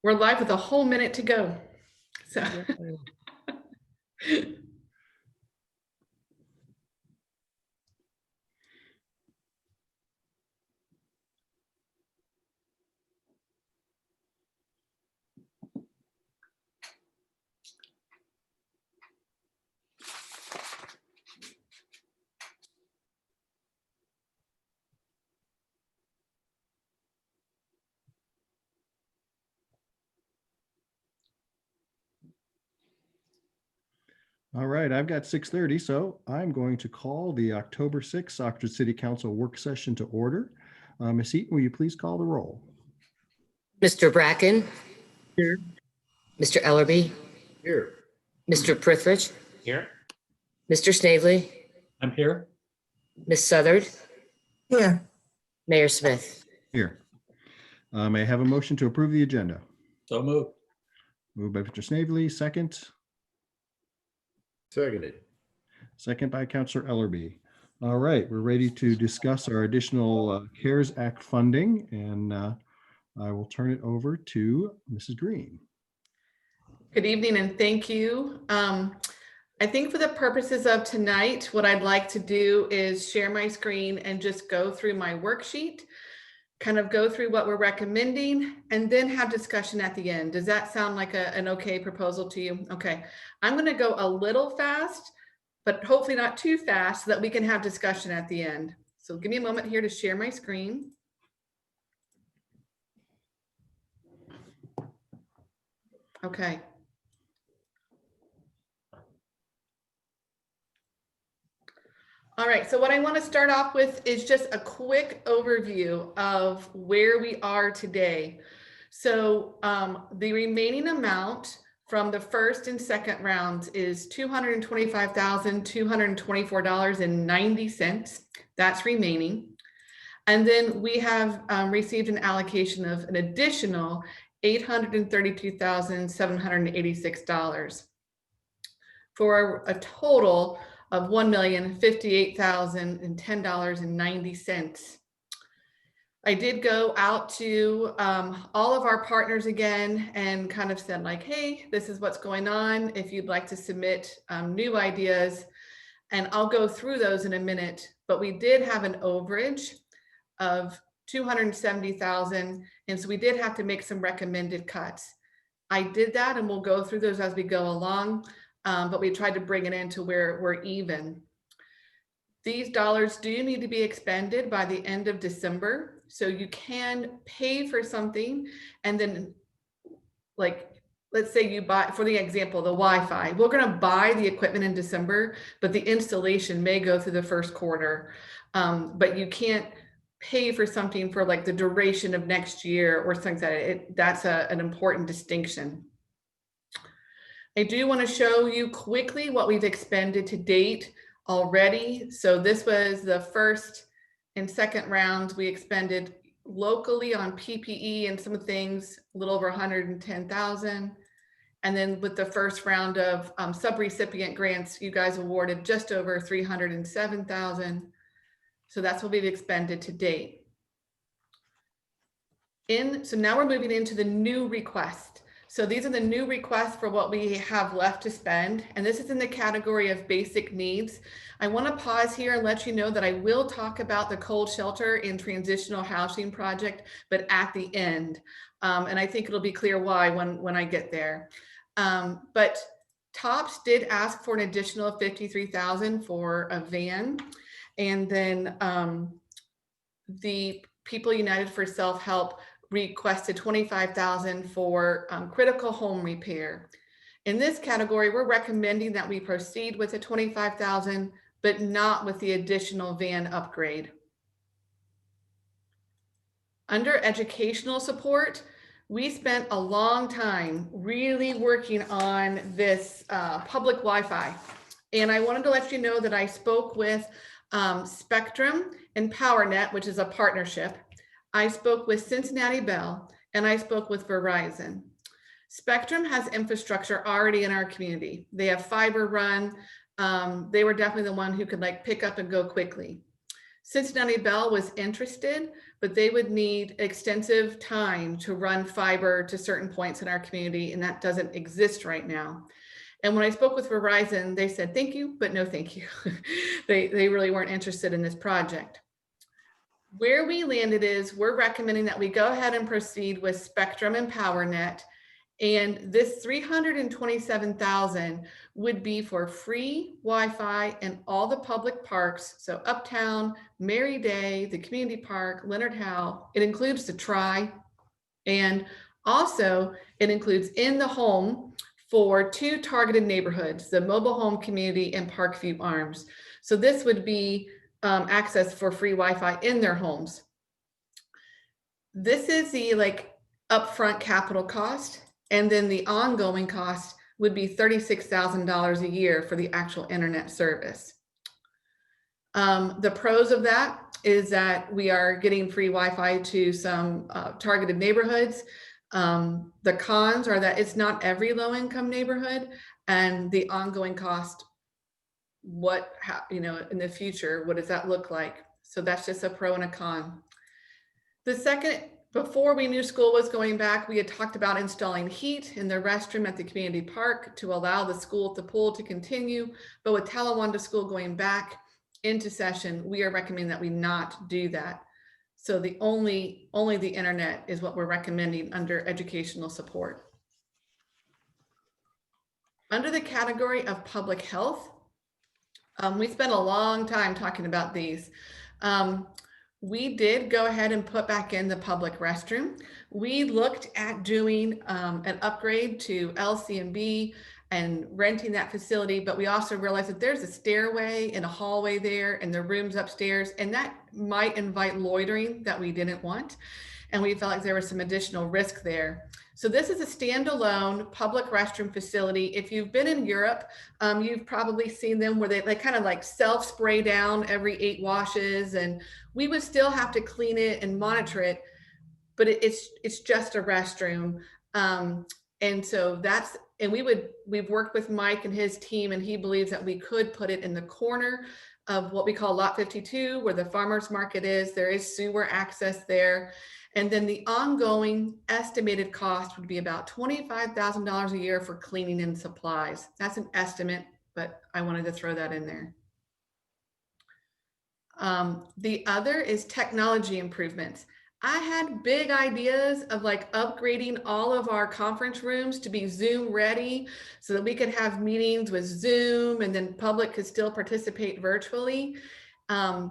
We're live with a whole minute to go. So. All right, I've got 6:30, so I'm going to call the October 6th Oxford City Council work session to order. Ms. Eaton, will you please call the roll? Mr. Bracken? Here. Mr. Ellerby? Here. Mr. Prithridge? Here. Mr. Snavely? I'm here. Ms. Southard? Here. Mayor Smith? Here. May I have a motion to approve the agenda? So moved. Moved by Mr. Snavely, second. Seconded. Second by Councilor Ellerby. All right, we're ready to discuss our additional CARES Act funding, and I will turn it over to Mrs. Green. Good evening and thank you. I think for the purposes of tonight, what I'd like to do is share my screen and just go through my worksheet, kind of go through what we're recommending, and then have discussion at the end. Does that sound like an okay proposal to you? Okay, I'm going to go a little fast, but hopefully not too fast so that we can have discussion at the end. So give me a moment here to share my screen. Okay. All right, so what I want to start off with is just a quick overview of where we are today. So the remaining amount from the first and second rounds is $225,224.90. That's remaining. And then we have received an allocation of an additional $832,786 for a total of $1,058,010.90. I did go out to all of our partners again and kind of said like, hey, this is what's going on. If you'd like to submit new ideas, and I'll go through those in a minute, but we did have an overage of $270,000. And so we did have to make some recommended cuts. I did that and we'll go through those as we go along. But we tried to bring it into where we're even. These dollars do need to be expended by the end of December. So you can pay for something and then, like, let's say you buy, for the example, the Wi-Fi. We're going to buy the equipment in December, but the installation may go through the first quarter. But you can't pay for something for like the duration of next year or something like that. That's an important distinction. I do want to show you quickly what we've expended to date already. So this was the first and second rounds. We expended locally on PPE and some things, a little over 110,000. And then with the first round of subrecipient grants, you guys awarded just over 307,000. So that's what we've expended to date. So now we're moving into the new request. So these are the new requests for what we have left to spend. And this is in the category of basic needs. I want to pause here and let you know that I will talk about the cold shelter and transitional housing project, but at the end. And I think it'll be clear why when I get there. But TOPS did ask for an additional $53,000 for a van. And then the People United for Self-Help requested $25,000 for critical home repair. In this category, we're recommending that we proceed with the $25,000, but not with the additional van upgrade. Under educational support, we spent a long time really working on this public Wi-Fi. And I wanted to let you know that I spoke with Spectrum and PowerNet, which is a partnership. I spoke with Cincinnati Bell, and I spoke with Verizon. Spectrum has infrastructure already in our community. They have fiber run. They were definitely the one who could like pick up and go quickly. Cincinnati Bell was interested, but they would need extensive time to run fiber to certain points in our community, and that doesn't exist right now. And when I spoke with Verizon, they said, thank you, but no thank you. They really weren't interested in this project. Where we landed is we're recommending that we go ahead and proceed with Spectrum and PowerNet. And this 327,000 would be for free Wi-Fi in all the public parks. So Uptown, Mary Day, the community park, Leonard Howe. It includes the Tri. And also it includes in the home for 2 targeted neighborhoods, the mobile home community and Parkview Arms. So this would be access for free Wi-Fi in their homes. This is the upfront capital cost. And then the ongoing cost would be $36,000 a year for the actual internet service. The pros of that is that we are getting free Wi-Fi to some targeted neighborhoods. The cons are that it's not every low-income neighborhood, and the ongoing cost, in the future, what does that look like? So that's just a pro and a con. The second, before we knew school was going back, we had talked about installing heat in the restroom at the community park to allow the school at the pool to continue. But with Talawanda School going back into session, we are recommending that we not do that. So the only the internet is what we're recommending under educational support. Under the category of public health, we spent a long time talking about these. We did go ahead and put back in the public restroom. We looked at doing an upgrade to LC&B and renting that facility, but we also realized that there's a stairway and a hallway there and the rooms upstairs, and that might invite loitering that we didn't want. And we felt like there was some additional risk there. So this is a standalone public restroom facility. If you've been in Europe, you've probably seen them where they kind of self-spray down every 8 washes, and we would still have to clean it and monitor it, but it's just a restroom. And so we've worked with Mike and his team, and he believes that we could put it in the corner of what we call lot 52, where the farmer's market is. There is sewer access there. And then the ongoing estimated cost would be about $25,000 a year for cleaning and supplies. That's an estimate, but I wanted to throw that in there. The other is technology improvements. I had big ideas of upgrading all of our conference rooms to be Zoom ready so that we could have meetings with Zoom and then public could still participate virtually. There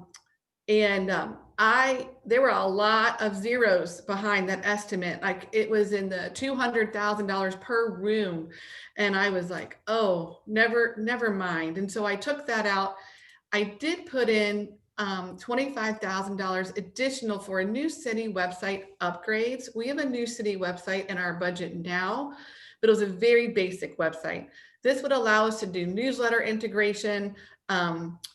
were a lot of zeros behind that estimate. It was in the $200,000 per room. And I was like, oh, never mind. And so I took that out. I did put in $25,000 additional for a new city website upgrades. We have a new city website in our budget now, but it was a very basic website. This would allow us to do newsletter integration,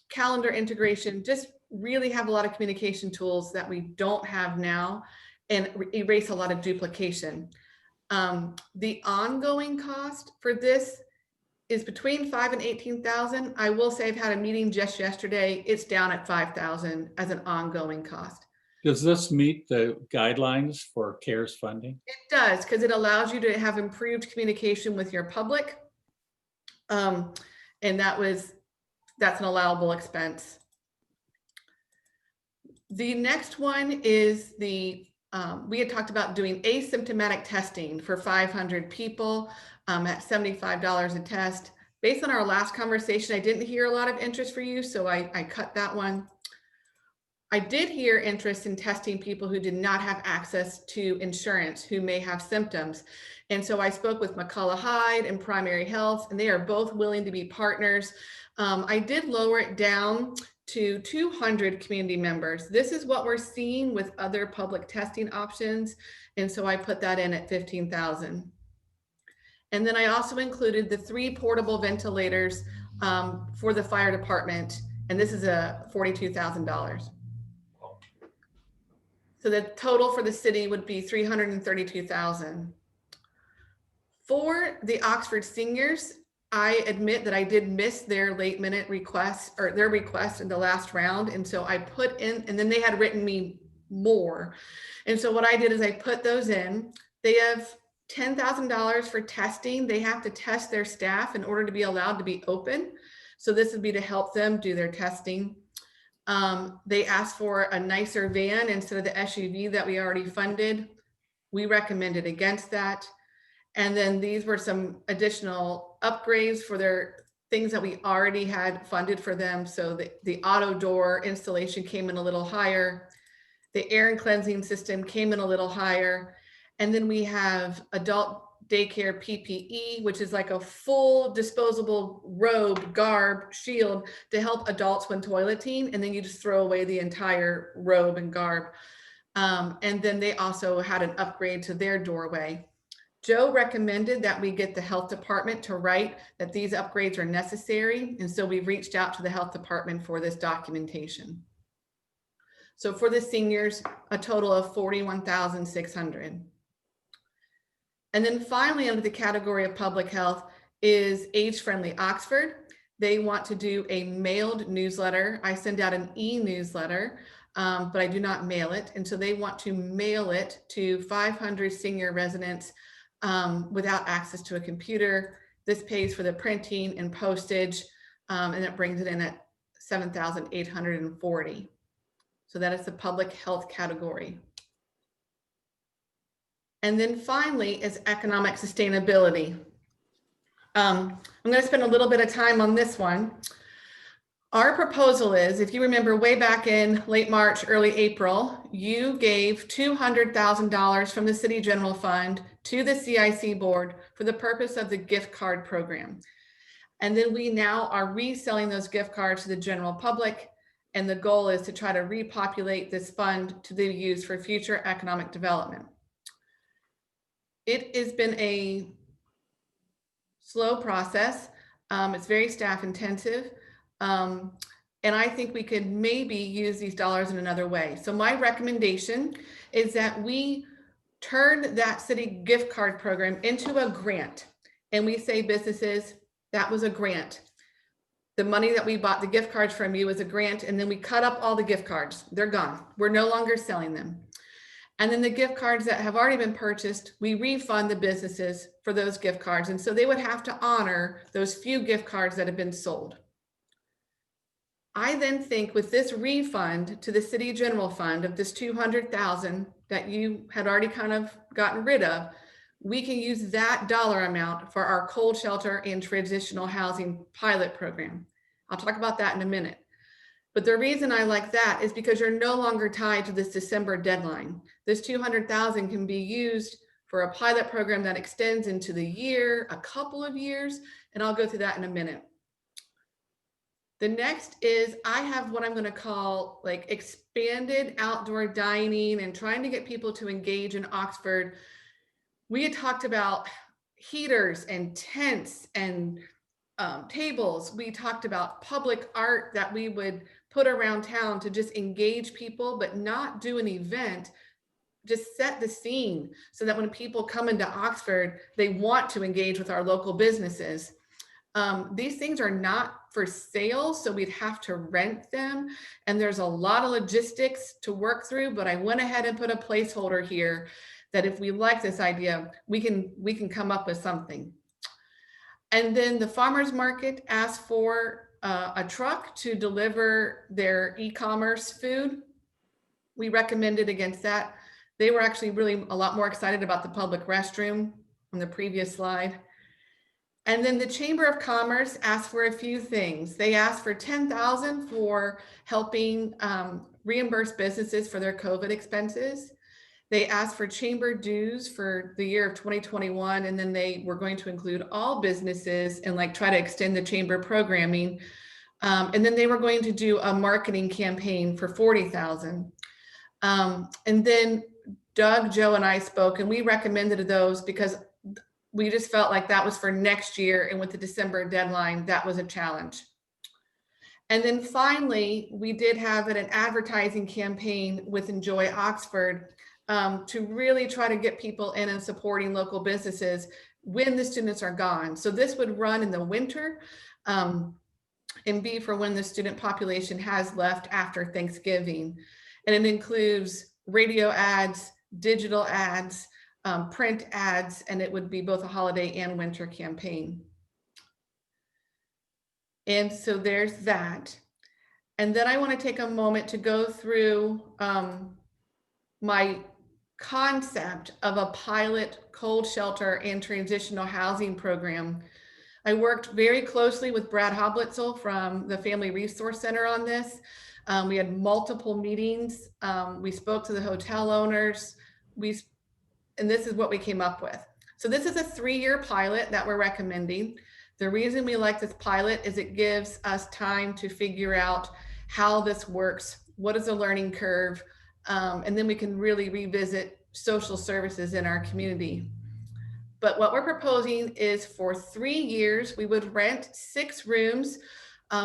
calendar integration, just really have a lot of communication tools that we don't have now, and erase a lot of duplication. The ongoing cost for this is between $5,000 and $18,000. I will say I've had a meeting just yesterday. It's down at $5,000 as an ongoing cost. Does this meet the guidelines for CARES funding? It does, because it allows you to have improved communication with your public. And that's an allowable expense. The next one is we had talked about doing asymptomatic testing for 500 people at $75 a test. Based on our last conversation, I didn't hear a lot of interest for you, so I cut that one. I did hear interest in testing people who did not have access to insurance, who may have symptoms. And so I spoke with McCullough Hyde and Primary Health, and they are both willing to be partners. I did lower it down to 200 community members. This is what we're seeing with other public testing options. And so I put that in at 15,000. And then I also included the 3 portable ventilators for the fire department. And this is a $42,000. So the total for the city would be $332,000. For the Oxford seniors, I admit that I did miss their late minute request or their request in the last round. And so I put in, and then they had written me more. And so what I did is I put those in. They have $10,000 for testing. They have to test their staff in order to be allowed to be open. So this would be to help them do their testing. They asked for a nicer van instead of the SUV that we already funded. We recommended against that. And then these were some additional upgrades for their things that we already had funded for them. So the auto door installation came in a little higher. The air and cleansing system came in a little higher. And then we have adult daycare PPE, which is like a full disposable robe, garb, shield to help adults when toileting. And then you just throw away the entire robe and garb. And then they also had an upgrade to their doorway. Joe recommended that we get the health department to write that these upgrades are necessary. And so we've reached out to the health department for this documentation. So for the seniors, a total of $41,600. And then finally, under the category of public health is Age Friendly Oxford. They want to do a mailed newsletter. I send out an e-newsletter, but I do not mail it. And so they want to mail it to 500 senior residents without access to a computer. This pays for the printing and postage, and it brings it in at $7,840. So that is the public health category. And then finally is economic sustainability. I'm going to spend a little bit of time on this one. Our proposal is, if you remember way back in late March, early April, you gave $200,000 from the City General Fund to the CIC board for the purpose of the gift card program. And then we now are reselling those gift cards to the general public. And the goal is to try to repopulate this fund to be used for future economic development. It has been a slow process. It's very staff intensive. And I think we could maybe use these dollars in another way. So my recommendation is that we turn that city gift card program into a grant. And we say businesses, that was a grant. The money that we bought the gift cards from you was a grant, and then we cut up all the gift cards. They're gone. We're no longer selling them. And then the gift cards that have already been purchased, we refund the businesses for those gift cards. And so they would have to honor those few gift cards that have been sold. I then think with this refund to the city general fund of this $200,000 that you had already kind of gotten rid of, we can use that dollar amount for our cold shelter and transitional housing pilot program. I'll talk about that in a minute. But the reason I like that is because you're no longer tied to this December deadline. This $200,000 can be used for a pilot program that extends into the year, a couple of years, and I'll go through that in a minute. The next is I have what I'm going to call like expanded outdoor dining and trying to get people to engage in Oxford. We had talked about heaters and tents and tables. We talked about public art that we would put around town to just engage people, but not do an event, just set the scene so that when people come into Oxford, they want to engage with our local businesses. These things are not for sale, so we'd have to rent them. And there's a lot of logistics to work through, but I went ahead and put a placeholder here that if we like this idea, we can come up with something. And then the farmers market asked for a truck to deliver their e-commerce food. We recommended against that. They were actually really a lot more excited about the public restroom on the previous slide. And then the Chamber of Commerce asked for a few things. They asked for $10,000 for helping reimburse businesses for their COVID expenses. They asked for chamber dues for the year of 2021, and then they were going to include all businesses and like try to extend the chamber programming. And then they were going to do a marketing campaign for $40,000. And then Doug, Joe, and I spoke, and we recommended those because we just felt like that was for next year. And with the December deadline, that was a challenge. And then finally, we did have an advertising campaign with Enjoy Oxford to really try to get people in and supporting local businesses. when the students are gone. So this would run in the winter and be for when the student population has left after Thanksgiving. And it includes radio ads, digital ads, print ads, and it would be both a holiday and winter campaign. And so there's that. And then I want to take a moment to go through my concept of a pilot cold shelter and transitional housing program. I worked very closely with Brad Hoblitzel from the Family Resource Center on this. We had multiple meetings. We spoke to the hotel owners. And this is what we came up with. So this is a 3-year pilot that we're recommending. The reason we like this pilot is it gives us time to figure out how this works, what is the learning curve, and then we can really revisit social services in our community. But what we're proposing is for 3 years, we would rent 6 rooms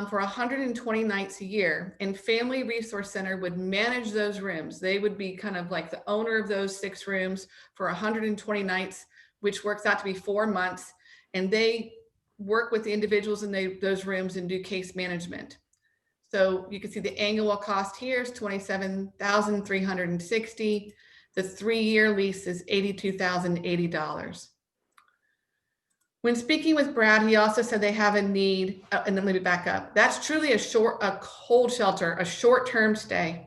for 120 nights a year, and Family Resource Center would manage those rooms. They would be kind of like the owner of those 6 rooms for 120 nights, which works out to be 4 months. And they work with the individuals in those rooms and do case management. So you can see the annual cost here is $27,360. The 3-year lease is $82,080. When speaking with Brad, he also said they have a need, and then let me back up. That's truly a cold shelter, a short-term stay.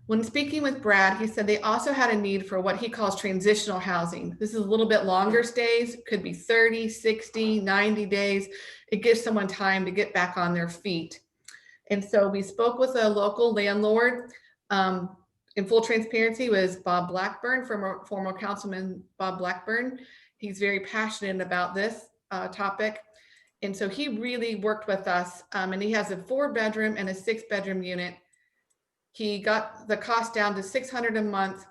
When speaking with Brad, he said they also had a need for what he calls transitional housing. This is a little bit longer stays, could be 30, 60, 90 days. It gives someone time to get back on their feet. And so we spoke with a local landlord. In full transparency was Bob Blackburn, former Councilman Bob Blackburn. He's very passionate about this topic. And so he really worked with us, and he has a 4-bedroom and a 6-bedroom unit. He got the cost down to $600 a month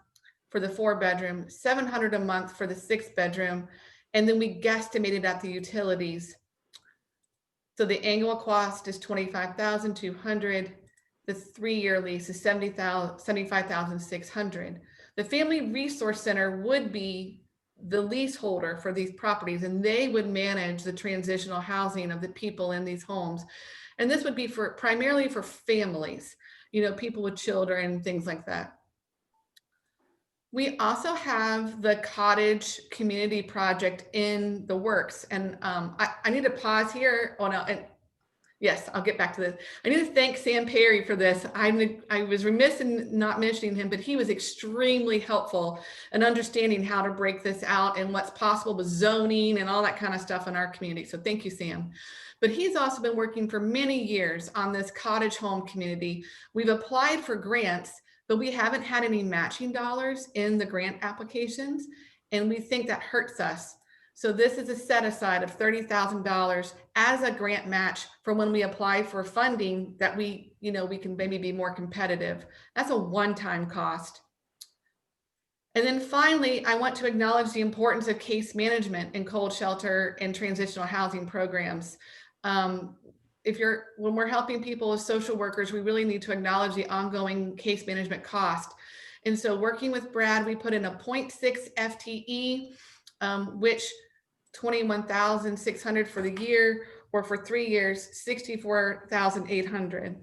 for the 4-bedroom, $700 a month for the 6-bedroom. And then we guesstimated at the utilities. So the annual cost is $25,200. The 3-year lease is $75,600. The Family Resource Center would be the leaseholder for these properties, and they would manage the transitional housing of the people in these homes. And this would be primarily for families, people with children, things like that. We also have the cottage community project in the works. And I need to pause here. Yes, I'll get back to this. I need to thank Sam Perry for this. I was remiss in not mentioning him, but he was extremely helpful in understanding how to break this out and what's possible with zoning and all that kind of stuff in our community. So thank you, Sam. But he's also been working for many years on this cottage home community. We've applied for grants, but we haven't had any matching dollars in the grant applications, and we think that hurts us. So this is a set aside of $30,000 as a grant match for when we apply for funding that we can maybe be more competitive. That's a one-time cost. And then finally, I want to acknowledge the importance of case management in cold shelter and transitional housing programs. When we're helping people as social workers, we really need to acknowledge the ongoing case management cost. And so working with Brad, we put in a 0.6 FTE, which $21,600 for the year, or for 3 years, $64,800.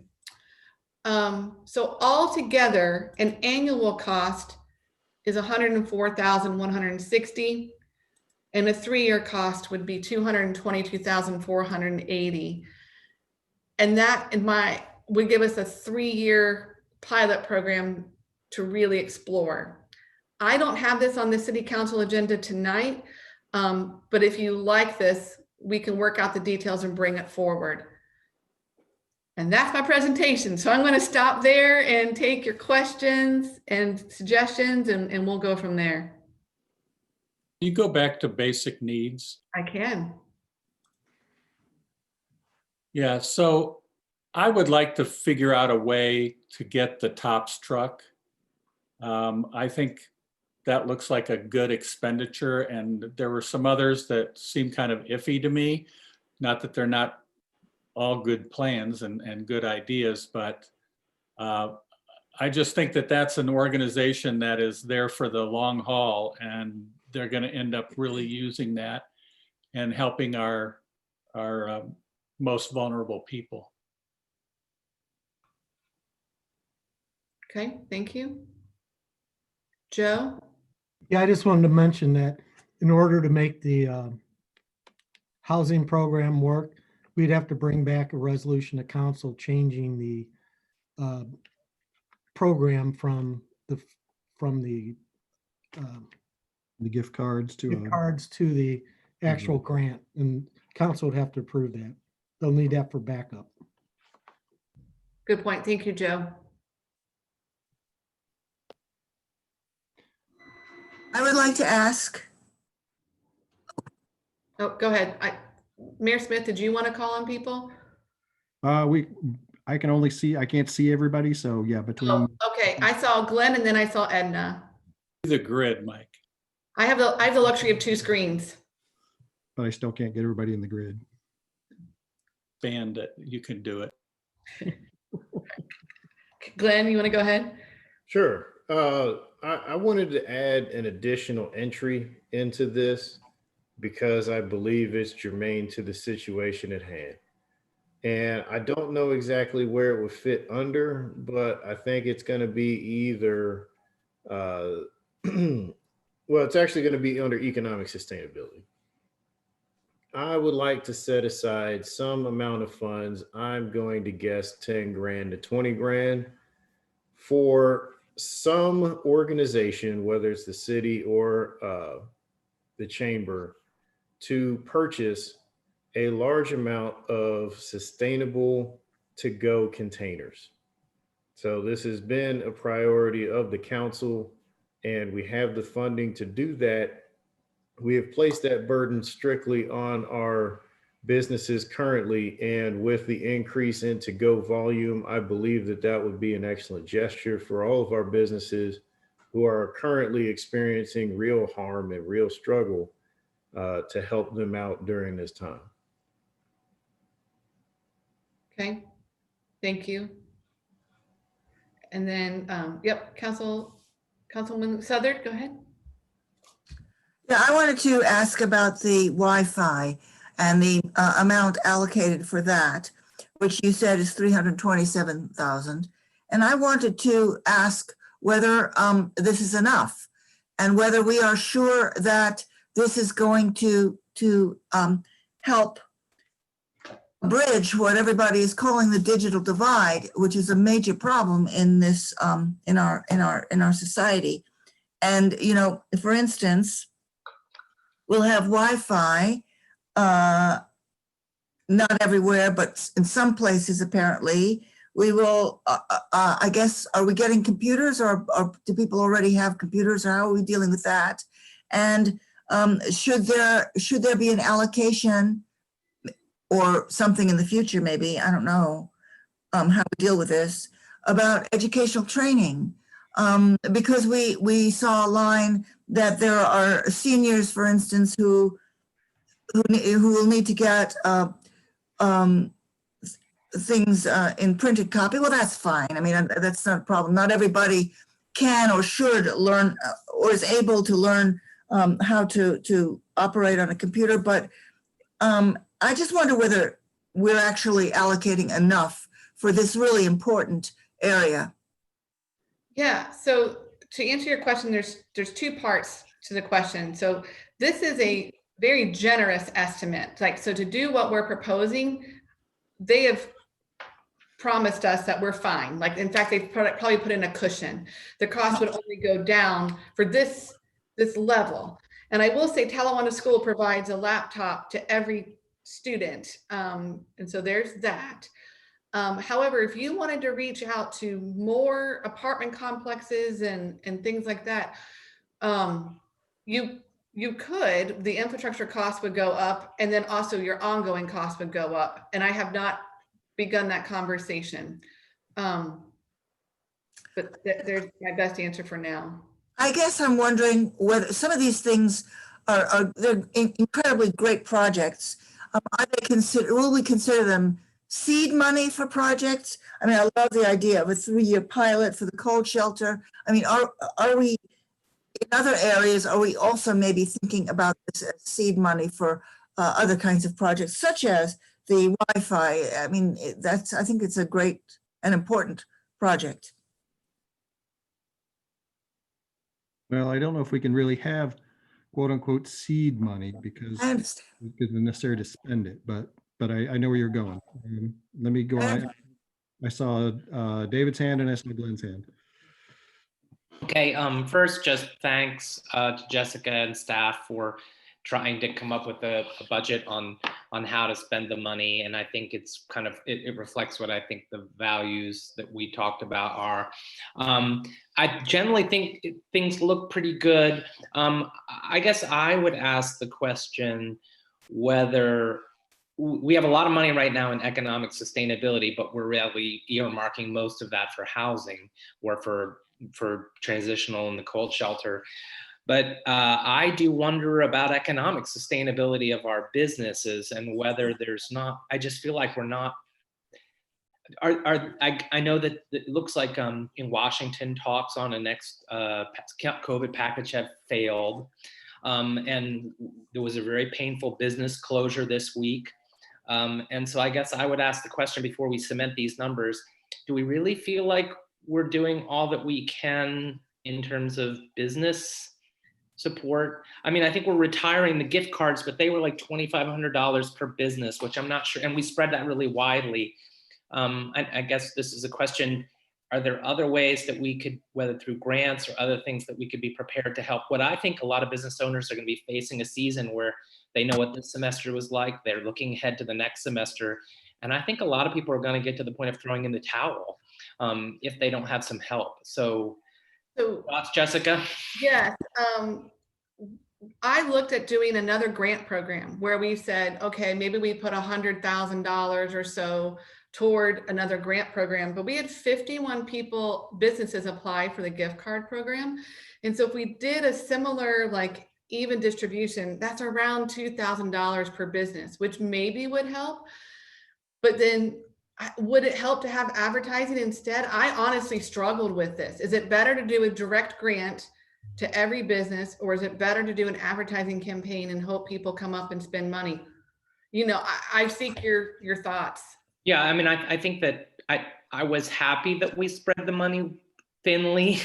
So altogether, an annual cost is $104,160, and a 3-year cost would be $222,480. And that would give us a 3-year pilot program to really explore. I don't have this on the city council agenda tonight, but if you like this, we can work out the details and bring it forward. And that's my presentation. So I'm going to stop there and take your questions and suggestions, and we'll go from there. You go back to basic needs. I can. Yeah, so I would like to figure out a way to get the tops truck. I think that looks like a good expenditure, and there were some others that seem kind of iffy to me. Not that they're not all good plans and good ideas, but I just think that that's an organization that is there for the long haul, and they're going to end up really using that and helping our most vulnerable people. Okay, thank you. Joe? Yeah, I just wanted to mention that in order to make the housing program work, we'd have to bring back a resolution to council changing the program from the The gift cards to gift cards to the actual grant, and council would have to approve that. They'll need that for backup. Good point. Thank you, Joe. I would like to ask, Oh, go ahead. Mayor Smith, did you want to call on people? I can only see, I can't see everybody. So yeah, between, Oh, okay. I saw Glenn and then I saw Edna. The grid, Mike. I have the luxury of 2 screens. but I still can't get everybody in the grid. Bandit, you can do it. Glenn, you want to go ahead? Sure. I wanted to add an additional entry into this because I believe it's germane to the situation at hand. And I don't know exactly where it would fit under, but I think it's going to be either, well, it's actually going to be under economic sustainability. I would like to set aside some amount of funds. I'm going to guess 10 grand to 20 grand for some organization, whether it's the city or the chamber, to purchase a large amount of sustainable to-go containers. So this has been a priority of the council, and we have the funding to do that. We have placed that burden strictly on our businesses currently, and with the increase in to-go volume, I believe that that would be an excellent gesture for all of our businesses who are currently experiencing real harm and real struggle to help them out during this time. Okay, thank you. And then, yep, Councilman Southard, go ahead. yeah, I wanted to ask about the Wi-Fi and the amount allocated for that, which you said is 327,000. And I wanted to ask whether this is enough and whether we are sure that this is going to help bridge what everybody is calling the digital divide, which is a major problem in this in our society. And you know, for instance, we'll have Wi-Fi, not everywhere, but in some places apparently. We will, I guess, are we getting computers, or do people already have computers, or how are we dealing with that? And should there be an allocation or something in the future, maybe, I don't know how to deal with this, about educational training? Because we saw a line that there are seniors, for instance, who will need to get things in printed copy. Well, that's fine. I mean, that's not a problem. Not everybody can or should learn or is able to learn how to operate on a computer. But I just wonder whether we're actually allocating enough for this really important area. Yeah, so to answer your question, there's 2 parts to the question. So this is a very generous estimate. Like, so to do what we're proposing, they have promised us that we're fine. Like, in fact, they've probably put in a cushion. The cost would only go down for this level. And I will say Talawanda School provides a laptop to every student. And so there's that. However, if you wanted to reach out to more apartment complexes and things like that, you could. The infrastructure cost would go up, and then also your ongoing cost would go up. And I have not begun that conversation. But there's my best answer for now. I guess I'm wondering whether some of these things they're incredibly great projects. Will we consider them seed money for projects? I mean, I love the idea of a 3-year pilot for the cold shelter. I mean, in other areas, are we also maybe thinking about this as seed money for other kinds of projects, such as the Wi-Fi? I mean, I think it's a great and important project. Well, I don't know if we can really have quote unquote seed money because I understand. it's necessary to spend it, but I know where you're going. Let me go on. I saw David's hand and I saw Glenn's hand. Okay, first, just thanks to Jessica and staff for trying to come up with a budget on how to spend the money. And I think it's kind of, it reflects what I think the values that we talked about are. I generally think things look pretty good. I guess I would ask the question whether we have a lot of money right now in economic sustainability, but we're really earmarking most of that for housing or for transitional and the cold shelter. But I do wonder about economic sustainability of our businesses and whether there's not, I just feel like we're not, I know that it looks like in Washington talks on a next COVID package have failed. And there was a very painful business closure this week. And so I guess I would ask the question before we cement these numbers, do we really feel like we're doing all that we can in terms of business support? I mean, I think we're retiring the gift cards, but they were like $2,500 per business, which I'm not sure. And we spread that really widely. I guess this is a question, are there other ways that we could, whether through grants or other things that we could be prepared to help? What I think a lot of business owners are going to be facing a season where they know what this semester was like. They're looking ahead to the next semester. And I think a lot of people are going to get to the point of throwing in the towel if they don't have some help. So thoughts, Jessica? Yes. I looked at doing another grant program where we said, okay, maybe we put $100,000 or so toward another grant program, but we had 51 businesses apply for the gift card program. And so if we did a similar, like even distribution, that's around $2,000 per business, which maybe would help. But then would it help to have advertising instead? I honestly struggled with this. Is it better to do a direct grant to every business, or is it better to do an advertising campaign and hope people come up and spend money? You know, I seek your thoughts. Yeah, I mean, I think that I was happy that we spread the money thinly,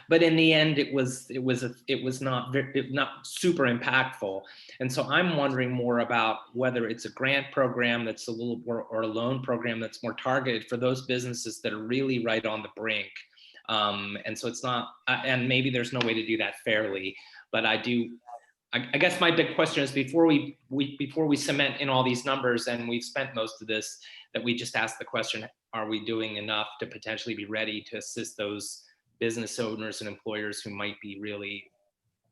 but in the end, it was not super impactful. And so I'm wondering more about whether it's a grant program that's a little more, or a loan program that's more targeted for those businesses that are really right on the brink. And so it's not, and maybe there's no way to do that fairly, but I guess my big question is before we cement in all these numbers and we've spent most of this, that we just ask the question, are we doing enough to potentially be ready to assist those business owners and employers who might be really,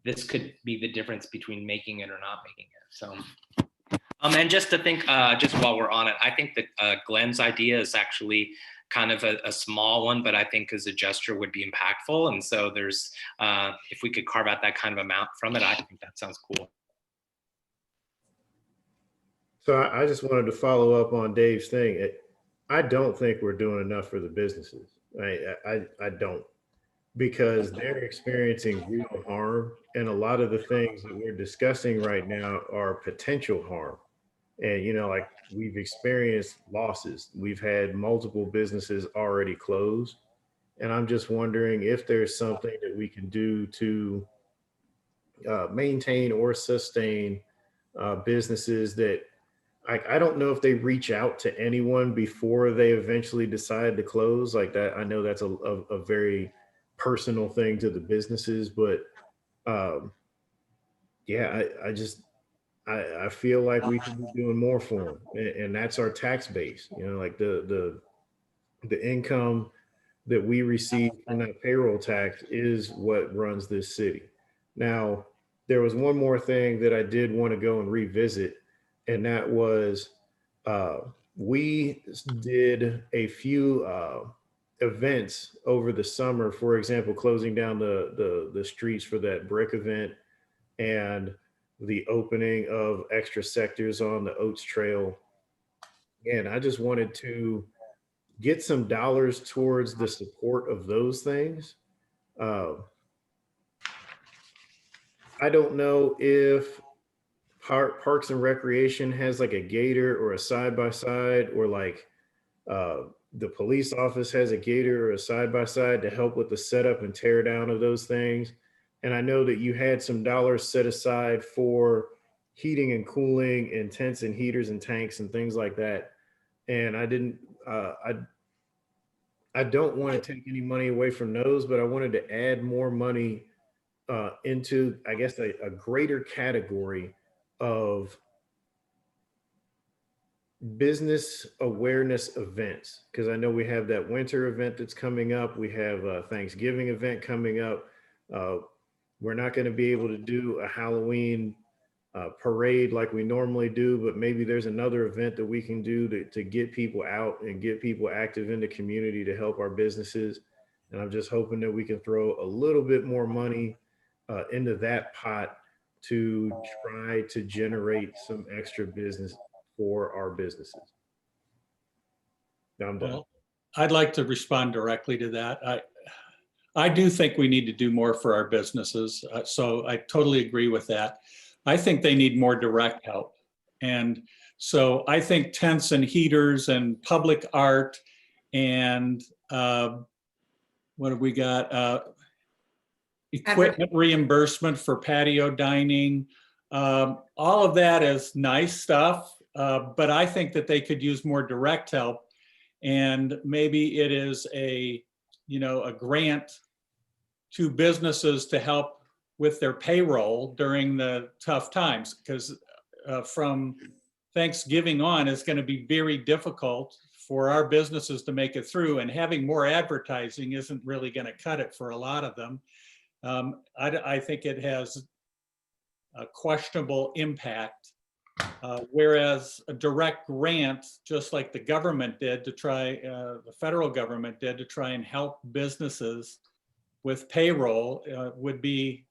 this could be the difference between making it or not making it. So, and just to think, just while we're on it, I think that Glenn's idea is actually kind of a small one, but I think as a gesture would be impactful. And so there's, if we could carve out that kind of amount from it, I think that sounds cool. So I just wanted to follow up on Dave's thing. I don't think we're doing enough for the businesses. I don't, because they're experiencing real harm. And a lot of the things that we're discussing right now are potential harm. And, you know, like we've experienced losses. We've had multiple businesses already closed. And I'm just wondering if there's something that we can do to maintain or sustain businesses that I don't know if they reach out to anyone before they eventually decide to close like that. I know that's a very personal thing to the businesses, but yeah, I feel like we can be doing more for them, and that's our tax base. You know, like the income that we receive from that payroll tax is what runs this city. Now, there was one more thing that I did want to go and revisit, and that was we did a few events over the summer. For example, closing down the streets for that brick event and the opening of extra sectors on the Oats Trail. And I just wanted to get some dollars towards the support of those things. I don't know if Parks and Recreation has like a gator or a side by side, or like the police office has a gator or a side by side to help with the setup and tear down of those things. And I know that you had some dollars set aside for heating and cooling and tents and heaters and tanks and things like that. And I didn't, I don't want to take any money away from those, but I wanted to add more money into, I guess, a greater category of business awareness events, because I know we have that winter event that's coming up. We have a Thanksgiving event coming up. We're not going to be able to do a Halloween parade like we normally do, but maybe there's another event that we can do to get people out and get people active in the community to help our businesses. And I'm just hoping that we can throw a little bit more money into that pot to try to generate some extra business for our businesses. Now I'm done. Well, I'd like to respond directly to that. I do think we need to do more for our businesses. So I totally agree with that. I think they need more direct help. And so I think tents and heaters and public art and what have we got? Equipment reimbursement for patio dining. All of that is nice stuff, but I think that they could use more direct help. And maybe it is a grant to businesses to help with their payroll during the tough times, because from Thanksgiving on, it's going to be very difficult for our businesses to make it through, and having more advertising isn't really going to cut it for a lot of them. I think it has a questionable impact, whereas a direct grant, just like the government did to try, the federal government did to try and help businesses with payroll, would be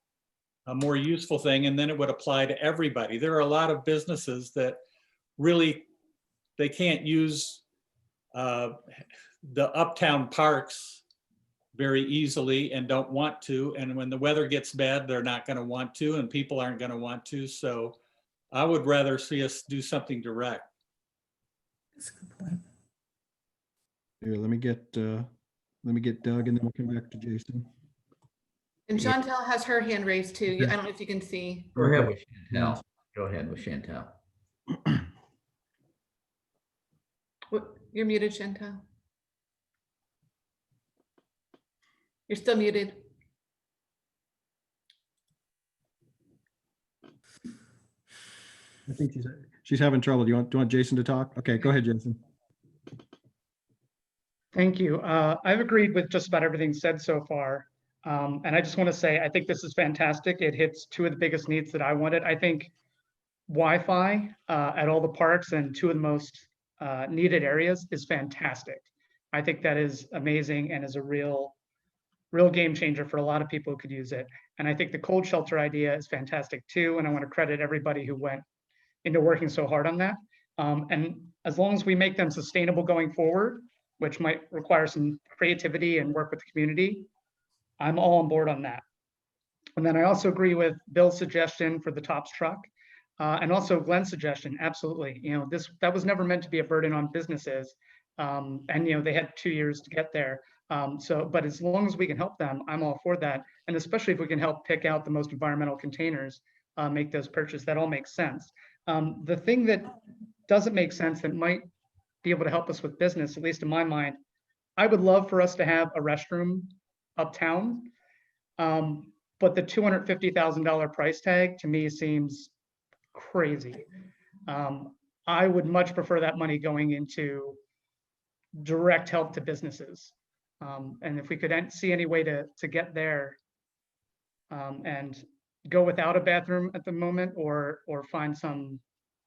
a more useful thing, and then it would apply to everybody. There are a lot of businesses that really, they can't use the uptown parks very easily and don't want to. And when the weather gets bad, they're not going to want to, and people aren't going to want to. So I would rather see us do something direct. That's a good point. Here, let me get Doug, and then we'll come back to Jason. And Chantel has her hand raised too. I don't know if you can see. Go ahead with Chantel. Go ahead with Chantel. You're muted, Chantel. You're still muted. I think she's having trouble. Do you want Jason to talk? Okay, go ahead, Jason. Thank you. I've agreed with just about everything said so far. And I just want to say, I think this is fantastic. It hits two of the biggest needs that I wanted. I think Wi-Fi at all the parks and two of the most needed areas is fantastic. I think that is amazing and is a real game changer for a lot of people who could use it. And I think the cold shelter idea is fantastic too. And I want to credit everybody who went into working so hard on that. And as long as we make them sustainable going forward, which might require some creativity and work with the community, I'm all on board on that. And then I also agree with Bill's suggestion for the TOPS truck, and also Glenn's suggestion. Absolutely, that was never meant to be a burden on businesses, and they had 2 years to get there. But as long as we can help them, I'm all for that. And especially if we can help pick out the most environmental containers, make those purchases, that all makes sense. The thing that doesn't make sense that might be able to help us with business, at least in my mind, I would love for us to have a restroom uptown, but the $250,000 price tag to me seems crazy. I would much prefer that money going into direct help to businesses. And if we could see any way to get there and go without a bathroom at the moment, or find some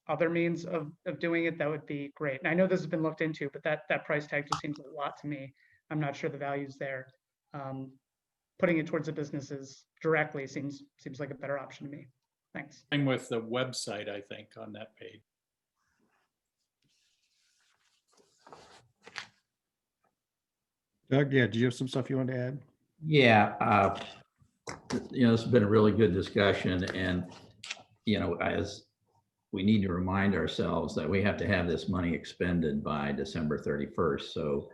other means of doing it, that would be great. And I know this has been looked into, but that price tag just seems a lot to me. I'm not sure the value's there. Putting it towards the businesses directly seems like a better option to me. Thanks. Same with the website, I think, on that page. Doug, yeah, do you have some stuff you want to add? Yeah, This has been a really good discussion, and, as we need to remind ourselves that we have to have this money expended by December 31st. So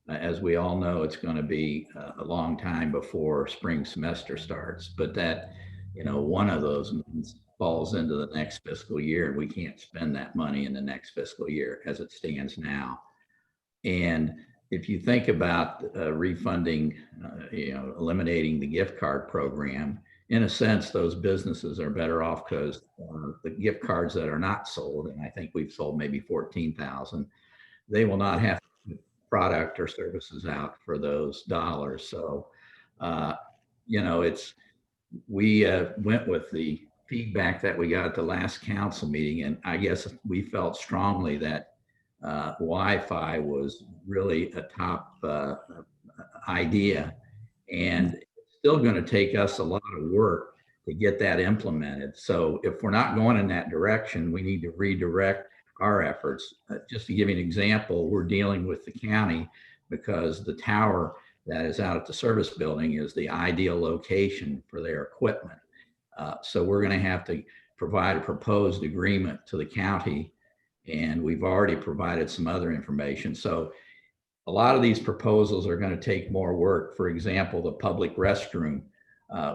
as we all know, it's going to be a long time before spring semester starts, but that, one of those months falls into the next fiscal year, and we can't spend that money in the next fiscal year as it stands now. And if you think about refunding, eliminating the gift card program, in a sense, those businesses are better off because the gift cards that are not sold, and I think we've sold maybe 14,000, they will not have product or services out for those dollars. So, we went with the feedback that we got at the last council meeting, and I guess we felt strongly that Wi-Fi was really a top idea, and it's still going to take us a lot of work to get that implemented. So if we're not going in that direction, we need to redirect our efforts. Just to give you an example, we're dealing with the county because the tower that is out at the service building is the ideal location for their equipment. So we're going to have to provide a proposed agreement to the county, and we've already provided some other information. So a lot of these proposals are going to take more work. For example, the public restroom,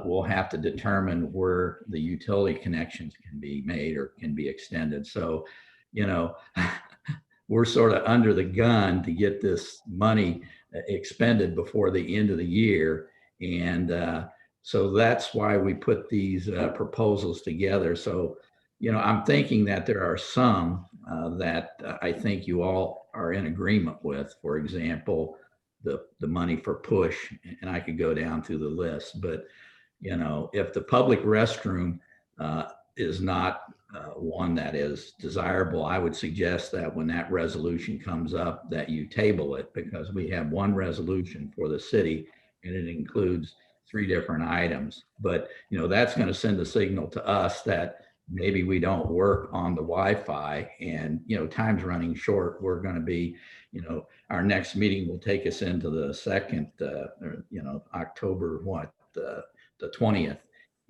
we'll have to determine where the utility connections can be made or can be extended. So, we're sort of under the gun to get this money expended before the end of the year. And so that's why we put these proposals together. So, I'm thinking that there are some that I think you all are in agreement with. For example, the money for push, and I could go down through the list. But, if the public restroom is not one that is desirable, I would suggest that when that resolution comes up, that you table it, because we have one resolution for the city and it includes 3 different items. But, that's going to send a signal to us that maybe we don't work on the Wi-Fi, and, time's running short. We're going to be, our next meeting will take us into the second, October, the 20th.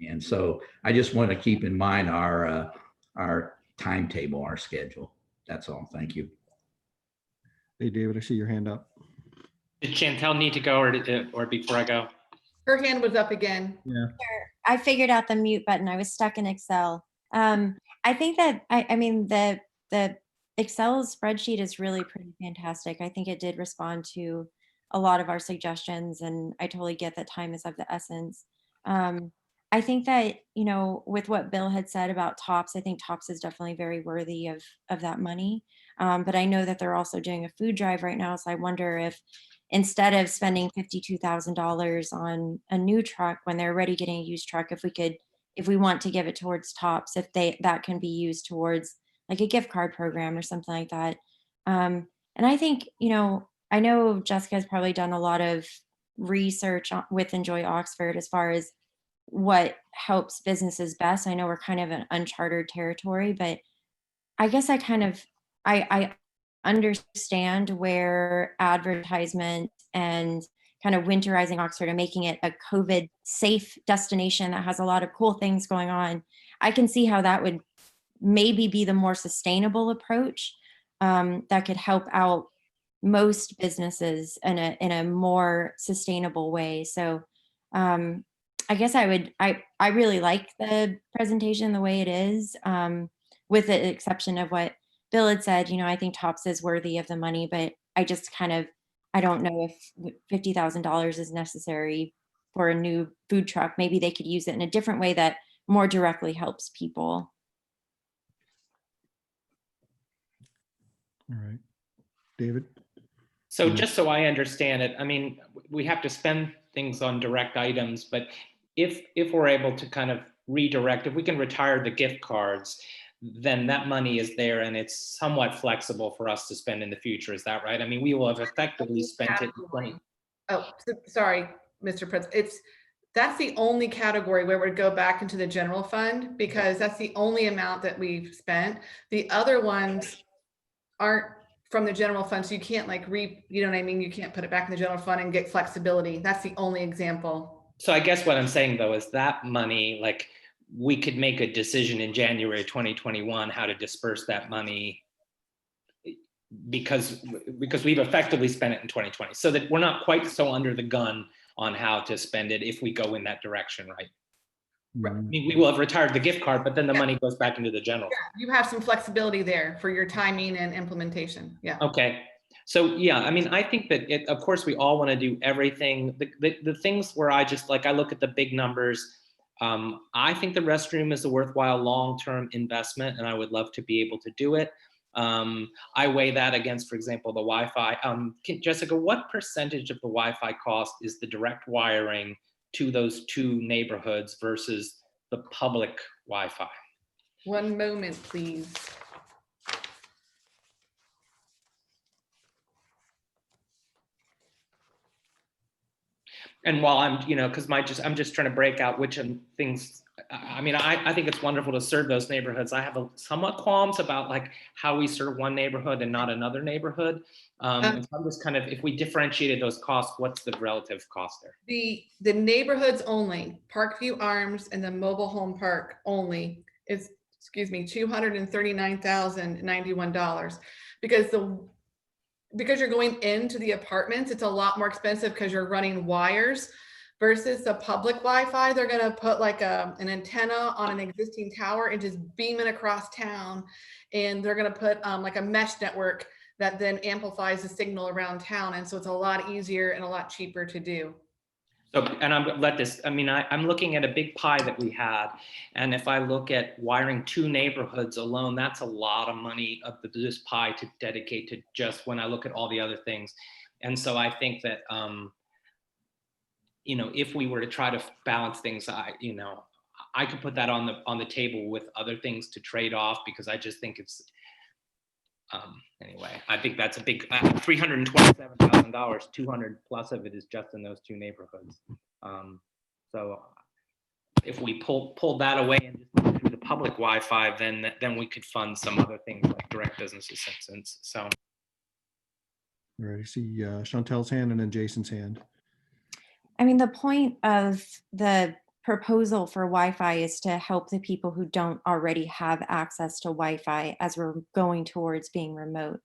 And so I just want to keep in mind our timetable, our schedule. That's all. Thank you. Hey, David, I see your hand up. Did Chantel need to go, or before I go? Her hand was up again. Yeah. I figured out the mute button. I was stuck in Excel. I think that I mean the Excel spreadsheet is really pretty fantastic. I think it did respond to a lot of our suggestions, and I totally get that time is of the essence. I think that, with what Bill had said about TOPS, I think TOPS is definitely very worthy of that money. But I know that they're also doing a food drive right now. So I wonder if instead of spending $52,000 on a new truck when they're already getting a used truck, if we want to give it towards TOPS, that can be used towards like a gift card program or something like that. And I think, I know Jessica's probably done a lot of research with Enjoy Oxford as far as what helps businesses best. I know we're kind of an uncharted territory, but I guess I understand where advertisement and kind of winterizing Oxford and making it a COVID safe destination that has a lot of cool things going on. I can see how that would maybe be the more sustainable approach that could help out most businesses in a more sustainable way. So I guess I really like the presentation the way it is, with the exception of what Bill had said. I think TOPS is worthy of the money, but I just I don't know if $50,000 is necessary for a new food truck. Maybe they could use it in a different way that more directly helps people. All right. David? So Yeah. just so I understand it, I mean, we have to spend things on direct items, but if we're able to kind of redirect, if we can retire the gift cards, then that money is there and it's somewhat flexible for us to spend in the future. Is that right? I mean, we will have effectively spent it in 20. Oh, sorry, Mr. Prince. That's the only category where we'd go back into the general fund, because that's the only amount that we've spent. The other ones aren't from the general fund, so you can't you know what I mean? You can't put it back in the general fund and get flexibility. That's the only example. So I guess what I'm saying though is that money, like we could make a decision in January 2021 how to disperse that money because we've effectively spent it in 2020, so that we're not quite so under the gun on how to spend it if we go in that direction, right? I mean, we will have retired the gift card, but then the money goes back into the general fund. You have some flexibility there for your timing and implementation. Yeah. Okay. So yeah, I mean, I think that of course we all want to do everything. The things where I just like, I look at the big numbers. I think the restroom is a worthwhile long-term investment and I would love to be able to do it. I weigh that against, for example, the Wi-Fi. Jessica, what percentage of the Wi-Fi cost is the direct wiring to those two neighborhoods versus the public Wi-Fi? One moment, please. And while I'm, because I'm just trying to break out which things. I mean, I think it's wonderful to serve those neighborhoods. I have somewhat qualms about like how we serve one neighborhood and not another neighborhood. And so I'm just kind of, if we differentiated those costs, what's the relative cost there? The neighborhoods only, Parkview Arms and the mobile home park only is, $239,091 because you're going into the apartments, it's a lot more expensive because you're running wires versus the public Wi-Fi. They're going to put like an antenna on an existing tower and just beam it across town. And they're going to put like a mesh network that then amplifies the signal around town. And so it's a lot easier and a lot cheaper to do. So, and I'm looking at a big pie that we had. And if I look at wiring two neighborhoods alone, that's a lot of money of this pie to dedicate to just when I look at all the other things. And so I think that, if we were to try to balance things, I could put that on the table with other things to trade off because I just think it's, anyway, I think that's a big $327,000, 200 plus of it is just in those two neighborhoods. So if we pull that away and just do the public Wi-Fi, then we could fund some other things like direct business assistance. So. All right, I see Chantel's hand and then Jason's hand. I mean, the point of the proposal for Wi-Fi is to help the people who don't already have access to Wi-Fi as we're going towards being remote.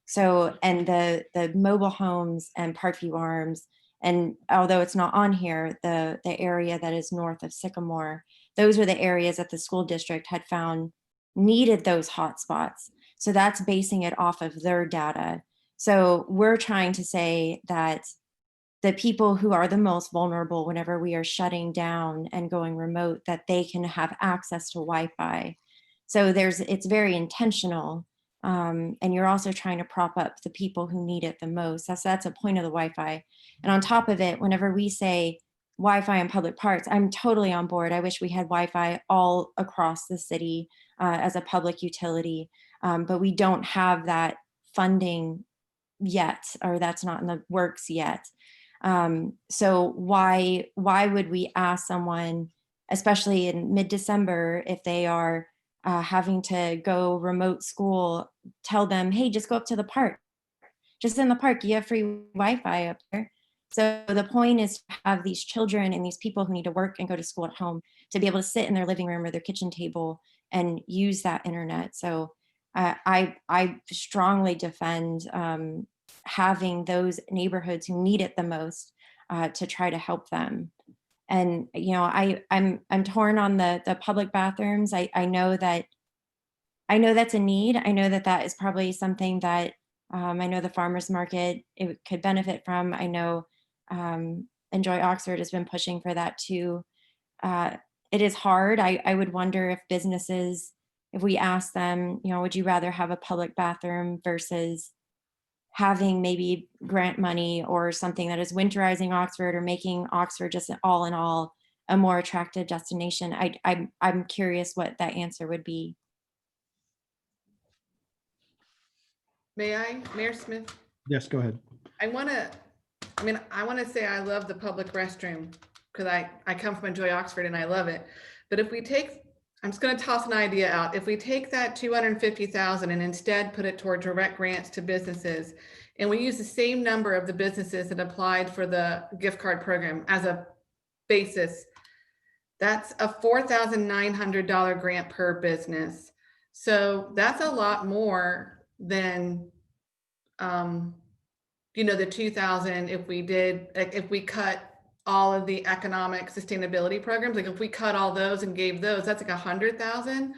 So, and the mobile homes and Parkview Arms, and although it's not on here, the area that is north of Sycamore, those are the areas that the school district had found needed those hotspots. So that's basing it off of their data. So we're trying to say that the people who are the most vulnerable whenever we are shutting down and going remote, that they can have access to Wi-Fi. So it's very intentional. And you're also trying to prop up the people who need it the most. That's a point of the Wi-Fi. And on top of it, whenever we say Wi-Fi in public parks, I'm totally on board. I wish we had Wi-Fi all across the city as a public utility, but we don't have that funding yet, or that's not in the works yet. So why would we ask someone, especially in mid-December, if they are having to go remote school, tell them, hey, just go up to the park. Just in the park, you have free Wi-Fi up there. So the point is to have these children and these people who need to work and go to school at home to be able to sit in their living room or their kitchen table and use that internet. So I strongly defend having those neighborhoods who need it the most to try to help them. And I'm torn on the public bathrooms. I know that's a need. I know that is probably something that I know the farmers market it could benefit from. I know Enjoy Oxford has been pushing for that too. It is hard. I would wonder if businesses, if we ask them, would you rather have a public bathroom versus having maybe grant money or something that is winterizing Oxford or making Oxford just all in all a more attractive destination. I'm curious what that answer would be. May I, Mayor Smith? Yes, go ahead. I want to say I love the public restroom because I come from Enjoy Oxford and I love it. But if we take, I'm just going to toss an idea out. If we take that $250,000 and instead put it toward direct grants to businesses, and we use the same number of the businesses that applied for the gift card program as a basis, that's a $4,900 grant per business. So that's a lot more than, the 2,000 if we did, like, if we cut all of the economic sustainability programs, like if we cut all those and gave those, that's like 100,000.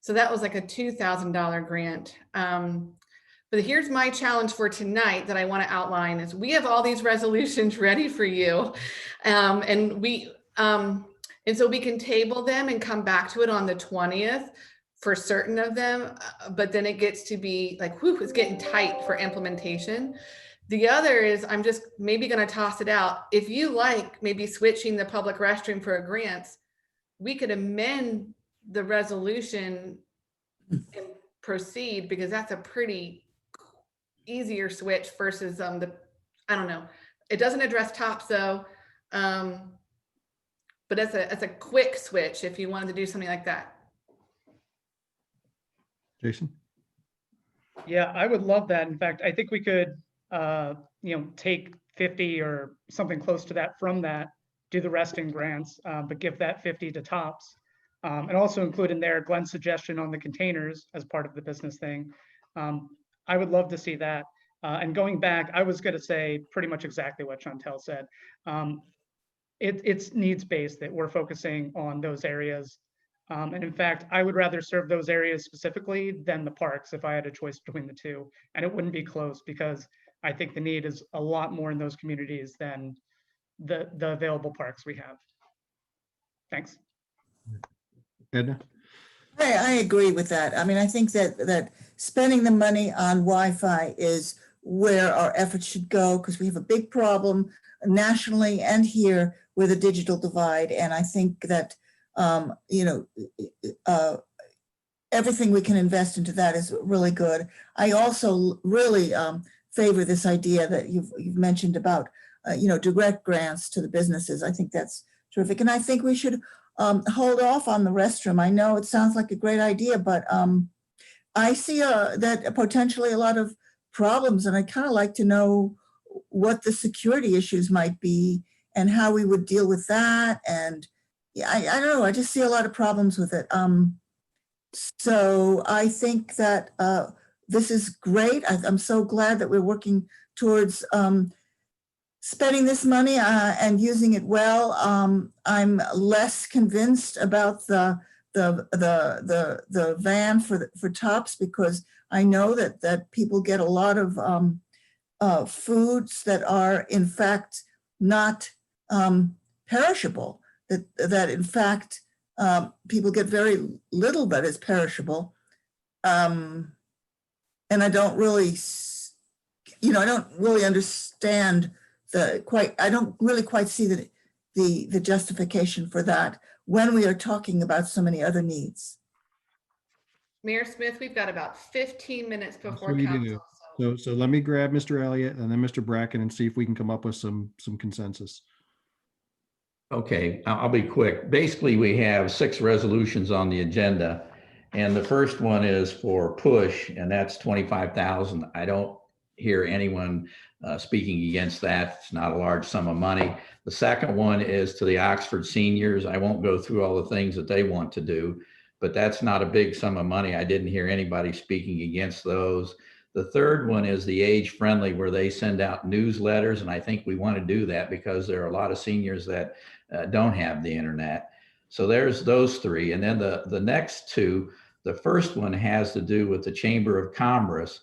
So that was like a $2,000 grant. But here's my challenge for tonight that I want to outline is we have all these resolutions ready for you. And so we can table them and come back to it on the 20th for certain of them, but then it gets to be like, whew, it's getting tight for implementation. The other is I'm just maybe going to toss it out. If you like maybe switching the public restroom for a grant, we could amend the resolution and proceed, because that's a pretty easier switch versus I don't know. It doesn't address tops though. But it's a quick switch if you wanted to do something like that. Jason? Yeah, I would love that. In fact, I think we could, take 50 or something close to that from that, do the rest in grants, but give that 50 to tops. And also include in there Glenn's suggestion on the containers as part of the business thing. I would love to see that. And going back, I was going to say pretty much exactly what Chantel said. It's needs-based that we're focusing on those areas. And in fact, I would rather serve those areas specifically than the parks if I had a choice between the two. And it wouldn't be close, because I think the need is a lot more in those communities than the available parks we have. Thanks. Edna? I agree with that. I mean, I think that spending the money on Wi-Fi is where our efforts should go, because we have a big problem nationally and here with a digital divide. And I think that, everything we can invest into that is really good. I also really favor this idea that you've mentioned about, direct grants to the businesses. I think that's terrific. And I think we should hold off on the restroom. I know it sounds like a great idea, but I see that potentially a lot of problems, and I kind of like to know what the security issues might be and how we would deal with that. And yeah, I don't know, I just see a lot of problems with it. So I think that this is great. I'm so glad that we're working towards spending this money and using it well. I'm less convinced about the van for tops, because I know that people get a lot of foods that are in fact not perishable. That in fact people get very little that is perishable, and I don't really, I don't really understand I don't really quite see the justification for that when we are talking about so many other needs. Mayor Smith, we've got about 15 minutes before we council. do. So let me grab Mr. Elliott and then Mr. Bracken and see if we can come up with some consensus. Okay, I'll be quick. Basically, we have 6 resolutions on the agenda. And the first one is for push, and that's 25,000. I don't hear anyone speaking against that. It's not a large sum of money. The second one is to the Oxford seniors. I won't go through all the things that they want to do, but that's not a big sum of money. I didn't hear anybody speaking against those. The third one is the age friendly, where they send out newsletters. And I think we want to do that because there are a lot of seniors that don't have the internet. So there's those 3. And then the next 2, the first one has to do with the Chamber of Commerce.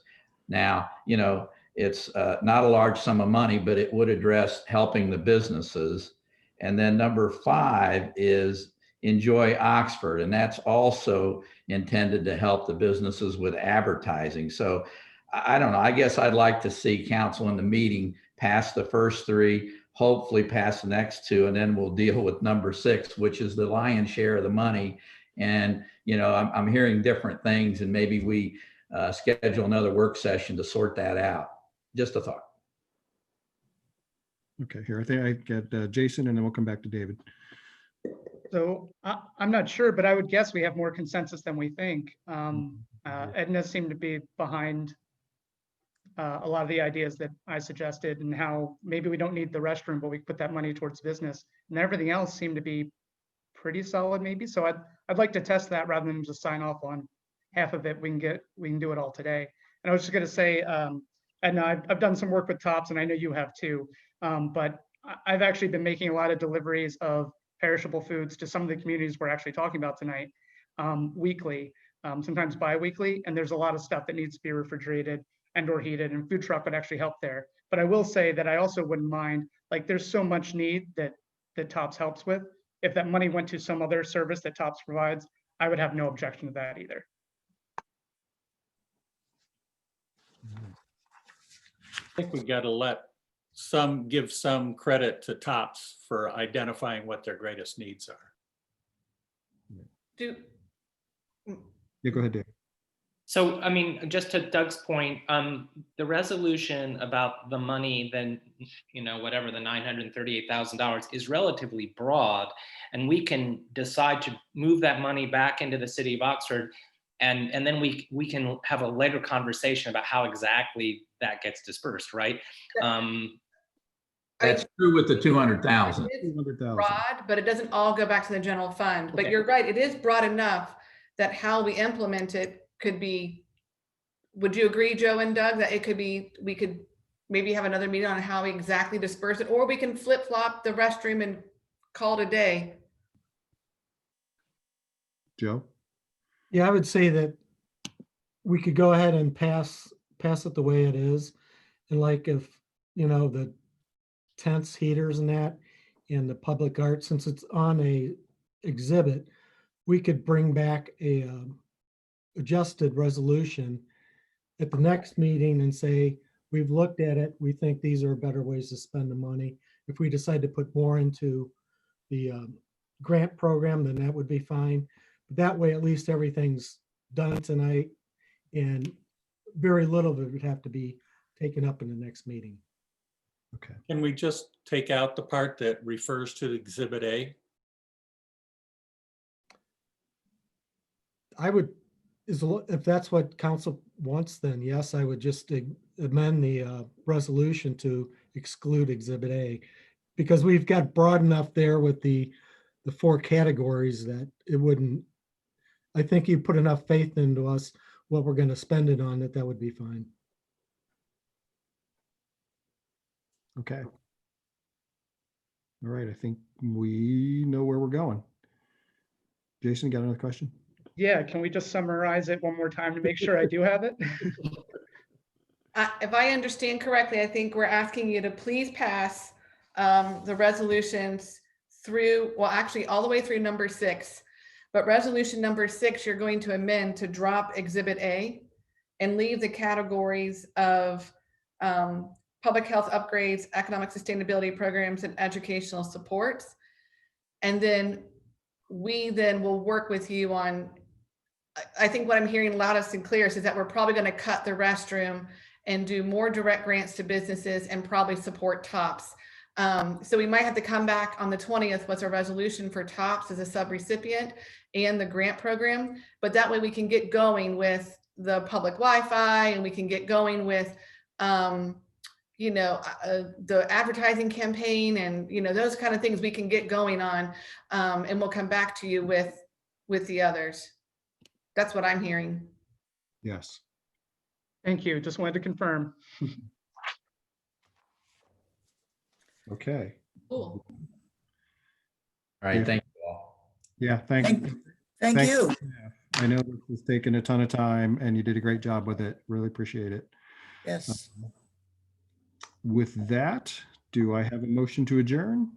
Now, it's not a large sum of money, but it would address helping the businesses. And then number 5 is Enjoy Oxford. And that's also intended to help the businesses with advertising. So I don't know, I guess I'd like to see council in the meeting pass the first 3, hopefully pass the next 2, and then we'll deal with number 6, which is the lion's share of the money. And, I'm hearing different things, and maybe we schedule another work session to sort that out. Just a thought. Okay, here, I think I get Jason, and then we'll come back to David. So I'm not sure, but I would guess we have more consensus than we think. Edna seemed to be behind a lot of the ideas that I suggested and how maybe we don't need the restroom, but we put that money towards business, and everything else seemed to be pretty solid maybe. So I'd like to test that rather than just sign off on half of it. We can do it all today. And I was just going to say, and I've done some work with Tops, and I know you have too, but I've actually been making a lot of deliveries of perishable foods to some of the communities we're actually talking about tonight, weekly, sometimes bi-weekly, and there's a lot of stuff that needs to be refrigerated and or heated, and food truck would actually help there. But I will say that I also wouldn't mind, like there's so much need that Tops helps with. If that money went to some other service that Tops provides, I would have no objection to that either. I think we got to give some credit to Tops for identifying what their greatest needs are. Yeah, go ahead, Dave. So, I mean, just to Doug's point, the resolution about the money, then, whatever the $938,000 is relatively broad, and we can decide to move that money back into the city of Oxford, and then we can have a later conversation about how exactly that gets dispersed, right? That's true with the 200,000. It's broad, but it doesn't all go back to the general fund. But Okay. you're right, it is broad enough that how we implement it could be, would you agree, Joe and Doug, that it could be, we could maybe have another meeting on how we exactly disperse it, or we can flip flop the restroom and call it a day. Joe? Yeah, I would say that we could go ahead and pass it the way it is. And like if, the tents, heaters and that, and the public art, since it's on a exhibit, we could bring back a adjusted resolution at the next meeting and say, we've looked at it, we think these are better ways to spend the money. If we decide to put more into the grant program, then that would be fine. But that way, at least everything's done tonight, and very little of it would have to be taken up in the next meeting. Okay. Can we just take out the part that refers to Exhibit A? I would, if that's what council wants, then yes, I would just amend the resolution to exclude Exhibit A, because we've got broad enough there with the 4 categories that it wouldn't, I think you put enough faith into us, what we're going to spend it on, that would be fine. Okay. All right, I think we know where we're going. Jason, got another question? Yeah, can we just summarize it one more time to make sure I do have it? If I understand correctly, I think we're asking you to please pass the resolutions through, well, actually all the way through number 6. But resolution number 6, you're going to amend to drop Exhibit A and leave the categories of public health upgrades, economic sustainability programs, and educational supports. And then we will work with you on, I think what I'm hearing loudest and clearest is that we're probably going to cut the restroom and do more direct grants to businesses and probably support Tops. So we might have to come back on the 20th with a resolution for Tops as a subrecipient and the grant program. But that way we can get going with the public Wi-Fi, and we can get going with, the advertising campaign, and, those kind of things we can get going on. And we'll come back to you with the others. That's what I'm hearing. Yes. Thank you. Just wanted to confirm. Okay. Cool. All right, thank you all. Yeah, thank you. Thank you. I know this has taken a ton of time and you did a great job with it. Really appreciate it. Yes. With that, do I have a motion to adjourn?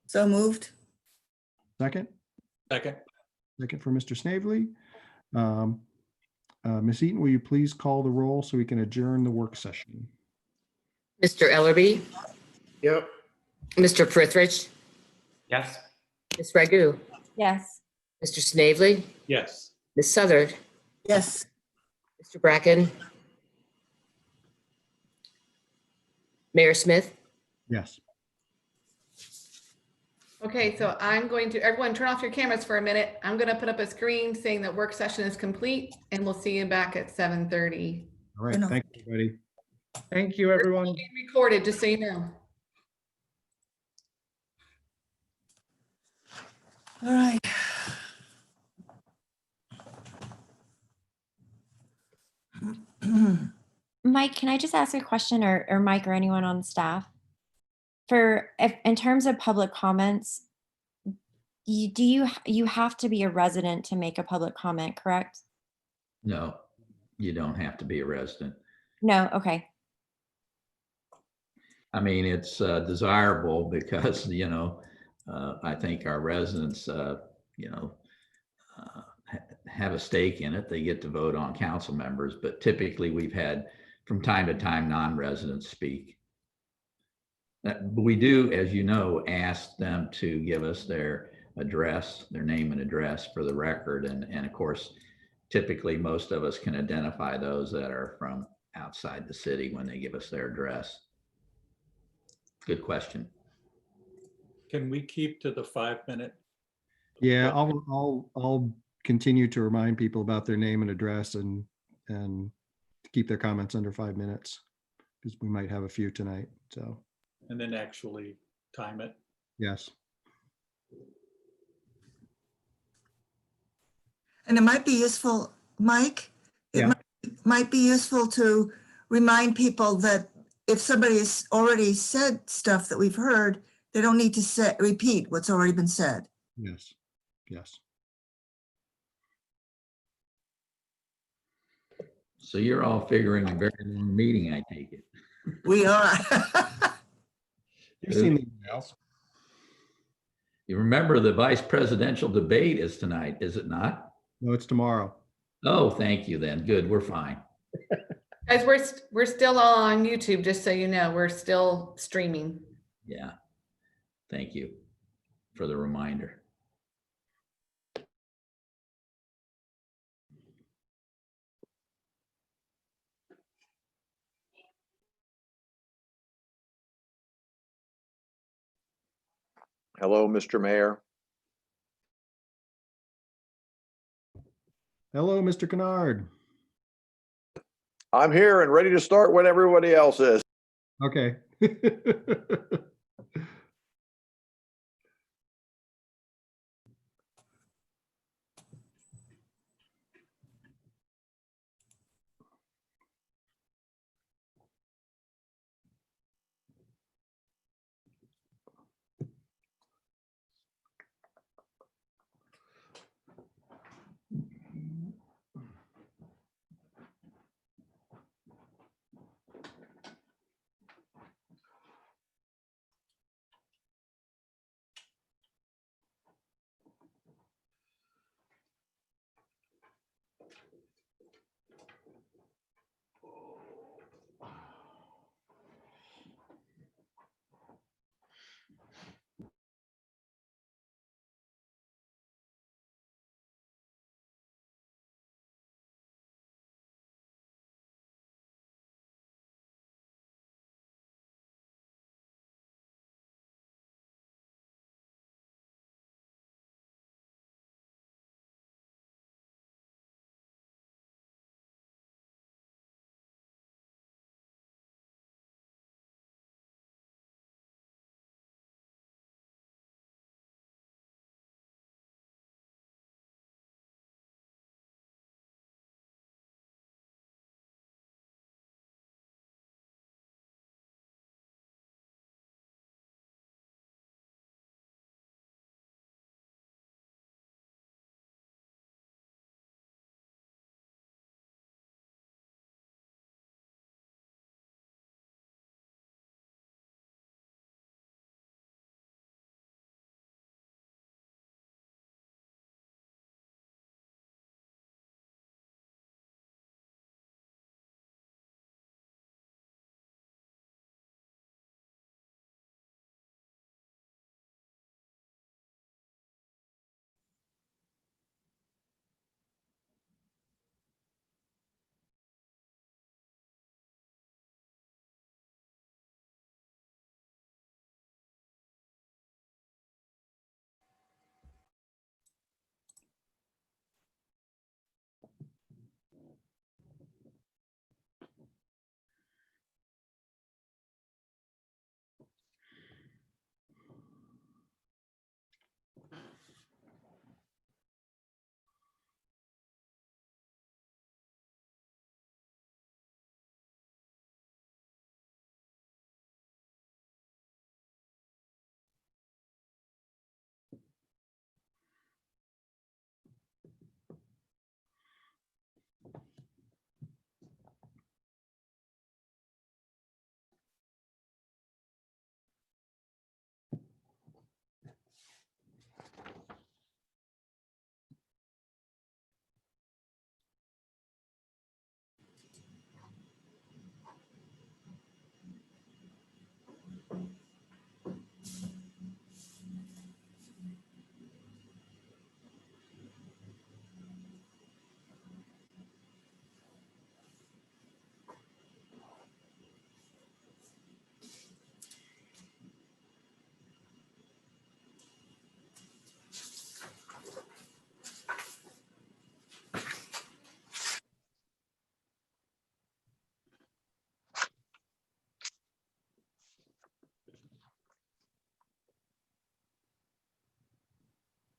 So moved. Second? Second. Second for Mr. Snavely. Ms. Eaton, will you please call the roll so we can adjourn the work session? Mr. Ellerby, Yep. Mr. Prithridge, Yes. Ms. Ragu, Yes. Mr. Snavely, Yes. Ms. Southard, Yes. Mr. Bracken, Mayor Smith. Yes. Okay, so I'm going to, everyone turn off your cameras for a minute. I'm going to put up a screen saying that work session is complete, and we'll see you back at 7:30. All right. Enough. Thank you, everybody. Thank you, everyone. Being recorded, just so you know. All right. Mike, can I just ask a question, or Mike or anyone on staff? In terms of public comments, you have to be a resident to make a public comment, correct? No, you don't have to be a resident. No, okay. I mean, it's desirable because, I think our residents, have a stake in it. They get to vote on council members, but typically we've had from time to time non-residents speak. We do, as you know, ask them to give us their address, their name and address for the record. And of course, typically most of us can identify those that are from outside the city when they give us their address. Good question. Can we keep to the 5-minute? Yeah, I'll continue to remind people about their name and address and keep their comments under 5 minutes because we might have a few tonight. So, And then actually time it. yes. And it might be useful, Mike, Yeah. might be useful to remind people that if somebody has already said stuff that we've heard, they don't need to repeat what's already been said. Yes. Yes. So you're all figuring a very long meeting, I take it. We are. You've seen the emails. You remember the vice presidential debate is tonight, is it not? No, it's tomorrow. Oh, thank you then. Good, we're fine. Guys, we're still on YouTube, just so you know, we're still streaming. Yeah. Thank you for the reminder. Hello, Mr. Mayor. Hello, Mr. Kennard. I'm here and ready to start when everybody else is. Okay.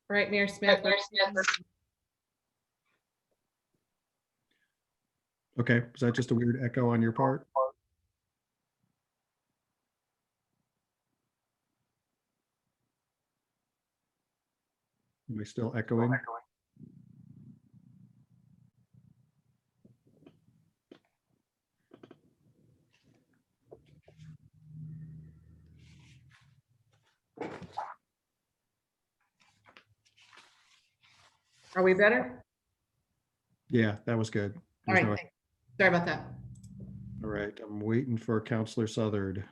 All right, Mayor Smith. Okay, was that just a weird echo on your part? Am I still echoing? Are we better? Yeah, that was good. All There's right, no- thanks. Sorry about that. All right, I'm waiting for Counselor Southard.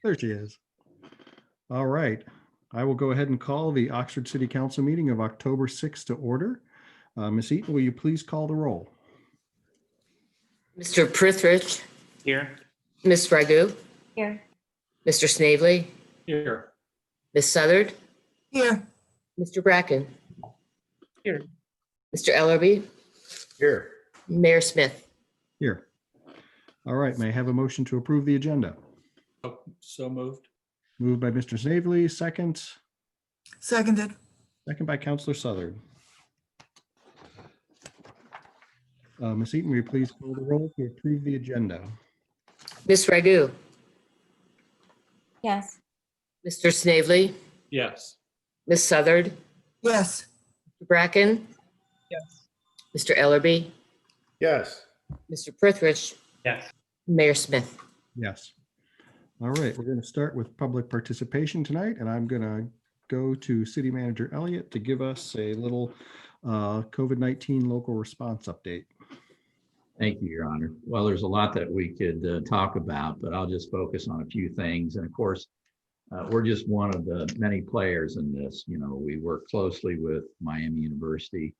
There she is. All right, I will go ahead and call the Oxford City Council meeting of October 6th to order. Ms. Eaton, will you please call the roll? Mr. Prithridge, Here. Ms. Ragu, Here. Mr. Snavely, Here. Ms. Southard, Here, Mr. Bracken. Here. Mr. Ellerby, Here. Mayor Smith. Here. All right, may I have a motion to approve the agenda? So moved. Moved by Mr. Snavely, second. seconded. Second by Counselor Southard. Ms. Eaton, will you please call the roll to approve the agenda? Ms. Ragu, Yes. Mr. Snavely, Yes. Ms. Southard, Yes, Mr. Bracken, Yes. Mr. Ellerby, Yes. Mr. Prithridge, Yes. Mayor Smith. Yes. All right, we're going to start with public participation tonight, and I'm going to go to City Manager Elliott to give us a little COVID-19 local response update. Thank you, Your Honor. Well, there's a lot that we could talk about, but I'll just focus on a few things. And of course, we're just one of the many players in this. You know, we work closely with Miami University,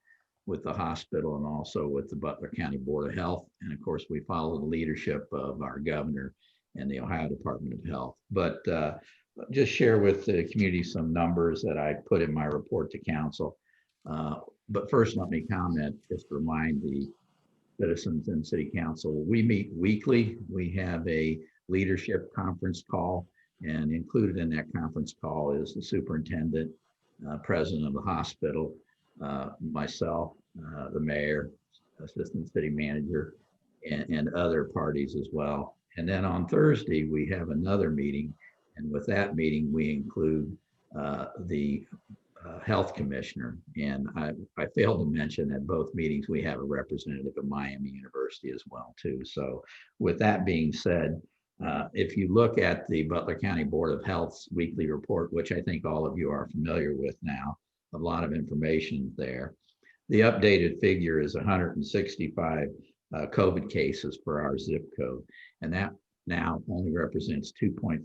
with the hospital, and also with the Butler County Board of Health. And of course, we follow the leadership of our governor and the Ohio Department of Health. But just share with the community some numbers that I put in my report to council. But first, let me comment, just remind the citizens and city council, we meet weekly. We have a leadership conference call, and included in that conference call is the superintendent, president of the hospital, myself, the mayor, assistant city manager, and other parties as well. And then on Thursday, we have another meeting. And with that meeting, we include the health commissioner. And I failed to mention at both meetings, we have a representative of Miami University as well, too. So with that being said, if you look at the Butler County Board of Health's weekly report, which I think all of you are familiar with now, a lot of information there. The updated figure is 165 COVID cases for our zip code. And that now only represents 2.5%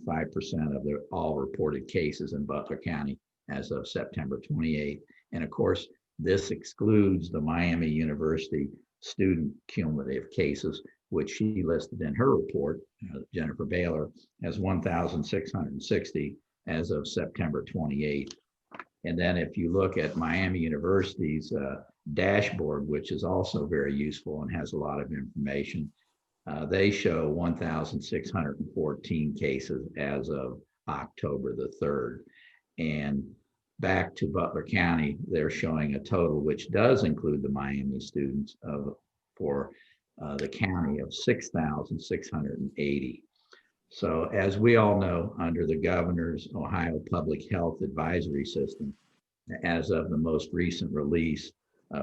of the all reported cases in Butler County as of September 28th. And of course, this excludes the Miami University student cumulative cases, which she listed in her report, Jennifer Baylor, as 1,660 as of September 28th. And then if you look at Miami University's dashboard, which is also very useful and has a lot of information, they show 1,614 cases as of October the 3rd. And back to Butler County, they're showing a total, which does include the Miami students, for the county of 6,680. So as we all know, under the governor's Ohio Public Health Advisory System, as of the most recent release,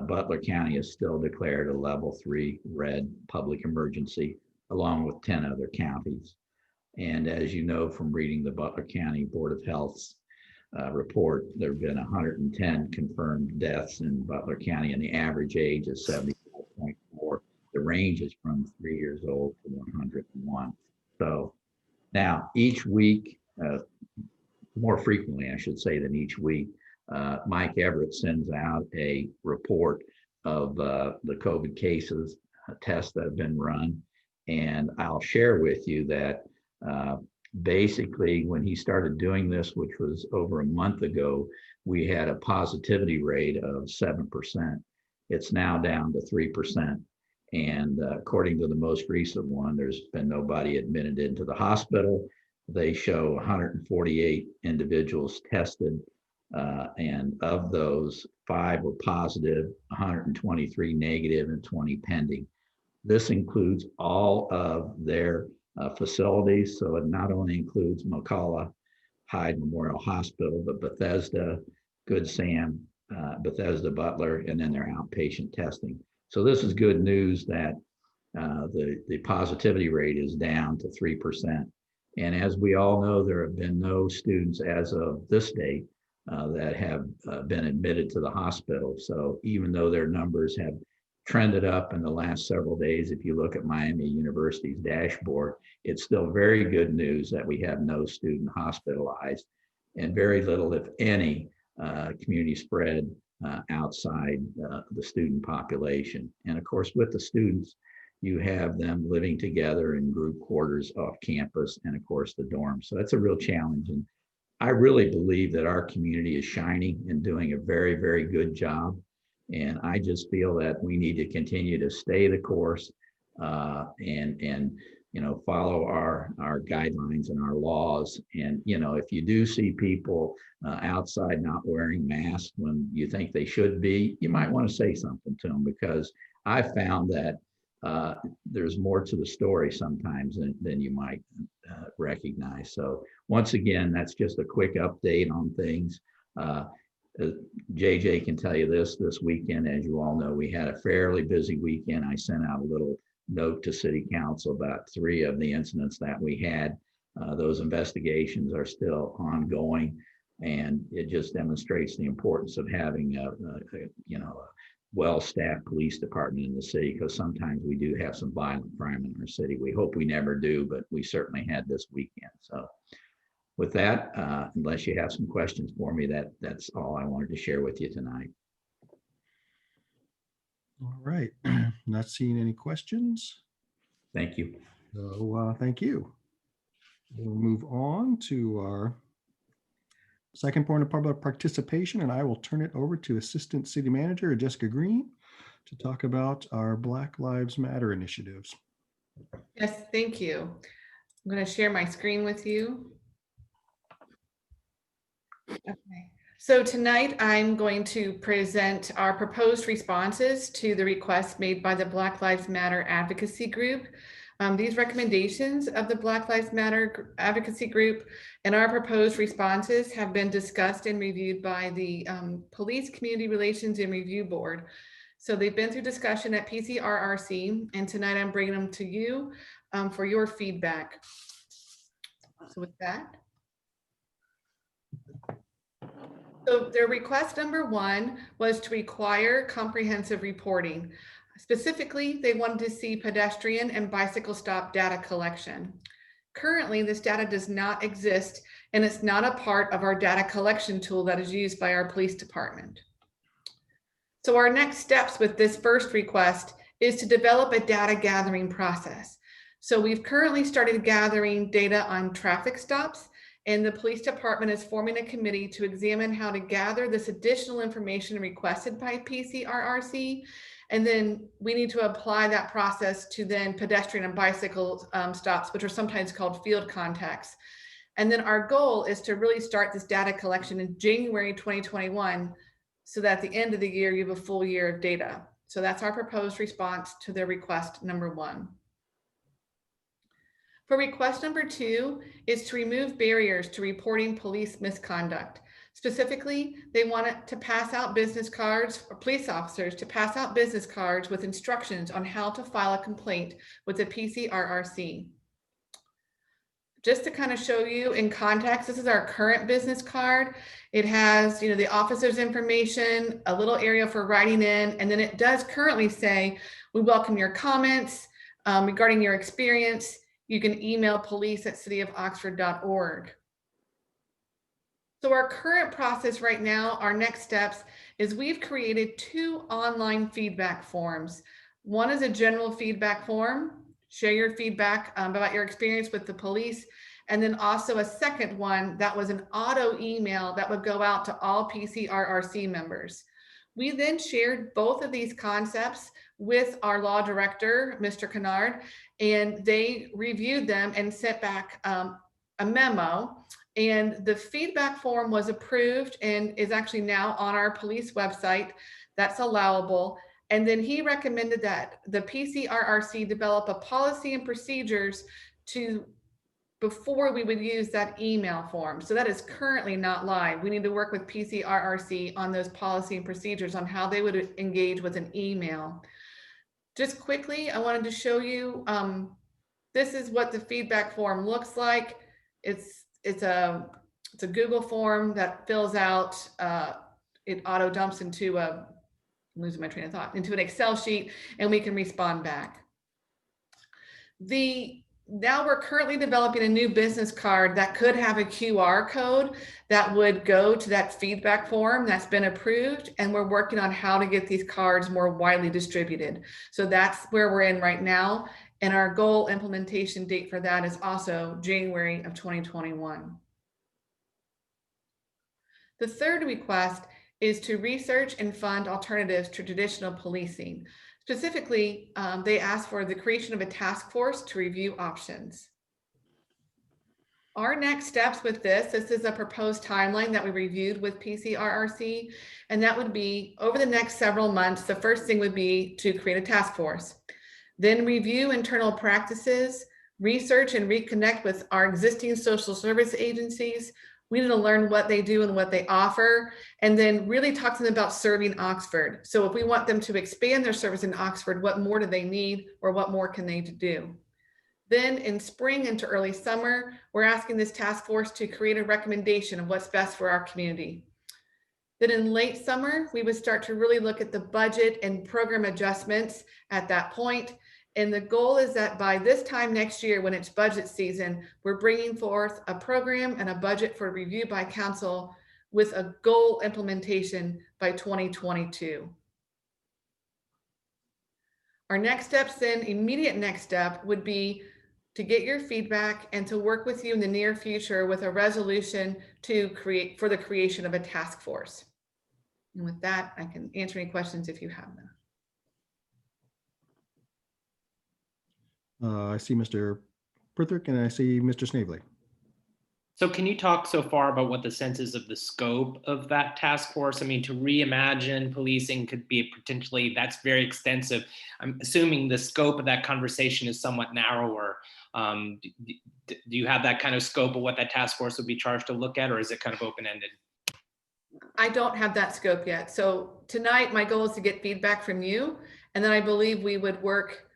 Butler County is still declared a level 3 red public emergency, along with 10 other counties. And as you know from reading the Butler County Board of Health's report, there have been 110 confirmed deaths in Butler County, and the average age is 74.4. The range is from 3 years old to 101. So now each week, more frequently, I should say, than each week, Mike Everett sends out a report of the COVID cases, tests that have been run. And I'll share with you that basically when he started doing this, which was over a month ago, we had a positivity rate of 7%. It's now down to 3%. And according to the most recent one, there's been nobody admitted into the hospital. they show 148 individuals tested, and of those, 5 were positive, 123 negative, and 20 pending. This includes all of their facilities, so it not only includes McCullough Hyde Memorial Hospital, but Bethesda, Good Sam, Bethesda, Butler, and then their outpatient testing. So this is good news that the positivity rate is down to 3%. And as we all know, there have been no students as of this date that have been admitted to the hospital. So even though their numbers have trended up in the last several days, if you look at Miami University's dashboard, it's still very good news that we have no student hospitalized and very little, if any, community spread outside the student population. And of course, with the students, you have them living together in group quarters off campus and of course the dorms. So that's a real challenge. And I really believe that our community is shining and doing a very, very good job. And I just feel that we need to continue to stay the course and follow our guidelines and our laws. And if you do see people outside not wearing masks when you think they should be, you might want to say something to them, because I found that there's more to the story sometimes than you might recognize. So once again, that's just a quick update on things. JJ can tell you this weekend, as you all know, we had a fairly busy weekend. I sent out a little note to City Council about 3 of the incidents that we had. Those investigations are still ongoing, and it just demonstrates the importance of having a well-staffed police department in the city, because sometimes we do have some violent crime in our city. We hope we never do, but we certainly had this weekend. So with that, unless you have some questions for me, that's all I wanted to share with you tonight. All right. Not seeing any questions. Thank you. So thank you. We'll move on to our second point of public participation, and I will turn it over to Assistant City Manager Jessica Green to talk about our Black Lives Matter initiatives. Yes, thank you. I'm going to share my screen with you. Okay. So tonight I'm going to present our proposed responses to the requests made by the Black Lives Matter Advocacy Group. These recommendations of the Black Lives Matter Advocacy Group and our proposed responses have been discussed and reviewed by the Police Community Relations and Review Board. So they've been through discussion at PCRRC, and tonight I'm bringing them to you for your feedback. So with that. So their request number 1 was to require comprehensive reporting. Specifically, they wanted to see pedestrian and bicycle stop data collection. Currently, this data does not exist, and it's not a part of our data collection tool that is used by our police department. So our next steps with this first request is to develop a data gathering process. So we've currently started gathering data on traffic stops, and the police department is forming a committee to examine how to gather this additional information requested by PCRRC. And then we need to apply that process to then pedestrian and bicycle stops, which are sometimes called field contacts. And then our goal is to really start this data collection in January 2021, so that at the end of the year, you have a full year of data. So that's our proposed response to their request number 1. For request number 2 is to remove barriers to reporting police misconduct. Specifically, they want it to pass out business cards, or police officers to pass out business cards with instructions on how to file a complaint with the PCRRC. Just to kind of show you in context, this is our current business card. It has, the officer's information, a little area for writing in, and then it does currently say, we welcome your comments regarding your experience. You can email police@cityofoxford.org. So our current process right now, our next steps is we've created 2 online feedback forms. One is a general feedback form, share your feedback about your experience with the police. And then also a second one that was an auto email that would go out to all PCRRC members. We then shared both of these concepts with our law director, Mr. Kennard, and they reviewed them and sent back a memo, and the feedback form was approved and is actually now on our police website. That's allowable. And then he recommended that the PCRRC develop a policy and procedures to before we would use that email form. So that is currently not live. We need to work with PCRRC on those policy and procedures on how they would engage with an email. Just quickly, I wanted to show you, this is what the feedback form looks like. It's a Google form that fills out, it auto dumps into I'm losing my train of thought, into an Excel sheet, and we can respond back. Now we're currently developing a new business card that could have a QR code that would go to that feedback form that's been approved. And we're working on how to get these cards more widely distributed. So that's where we're in right now. And our goal implementation date for that is also January of 2021. The third request is to research and fund alternatives to traditional policing. Specifically, they asked for the creation of a task force to review options. Our next steps with this is a proposed timeline that we reviewed with PCRRC, and that would be over the next several months. The first thing would be to create a task force, then review internal practices, research and reconnect with our existing social service agencies. We need to learn what they do and what they offer, and then really talk to them about serving Oxford. So if we want them to expand their service in Oxford, what more do they need, or what more can they do? Then in spring into early summer, we're asking this task force to create a recommendation of what's best for our community. Then in late summer, we would start to really look at the budget and program adjustments at that point. And the goal is that by this time next year, when it's budget season, we're bringing forth a program and a budget for review by council with a goal implementation by 2022. Our next steps then, immediate next step would be to get your feedback and to work with you in the near future with a resolution to create for the creation of a task force. And with that, I can answer any questions if you have them. I see Mr. Prithrick and I see Mr. Snavely. So can you talk so far about what the sense is of the scope of that task force? I mean, to reimagine policing could be potentially, that's very extensive. I'm assuming the scope of that conversation is somewhat narrower. Do you have that kind of scope of what that task force would be charged to look at, or is it kind of open-ended? I don't have that scope yet. So tonight, my goal is to get feedback from you. And then I believe we would work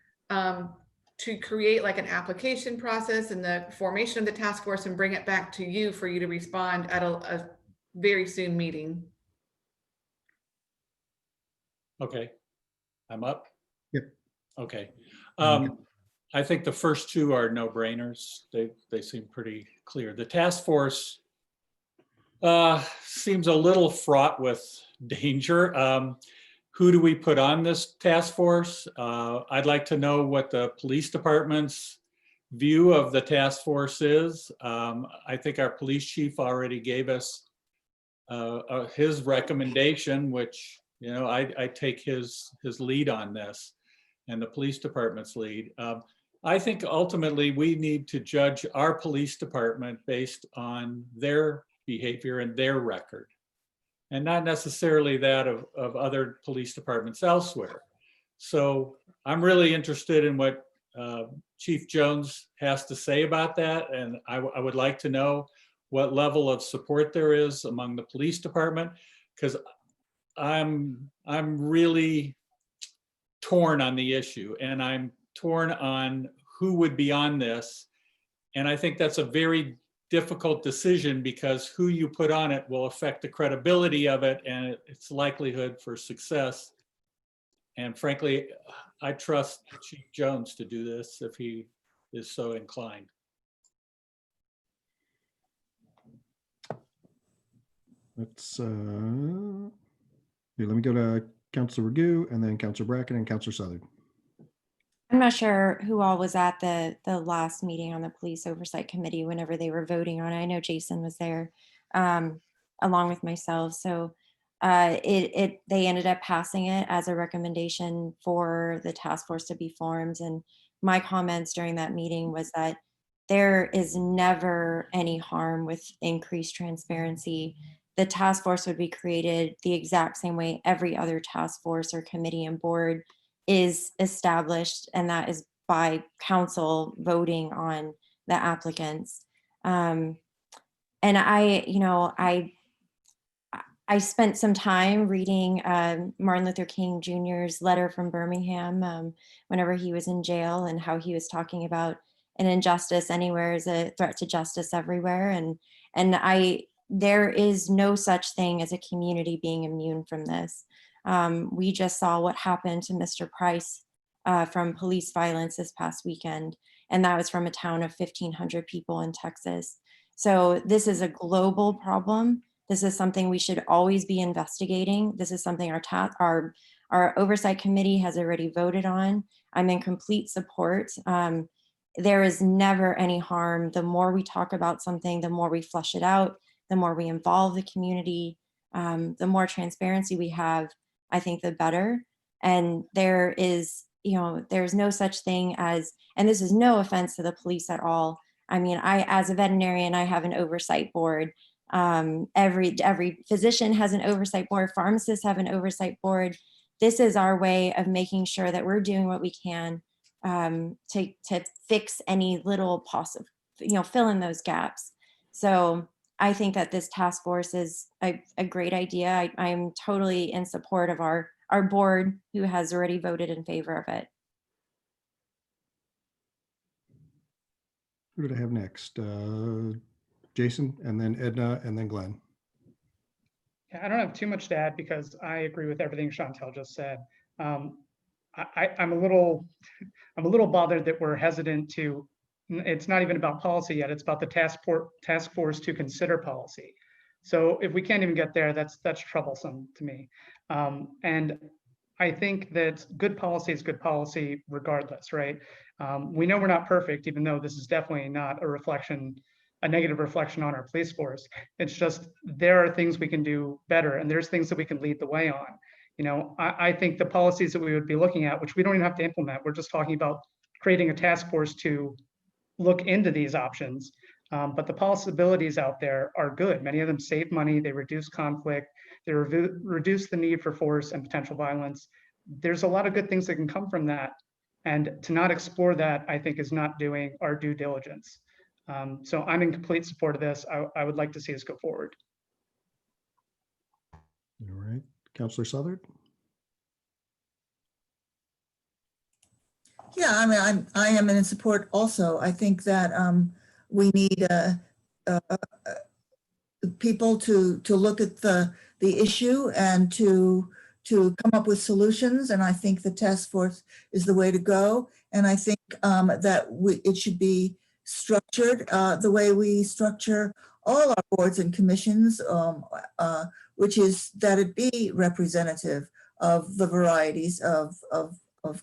to create like an application process and the formation of the task force and bring it back to you for you to respond at a very soon meeting. Okay, I'm up. Yep. Okay. I think the first two are no-brainers. They seem pretty clear. The task force seems a little fraught with danger. Who do we put on this task force? I'd like to know what the police department's view of the task force is. I think our police chief already gave us his recommendation, which, you know, I take his lead on this and the police department's lead. I think ultimately we need to judge our police department based on their behavior and their record, and not necessarily that of other police departments elsewhere. So I'm really interested in what Chief Jones has to say about that. And I would like to know what level of support there is among the police department, because I'm really torn on the issue, and I'm torn on who would be on this. And I think that's a very difficult decision, because who you put on it will affect the credibility of it and its likelihood for success. And frankly, I trust Chief Jones to do this if he is so inclined. Let's here, let me go to Councilor Ragu and then Councilor Bracken and Councilor Southern. I'm not sure who all was at the last meeting on the Police Oversight Committee whenever they were voting on it. I know Jason was there along with myself. So they ended up passing it as a recommendation for the task force to be formed. And my comments during that meeting was that there is never any harm with increased transparency. The task force would be created the exact same way every other task force or committee and board is established, and that is by council voting on the applicants. And I spent some time reading Martin Luther King Jr.'s letter from Birmingham whenever he was in jail, and how he was talking about an injustice anywhere is a threat to justice everywhere. And there is no such thing as a community being immune from this. We just saw what happened to Mr. Price from police violence this past weekend, and that was from a town of 1,500 people in Texas. So this is a global problem. This is something we should always be investigating. This is something our oversight committee has already voted on. I'm in complete support. There is never any harm. The more we talk about something, the more we flesh it out, the more we involve the community, the more transparency we have, I think the better. And there is, there's no such thing as, and this is no offense to the police at all. I mean, as a veterinarian, I have an oversight board. Every physician has an oversight board, pharmacists have an oversight board. This is our way of making sure that we're doing what we can to fix any little possible, fill in those gaps. So I think that this task force is a great idea. I'm totally in support of our board, who has already voted in favor of it. Who did I have next? Jason, and then Edna, and then Glenn. Yeah, I don't have too much to add because I agree with everything Chantel just said. I'm a little bothered that we're hesitant to. It's not even about policy yet. It's about the task force to consider policy. So if we can't even get there, that's troublesome to me. And I think that good policy is good policy regardless, right? We know we're not perfect, even though this is definitely not a negative reflection on our police force. It's just, there are things we can do better, and there's things that we can lead the way on. I think the policies that we would be looking at, which we don't even have to implement, we're just talking about creating a task force to look into these options. But the possibilities out there are good. Many of them save money, they reduce conflict, they reduce the need for force and potential violence. There's a lot of good things that can come from that. And to not explore that, I think, is not doing our due diligence. So I'm in complete support of this. I would like to see us go forward. All right, Councilor Southard. Yeah, I mean, I am in support also. I think that we need people to look at the issue and to come up with solutions. And I think the task force is the way to go. And I think that it should be structured the way we structure all our boards and commissions, which is that it be representative of the varieties of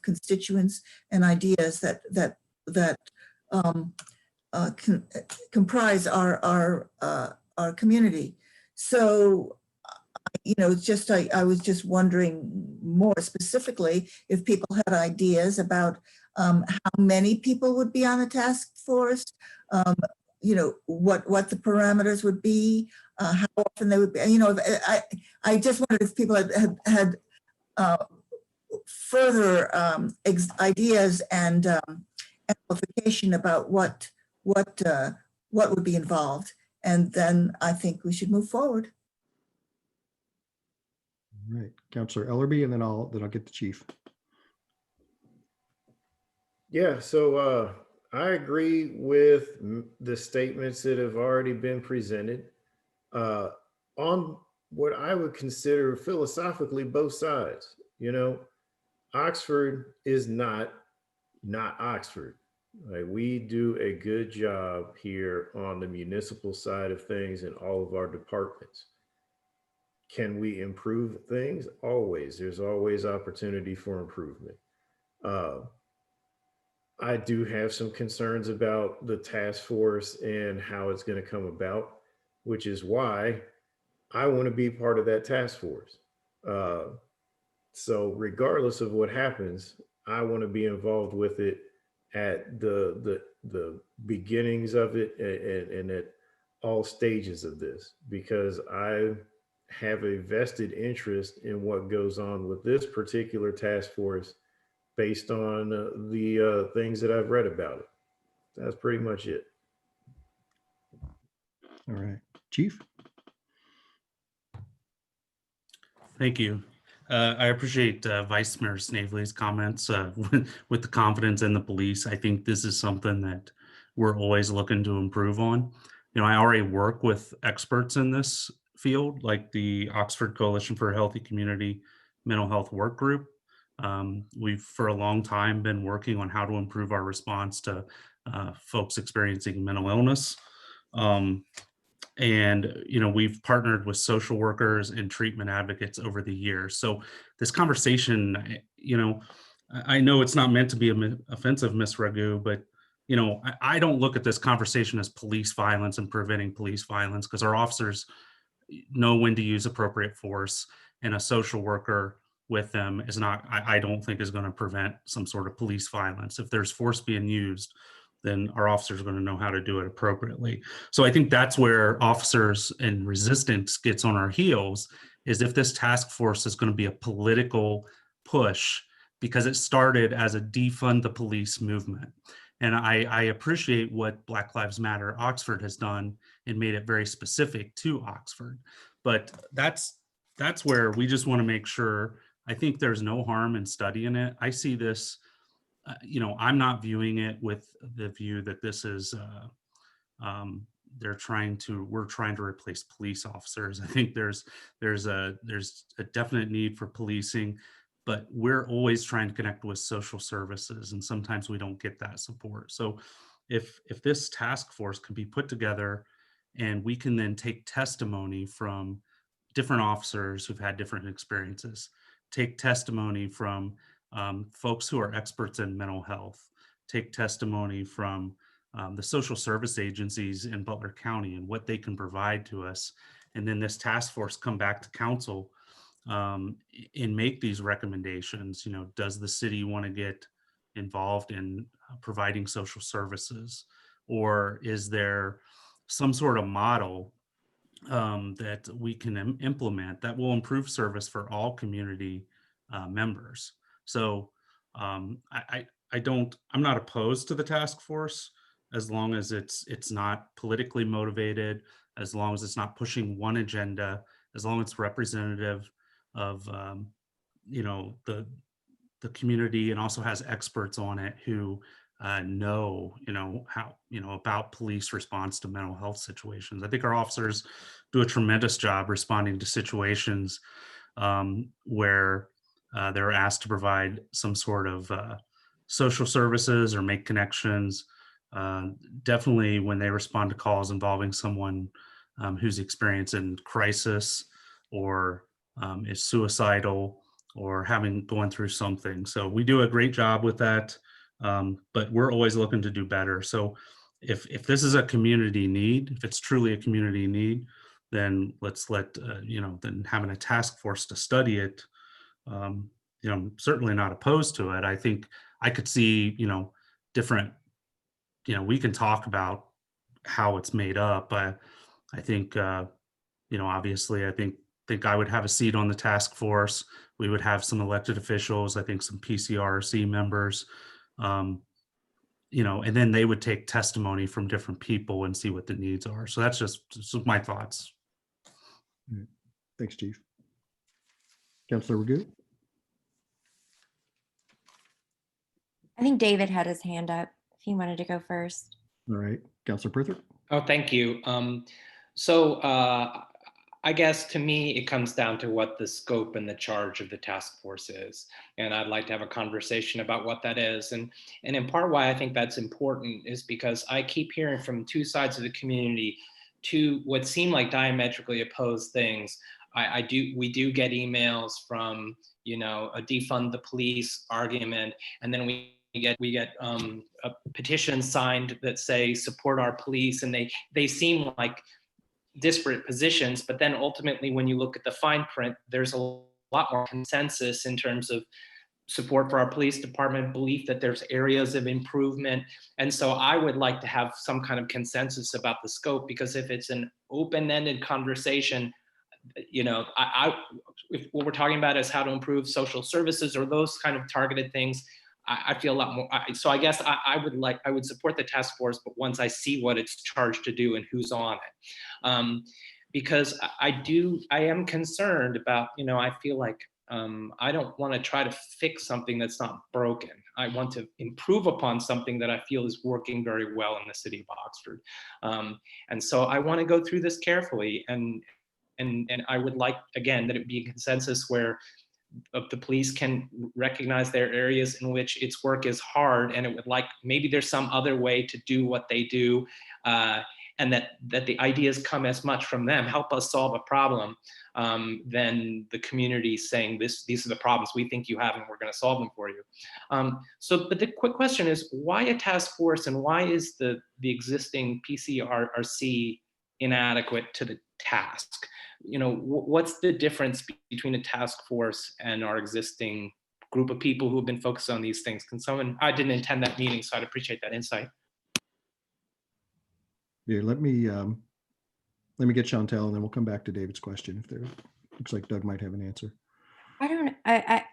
constituents and ideas that comprise our community. So, it's just, I was just wondering more specifically if people had ideas about how many people would be on the task force, what the parameters would be, how often they would be. I just wondered if people had further ideas and amplification about what would be involved, and then I think we should move forward. All right, Councilor Ellerby, and then I'll get the chief. Yeah, so I agree with the statements that have already been presented on what I would consider philosophically both sides. Oxford is not Oxford. Right? We do a good job here on the municipal side of things in all of our departments. Can we improve things? Always. There's always opportunity for improvement. I do have some concerns about the task force and how it's going to come about, which is why I want to be part of that task force. So regardless of what happens, I want to be involved with it at the beginnings of it and at all stages of this, because I have a vested interest in what goes on with this particular task force based on the things that I've read about it. That's pretty much it. All right, Chief? Thank you. I appreciate Vice Mayor Snavely's comments with the confidence in the police. I think this is something that we're always looking to improve on. You know, I already work with experts in this field, like the Oxford Coalition for a Healthy Community Mental Health Work Group. We've for a long time been working on how to improve our response to folks experiencing mental illness. And you know, we've partnered with social workers and treatment advocates over the years. So this conversation, you know, I know it's not meant to be offensive, Ms. Ragu, but you know, I don't look at this conversation as police violence and preventing police violence, because our officers know when to use appropriate force, and a social worker with them is not, I don't think, is going to prevent some sort of police violence. If there's force being used, then our officers are going to know how to do it appropriately. So I think that's where officers and resistance gets on our heels, is if this task force is going to be a political push, because it started as a defund the police movement. And I appreciate what Black Lives Matter Oxford has done and made it very specific to Oxford. But that's where we just want to make sure. I think there's no harm in studying it. I see this, you know, I'm not viewing it with the view that this is, we're trying to replace police officers. I think there's a definite need for policing, but we're always trying to connect with social services, and sometimes we don't get that support. So if this task force can be put together, and we can then take testimony from different officers who've had different experiences, take testimony from folks who are experts in mental health, take testimony from the social service agencies in Butler County and what they can provide to us. And then this task force come back to council and make these recommendations. You know, does the city want to get involved in providing social services? Or is there some sort of model that we can implement that will improve service for all community members? So I'm not opposed to the task force, as long as it's not politically motivated, as long as it's not pushing one agenda, as long as it's representative of you know, the community, and also has experts on it who know, you know, how, you know, about police response to mental health situations. I think our officers do a tremendous job responding to situations where they're asked to provide some sort of social services or make connections. Definitely when they respond to calls involving someone who's experiencing crisis, or is suicidal, or going through something. So we do a great job with that, but we're always looking to do better. So if this is a community need, if it's truly a community need, then let's you know, then having a task force to study it. You know, I'm certainly not opposed to it. I think I could see, you know, different, you know, we can talk about how it's made up. I think, you know, obviously, I think I would have a seat on the task force. We would have some elected officials, I think some PCRC members, you know, and then they would take testimony from different people and see what the needs are. So that's just my thoughts. Thanks, Chief. Councilor Ragu? I think David had his hand up if he wanted to go first. All right, Councilor Prither? Oh, thank you. So I guess to me, it comes down to what the scope and the charge of the task force is. And I'd like to have a conversation about what that is. And in part why I think that's important is because I keep hearing from two sides of the community two what seem like diametrically opposed things. We do get emails from, you know, a defund the police argument, and then we get a petition signed that say support our police, and they seem like disparate positions. But then ultimately, when you look at the fine print, there's a lot more consensus in terms of support for our police department, belief that there's areas of improvement. And so I would like to have some kind of consensus about the scope, because if it's an open-ended conversation, you know, if what we're talking about is how to improve social services or those kind of targeted things, I feel a lot more. So I guess I would support the task force, but once I see what it's charged to do and who's on it, because I am concerned about, you know, I feel like I don't want to try to fix something that's not broken. I want to improve upon something that I feel is working very well in the city of Oxford, and so I want to go through this carefully, and I would like, again, that it be a consensus where the police can recognize their areas in which its work is hard, and it would like, maybe there's some other way to do what they do, and that the ideas come as much from them, help us solve a problem, than the community saying these are the problems we think you have and we're going to solve them for you. But the quick question is, why a task force, and why is the existing PCRC inadequate to the task? You know, what's the difference between a task force and our existing group of people who have been focused on these things? Can someone, I didn't attend that meeting, so I'd appreciate that insight. Yeah, let me get Chantel, and then we'll come back to David's question. If there looks like Doug might have an answer.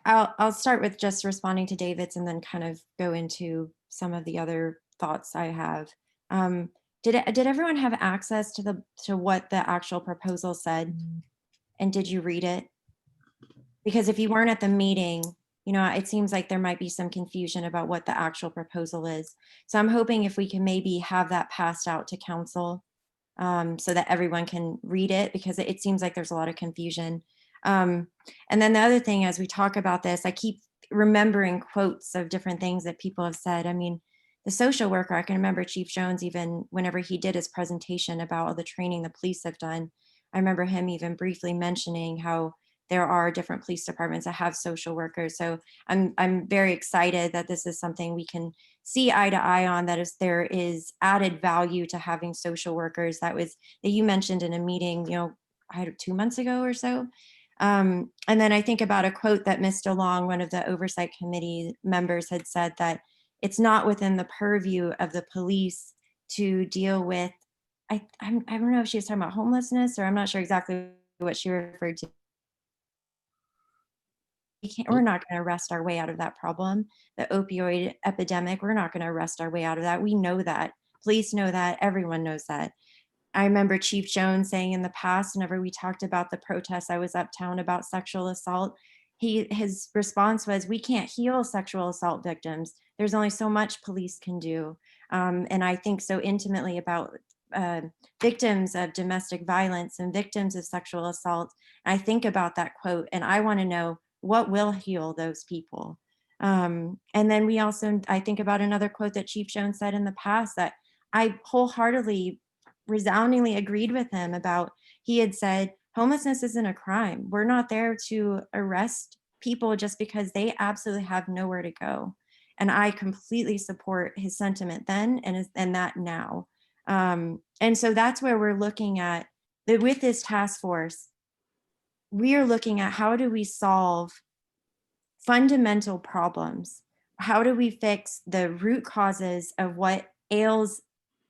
I'll start with just responding to David's and then kind of go into some of the other thoughts I have. Did everyone have access to what the actual proposal said? And did you read it? Because if you weren't at the meeting, you know, it seems like there might be some confusion about what the actual proposal is. So I'm hoping if we can maybe have that passed out to council, so that everyone can read it, because it seems like there's a lot of confusion. And then the other thing, as we talk about this, I keep remembering quotes of different things that people have said. I mean, the social worker, I can remember Chief Jones, even whenever he did his presentation about all the training the police have done, I remember him even briefly mentioning how there are different police departments that have social workers. So I'm very excited that this is something we can see eye to eye on, that there is added value to having social workers. That you mentioned in a meeting, you know, 2 months ago or so. And then I think about a quote that Ms. DeLong, one of the oversight committee members, had said, that it's not within the purview of the police to deal with, I don't know if she was talking about homelessness, or I'm not sure exactly what she referred to. We're not going to wrest our way out of that problem. The opioid epidemic, we're not going to wrest our way out of that. We know that. Police know that. Everyone knows that. I remember Chief Jones saying in the past, whenever we talked about the protests, I was uptown about sexual assault, his response was, we can't heal sexual assault victims. There's only so much police can do. And I think so intimately about victims of domestic violence and victims of sexual assault. I think about that quote, and I want to know what will heal those people. And then I think about another quote that Chief Jones said in the past that I wholeheartedly, resoundingly agreed with him about. He had said, homelessness isn't a crime. We're not there to arrest people just because they absolutely have nowhere to go. And I completely support his sentiment then and that now. And so that's where we're looking at with this task force. We are looking at, how do we solve fundamental problems? How do we fix the root causes of what ails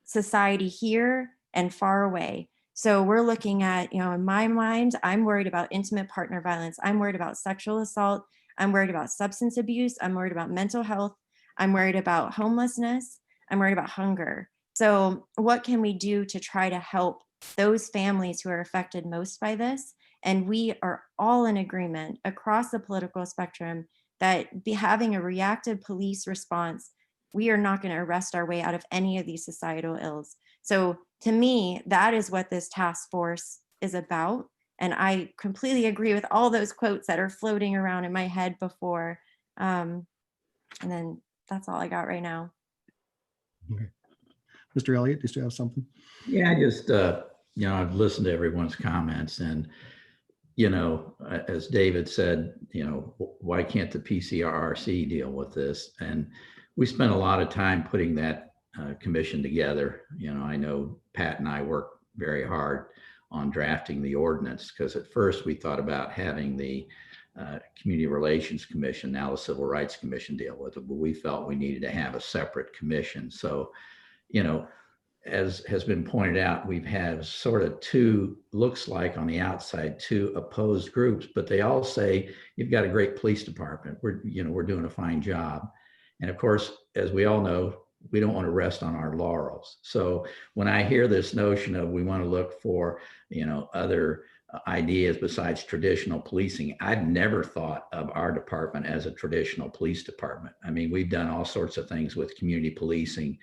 society here and far away? So we're looking at, you know, in my mind, I'm worried about intimate partner violence. I'm worried about sexual assault. I'm worried about substance abuse. I'm worried about mental health. I'm worried about homelessness. I'm worried about hunger. So what can we do to try to help those families who are affected most by this? And we are all in agreement across the political spectrum that having a reactive police response, we are not going to arrest our way out of any of these societal ills. So to me, that is what this task force is about. And I completely agree with all those quotes that are floating around in my head before. And then that's all I got right now. Okay. Mr. Elliott, do you still have something? Yeah, I just, you know, I've listened to everyone's comments, and, you know, as David said, you know, why can't the PCRC deal with this? And we spent a lot of time putting that commission together. You know, I know Pat and I worked very hard on drafting the ordinance, because at first we thought about having the Community Relations Commission, now the Civil Rights Commission, deal with it, but we felt we needed to have a separate commission. So, you know, as has been pointed out, we've had sort of two, looks like on the outside, two opposed groups, but they all say, you've got a great police department. We're doing a fine job. And of course, as we all know, we don't want to rest on our laurels. So when I hear this notion of we want to look for, other ideas besides traditional policing, I've never thought of our department as a traditional police department. I mean, we've done all sorts of things with community policing.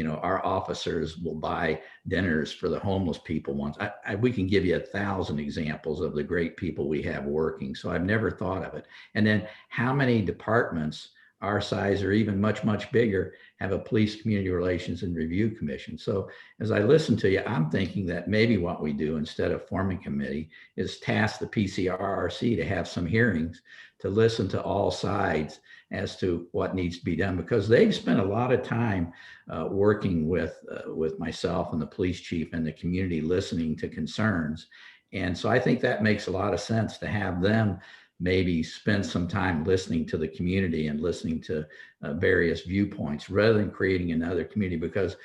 Our officers will buy dinners for the homeless people once. We can give you 1,000 examples of the great people we have working. So I've never thought of it. And then how many departments our size or even much, much bigger have a police community relations and review commission? So as I listen to you, I'm thinking that maybe what we do instead of forming committee is task the PCRRC to have some hearings to listen to all sides as to what needs to be done, because they've spent a lot of time working with myself and the police chief and the community, listening to concerns. And so I think that makes a lot of sense to have them maybe spend some time listening to the community and listening to various viewpoints rather than creating another community. Because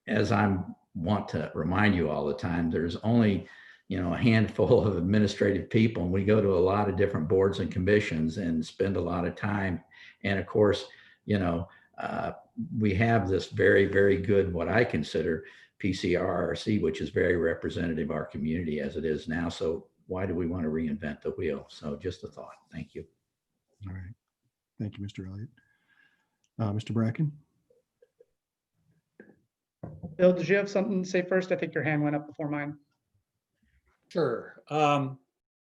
as I want to remind you all the time, there's only, a handful of administrative people, and we go to a lot of different boards and commissions and spend a lot of time. And of course, we have this very, very good, what I consider PCRRC, which is very representative of our community as it is now. So why do we want to reinvent the wheel? So just a thought. Thank you. All right. Thank you, Mr. Elliott. Mr. Bracken? Bill, did you have something to say first? I think your hand went up before mine. Sure. I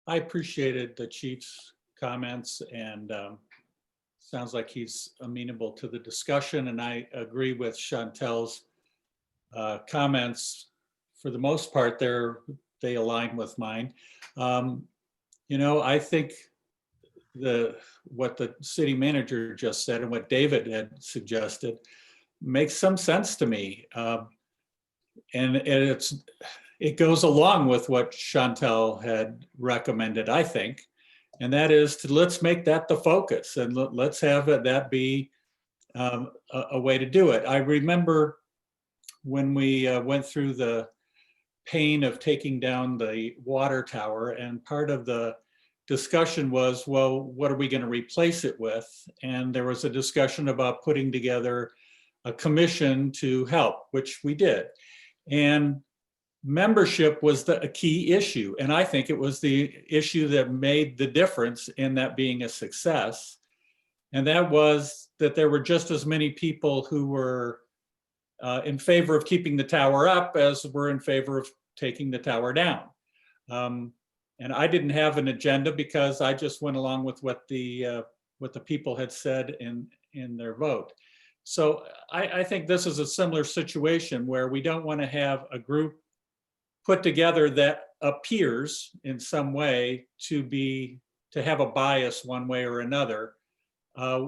appreciated the chief's comments, and sounds like he's amenable to the discussion. And I agree with Chantel's comments. For the most part, they align with mine. I think what the city manager just said and what David had suggested makes some sense to me. And it goes along with what Chantel had recommended, I think, and that is let's make that the focus, and let's have that be a way to do it. I remember when we went through the pain of taking down the water tower, and part of the discussion was, well, what are we going to replace it with? And there was a discussion about putting together a commission to help, which we did. And membership was a key issue. And I think it was the issue that made the difference in that being a success. And that was that there were just as many people who were in favor of keeping the tower up as were in favor of taking the tower down. And I didn't have an agenda because I just went along with what the people had said in their vote. So I think this is a similar situation where we don't want to have a group put together that appears in some way to have a bias one way or another.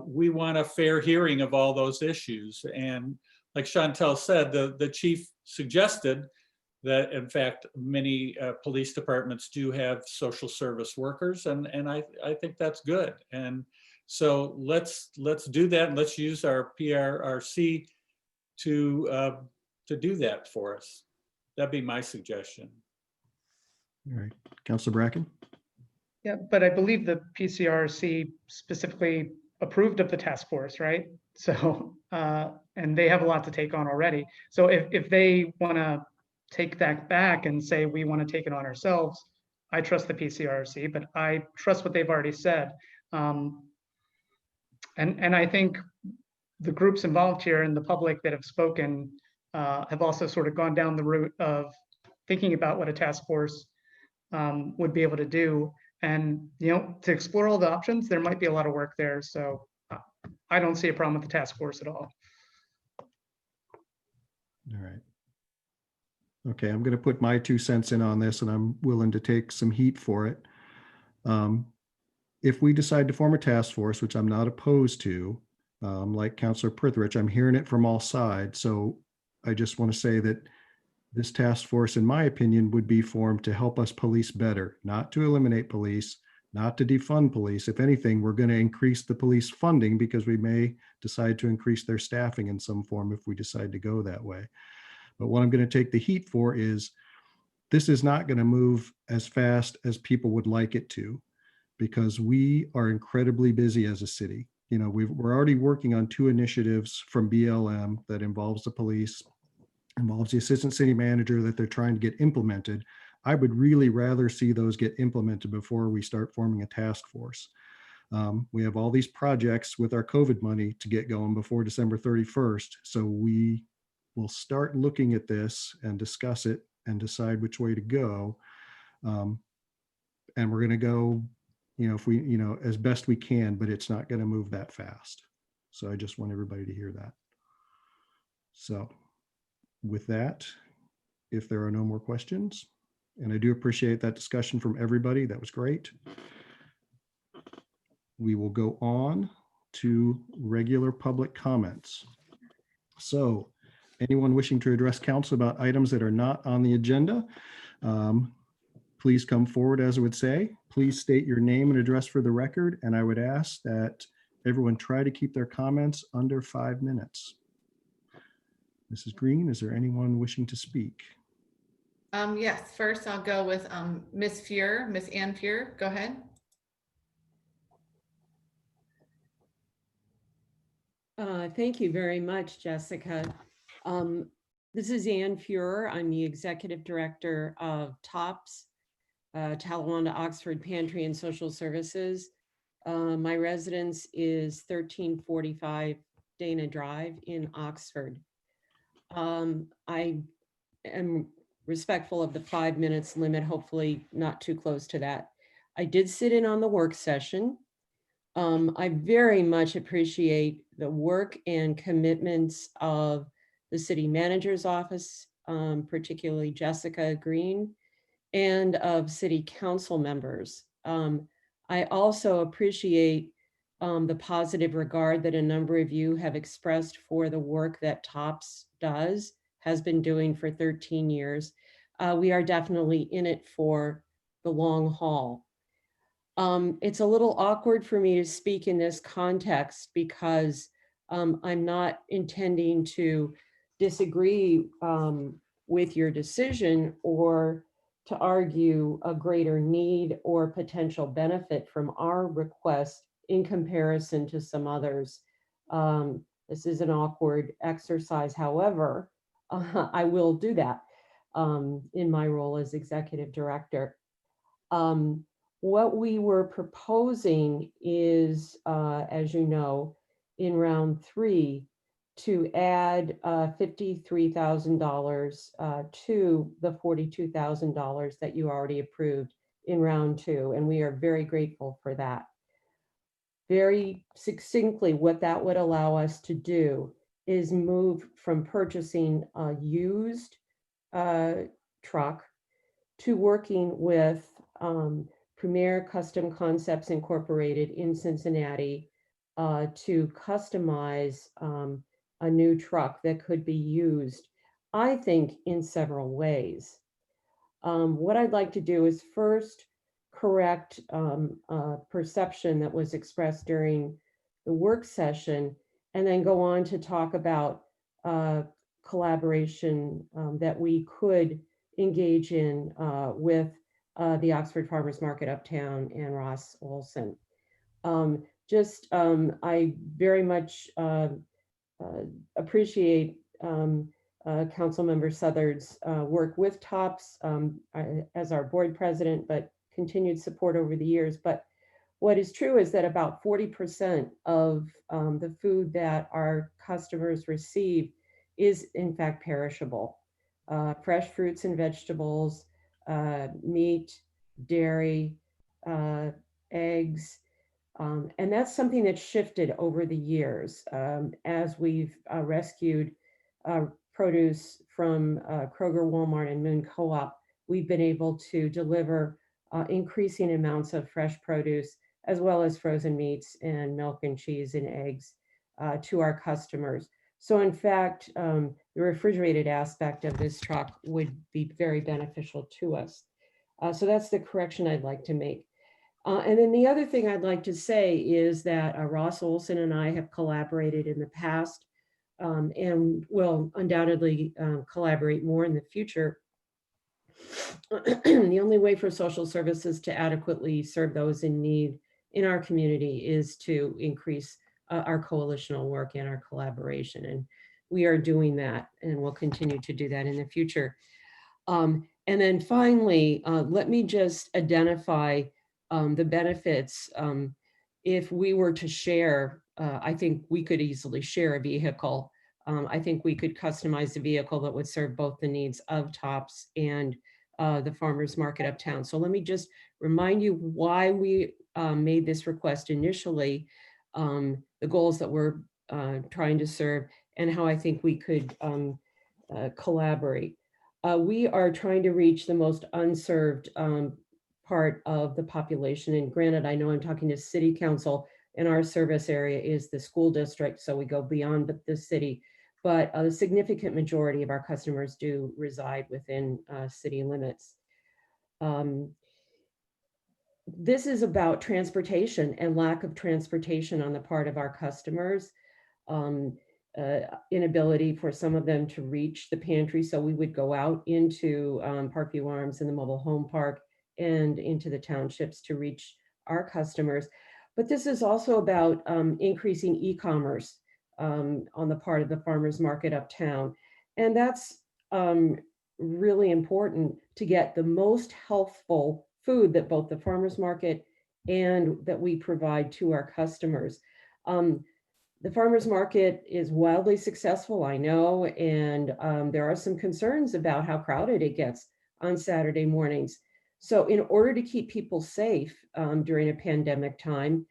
We want a fair hearing of all those issues. And like Chantel said, the chief suggested that, in fact, many police departments do have social service workers, and I think that's good. And so let's do that, and let's use our PRRC to do that for us. That'd be my suggestion. All right, Councilor Bracken? Yeah, but I believe the PCRC specifically approved of the task force, right? So, and they have a lot to take on already. So if they want to take that back and say, we want to take it on ourselves, I trust the PCRC, but I trust what they've already said. And I think the groups involved here and the public that have spoken have also sort of gone down the route of thinking about what a task force would be able to do. And, to explore all the options, there might be a lot of work there. So I don't see a problem with the task force at all. All right. Okay, I'm going to put my 2 cents in on this, and I'm willing to take some heat for it. If we decide to form a task force, which I'm not opposed to, like Councilor Prithridge, I'm hearing it from all sides. So I just want to say that this task force, in my opinion, would be formed to help us police better, not to eliminate police, not to defund police. If anything, we're going to increase the police funding because we may decide to increase their staffing in some form if we decide to go that way. But what I'm going to take the heat for is this is not going to move as fast as people would like it to, because we are incredibly busy as a city. You know, we're already working on 2 initiatives from BLM that involves the police, involves the assistant city manager that they're trying to get implemented. I would really rather see those get implemented before we start forming a task force. We have all these projects with our COVID money to get going before December 31st. So we will start looking at this and discuss it and decide which way to go. And we're going to go, you know, if we, you know, as best we can, but it's not going to move that fast. So I just want everybody to hear that. So with that, if there are no more questions, and I do appreciate that discussion from everybody, that was great. We will go on to regular public comments. So anyone wishing to address council about items that are not on the agenda, please come forward. As I would say, please state your name and address for the record. And I would ask that everyone try to keep their comments under 5 minutes. Mrs. Green, is there anyone wishing to speak? Yes, first I'll go with Miss Ann Fuhr. Go ahead. Thank you very much, Jessica. This is Ann Fuhr. I'm the Executive Director of TOPS, Talawanda Oxford Pantry and Social Services. My residence is 1345 Dana Drive in Oxford. I am respectful of the 5 minutes limit, hopefully not too close to that. I did sit in on the work session. I very much appreciate the work and commitments of the city manager's office, particularly Jessica Green, and of city council members. I also appreciate the positive regard that a number of you have expressed for the work that TOPS has been doing for 13 years. We are definitely in it for the long haul. It's a little awkward for me to speak in this context because I'm not intending to disagree with your decision or to argue a greater need or potential benefit from our request in comparison to some others. This is an awkward exercise. However, I will do that in my role as executive director. What we were proposing is, as you know, in round 3, to add $53,000 to the $42,000 that you already approved in round 2, and we are very grateful for that. Very succinctly, what that would allow us to do is move from purchasing a used truck to working with Premier Custom Concepts Incorporated in Cincinnati to customize a new truck that could be used, I think, in several ways. What I'd like to do is first correct perception that was expressed during the work session, and then go on to talk about collaboration that we could engage in with the Oxford Farmers Market Uptown and Ross Olson. I very much appreciate Councilmember Southard's work with TOPS as our board president, but continued support over the years. But what is true is that about 40% of the food that our customers receive is in fact perishable. Fresh fruits and vegetables, meat, dairy, eggs, and that's something that's shifted over the years as we've rescued produce from Kroger, Walmart, and Moon Co-op. We've been able to deliver increasing amounts of fresh produce, as well as frozen meats and milk and cheese and eggs to our customers. So in fact, the refrigerated aspect of this truck would be very beneficial to us. So that's the correction I'd like to make. And then the other thing I'd like to say is that Ross Olson and I have collaborated in the past and will undoubtedly collaborate more in the future. The only way for social services to adequately serve those in need in our community is to increase our coalitional work and our collaboration. And we are doing that and will continue to do that in the future. And then finally, let me just identify the benefits. If we were to share, I think we could easily share a vehicle. I think we could customize a vehicle that would serve both the needs of TOPS and the farmers market uptown. So let me just remind you why we made this request initially, the goals that we're trying to serve, and how I think we could collaborate. We are trying to reach the most unserved part of the population. And granted, I know I'm talking to city council, and our service area is the school district, so we go beyond the city. But a significant majority of our customers do reside within city limits. This is about transportation and lack of transportation on the part of our customers. Inability for some of them to reach the pantry. So we would go out into Parkview Arms and the mobile home park and into the townships to reach our customers. But this is also about increasing e-commerce on the part of the farmers market uptown. And that's really important to get the most healthful food that both the farmers market and that we provide to our customers. The farmers market is wildly successful, I know, and there are some concerns about how crowded it gets on Saturday mornings. So in order to keep people safe during a pandemic time,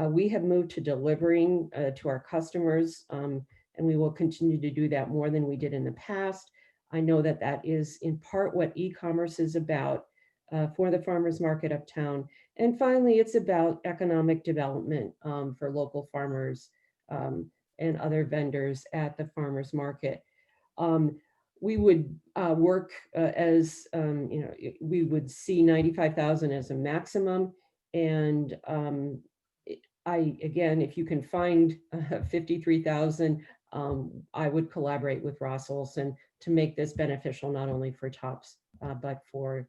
we have moved to delivering to our customers, and we will continue to do that more than we did in the past. I know that that is in part what e-commerce is about for the farmers market uptown. And finally, it's about economic development for local farmers and other vendors at the farmers market. We would work as, we would see 95,000 as a maximum. And again, if you can find 53,000, I would collaborate with Ross Olson to make this beneficial, not only for TOPS, but for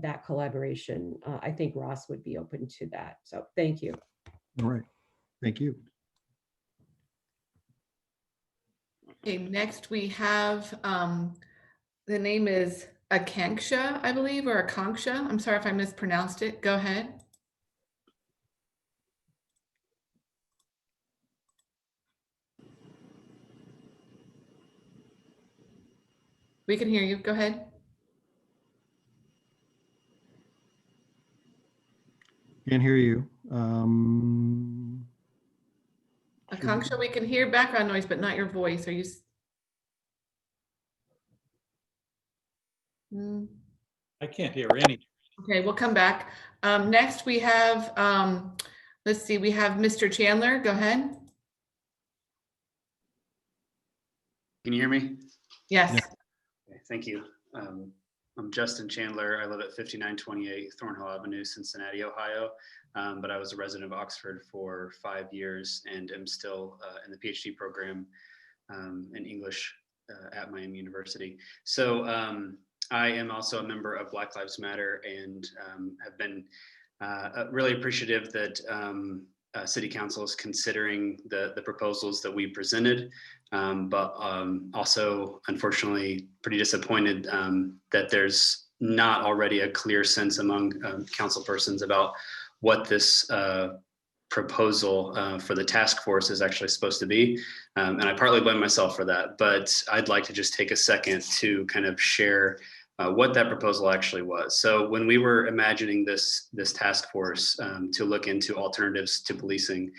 that collaboration. I think Ross would be open to that. So thank you. All right. Thank you. Okay, next we have, the name is Akanksha, I believe, or Akanksha. I'm sorry if I mispronounced it. Go ahead. We can hear you. Go ahead. Can't hear you. Akanksha, we can hear background noise, but not your voice. Are you? I can't hear any. Okay, we'll come back. Next we have, let's see, we have Mr. Chandler. Go ahead. Can you hear me? Yes. Yeah. Okay, thank you. I'm Justin Chandler. I live at 5928 Thornhill Avenue, Cincinnati, Ohio. But I was a resident of Oxford for 5 years and am still in the PhD program in English at Miami University. So I am also a member of Black Lives Matter and have been really appreciative that City Council is considering the proposals that we presented, but also unfortunately pretty disappointed that there's not already a clear sense among council persons about what this proposal for the task force is actually supposed to be. And I partly blame myself for that, but I'd like to just take a second to kind of share what that proposal actually was. So when we were imagining this task force to look into alternatives to policing,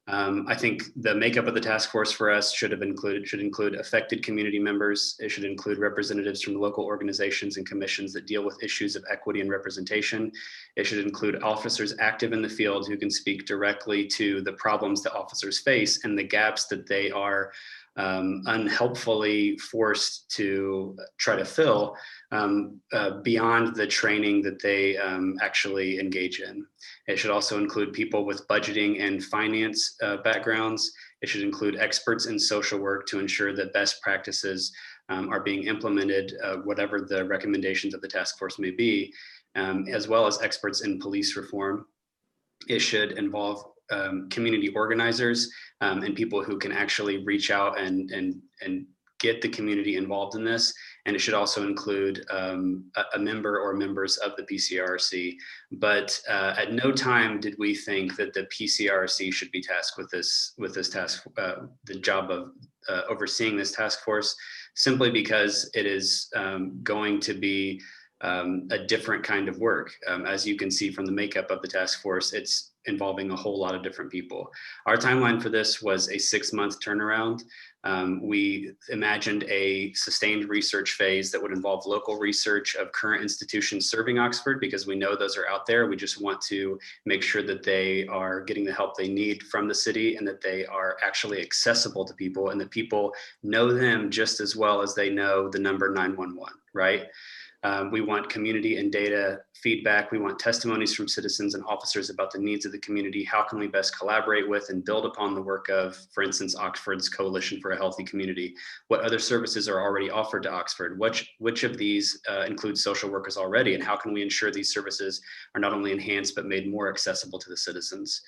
I think the makeup of the task force for us should include affected community members. It should include representatives from local organizations and commissions that deal with issues of equity and representation. It should include officers active in the field who can speak directly to the problems that officers face and the gaps that they are unhelpfully forced to try to fill beyond the training that they actually engage in. It should also include people with budgeting and finance backgrounds. It should include experts in social work to ensure that best practices are being implemented, whatever the recommendations of the task force may be, as well as experts in police reform. It should involve community organizers and people who can actually reach out and get the community involved in this. And it should also include a member or members of the PCRC. But at no time did we think that the PCRC should be tasked with this task, the job of overseeing this task force, simply because it is going to be a different kind of work. As you can see from the makeup of the task force, it's involving a whole lot of different people. Our timeline for this was a 6-month turnaround. We imagined a sustained research phase that would involve local research of current institutions serving Oxford, because we know those are out there. We just want to make sure that they are getting the help they need from the city, and that they are actually accessible to people, and that people know them just as well as they know the number 911, right? We want community and data feedback. We want testimonies from citizens and officers about the needs of the community. How can we best collaborate with and build upon the work of, for instance, Oxford's Coalition for a Healthy Community? What other services are already offered to Oxford? Which of these include social workers already? And how can we ensure these services are not only enhanced, but made more accessible to the citizens?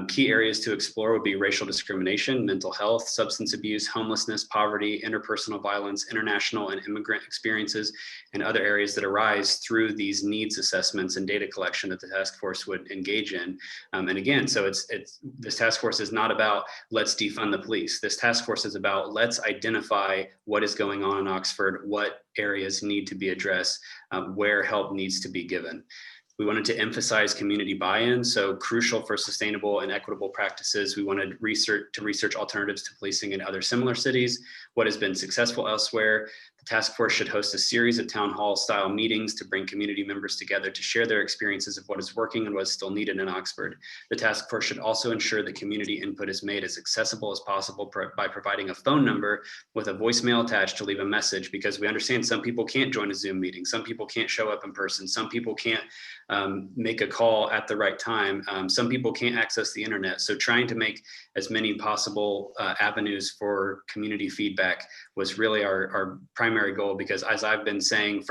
Key areas to explore would be racial discrimination, mental health, substance abuse, homelessness, poverty, interpersonal violence, international and immigrant experiences, and other areas that arise through these needs assessments and data collection that the task force would engage in. And again, so this task force is not about let's defund the police. This task force is about let's identify what is going on in Oxford, what areas need to be addressed, where help needs to be given. We wanted to emphasize community buy-in, so crucial for sustainable and equitable practices. We wanted to research alternatives to policing in other similar cities, what has been successful elsewhere. The task force should host a series of town hall style meetings to bring community members together to share their experiences of what is working and what is still needed in Oxford. The task force should also ensure that community input is made as accessible as possible by providing a phone number with a voicemail attached to leave a message, because we understand some people can't join a Zoom meeting, some people can't show up in person, some people can't make a call at the right time. Some people can't access the internet. So trying to make as many possible avenues for community feedback was really our primary goal, because as I've been saying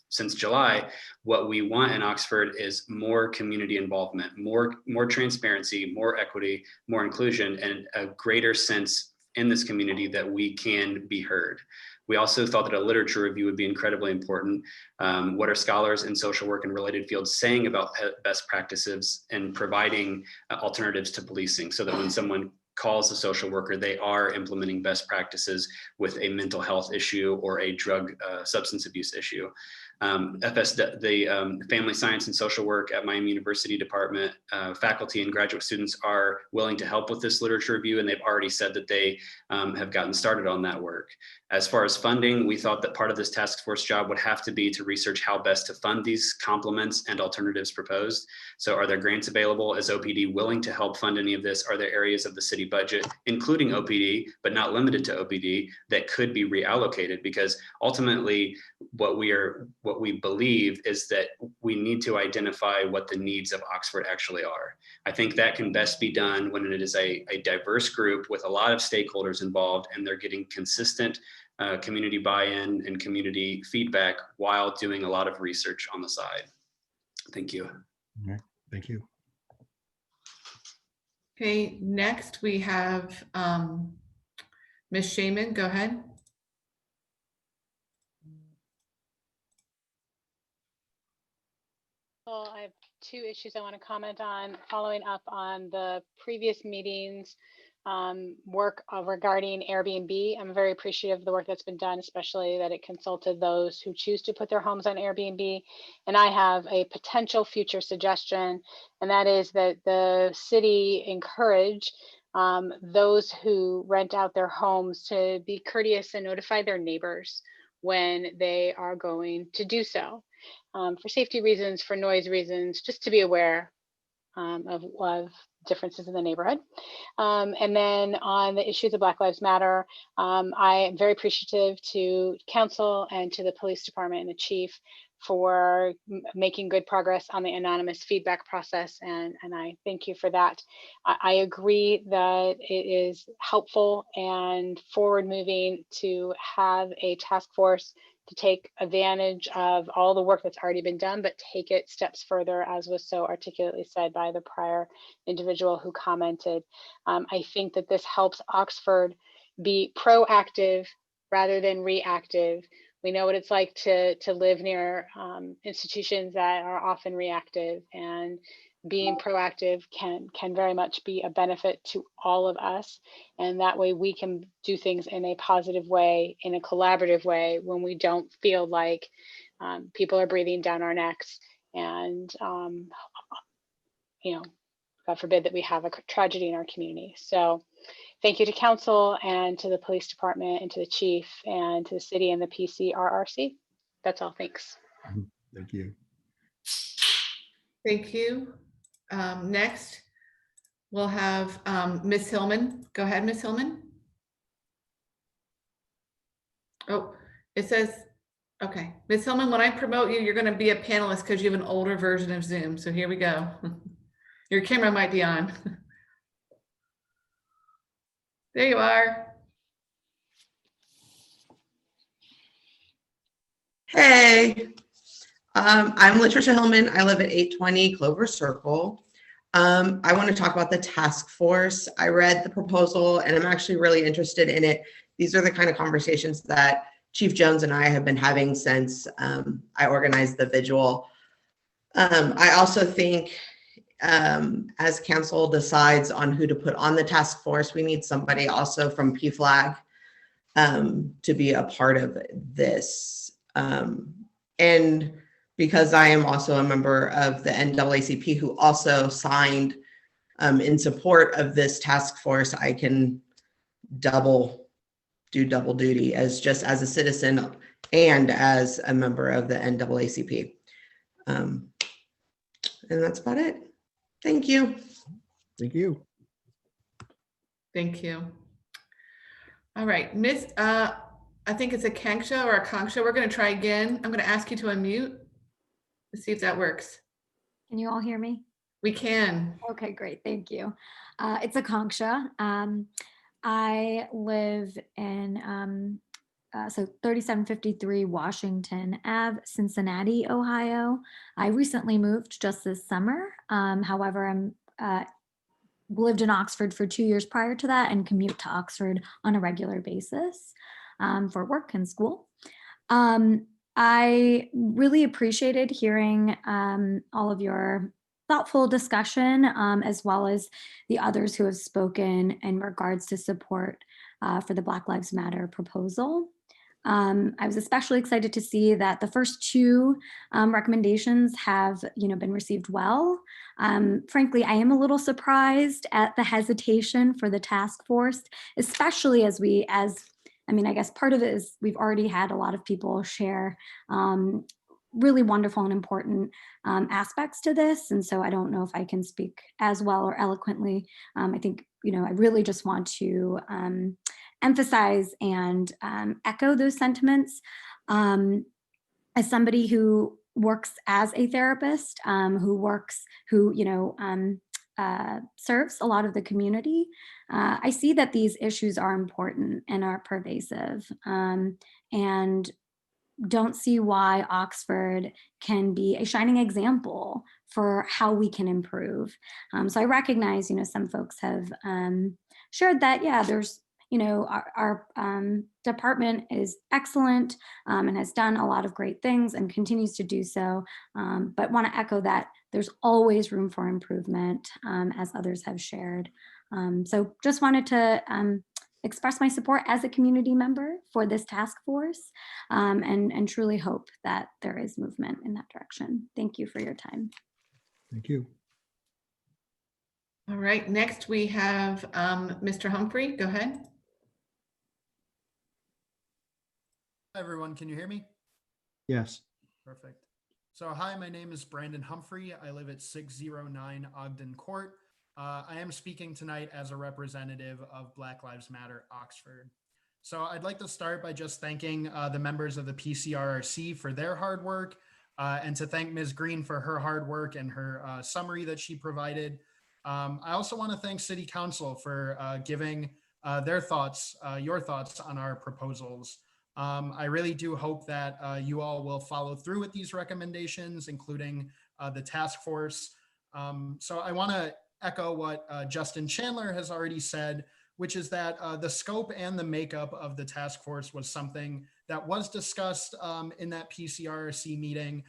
since July, what we want in Oxford is more community involvement, more transparency, more equity, more inclusion, and a greater sense in this community that we can be heard. We also thought that a literature review would be incredibly important. What are scholars in social work and related fields saying about best practices and providing alternatives to policing, so that when someone calls a social worker, they are implementing best practices with a mental health issue or a drug substance abuse issue. The Family Science and Social Work at Miami University Department, faculty and graduate students are willing to help with this literature review, and they've already said that they have gotten started on that work. As far as funding, we thought that part of this task force job would have to be to research how best to fund these complements and alternatives proposed. So are there grants available? Is OPD willing to help fund any of this? Are there areas of the city budget, including OPD, but not limited to OPD, that could be reallocated? Because ultimately, what we believe is that we need to identify what the needs of Oxford actually are. I think that can best be done when it is a diverse group with a lot of stakeholders involved, and they're getting consistent community buy-in and community feedback while doing a lot of research on the side. Thank you. All right, thank you. Okay, next we have Ms. Shaman, go ahead. Well, I have two issues I want to comment on, following up on the previous meetings work regarding Airbnb. I'm very appreciative of the work that's been done, especially that it consulted those who choose to put their homes on Airbnb. And I have a potential future suggestion, and that is that the city encourage those who rent out their homes to be courteous and notify their neighbors when they are going to do so. For safety reasons, for noise reasons, just to be aware of differences in the neighborhood. And then on the issues of Black Lives Matter, I am very appreciative to council and to the police department and the chief for making good progress on the anonymous feedback process. And I thank you for that. I agree that it is helpful and forward moving to have a task force to take advantage of all the work that's already been done, but take it steps further, as was so articulately said by the prior individual who commented. I think that this helps Oxford be proactive rather than reactive. We know what it's like to live near institutions that are often reactive, and being proactive can very much be a benefit to all of us. And that way we can do things in a positive way, in a collaborative way, when we don't feel like people are breathing down our necks. And, you know, God forbid that we have a tragedy in our community. So thank you to council and to the police department and to the chief and to the city and the PCRRC. That's all. Thanks. Thank you. Thank you. Next, we'll have Ms. Hillman. Go ahead, Ms. Hillman. Oh, it says, okay. Ms. Hillman, when I promote you, you're going to be a panelist because you have an older version of Zoom. So here we go. Your camera might be on. There you are. Hey, I'm Latricia Hillman. I live at 820 Clover Circle. I want to talk about the task force. I read the proposal and I'm actually really interested in it. These are the kind of conversations that Chief Jones and I have been having since I organized the vigil. I also think as council decides on who to put on the task force, we need somebody also from PFLAG to be a part of this. And because I am also a member of the NAACP who also signed in support of this task force, I can do double duty as just as a citizen and as a member of the NAACP. And that's about it. Thank you. Thank you. Thank you. All right, Miss, I think it's a Kanksha or a Konksha. We're going to try again. I'm going to ask you to unmute. Let's see if that works. Can you all hear me? We can. Okay, great. Thank you. It's a Konksha. I live in 3753 Washington Ave, Cincinnati, Ohio. I recently moved just this summer. However, I'm lived in Oxford for 2 years prior to that and commute to Oxford on a regular basis for work and school. I really appreciated hearing all of your thoughtful discussion, as well as the others who have spoken in regards to support for the Black Lives Matter proposal. I was especially excited to see that the first two recommendations have, been received well. Frankly, I am a little surprised at the hesitation for the task force, especially I guess part of it is we've already had a lot of people share really wonderful and important aspects to this. And so I don't know if I can speak as well or eloquently. I think, I really just want to emphasize and echo those sentiments. As somebody who works as a therapist, who serves a lot of the community, I see that these issues are important and are pervasive, and don't see why Oxford can be a shining example for how we can improve. So I recognize, some folks have shared that, yeah, there's, our department is excellent and has done a lot of great things and continues to do so, but want to echo that there's always room for improvement, as others have shared. So just wanted to express my support as a community member for this task force, and truly hope that there is movement in that direction. Thank you for your time. Thank you. All right, next we have Mr. Humphrey. Go ahead. Hi, everyone. Can you hear me? Yes. Perfect. So hi, my name is Brandon Humphrey. I live at 609 Ogden Court. I am speaking tonight as a representative of Black Lives Matter Oxford. So I'd like to start by just thanking the members of the PCRRC for their hard work, and to thank Ms. Green for her hard work and her summary that she provided. I also want to thank City Council for giving their thoughts, your thoughts on our proposals. I really do hope that you all will follow through with these recommendations, including the task force. So I want to echo what Justin Chandler has already said, which is that the scope and the makeup of the task force was something that was discussed in that PCRC meeting.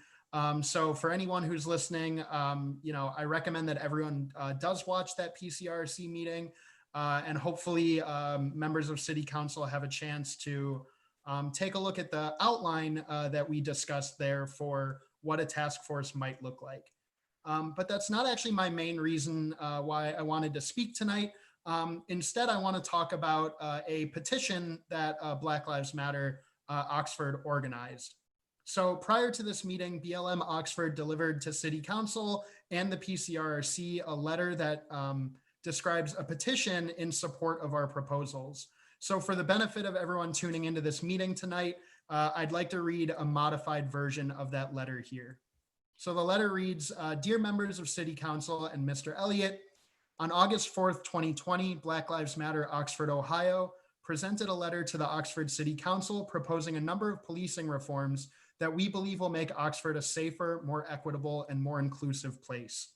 So for anyone who's listening, I recommend that everyone does watch that PCRC meeting, and hopefully members of City Council have a chance to take a look at the outline that we discussed there for what a task force might look like. But that's not actually my main reason why I wanted to speak tonight. Instead, I want to talk about a petition that Black Lives Matter Oxford organized. So prior to this meeting, BLM Oxford delivered to City Council and the PCRRC a letter that describes a petition in support of our proposals. So for the benefit of everyone tuning into this meeting tonight, I'd like to read a modified version of that letter here. So the letter reads, Dear members of City Council and Mr. Elliott, on August 4th, 2020, Black Lives Matter Oxford, Ohio, presented a letter to the Oxford City Council proposing a number of policing reforms that we believe will make Oxford a safer, more equitable, and more inclusive place.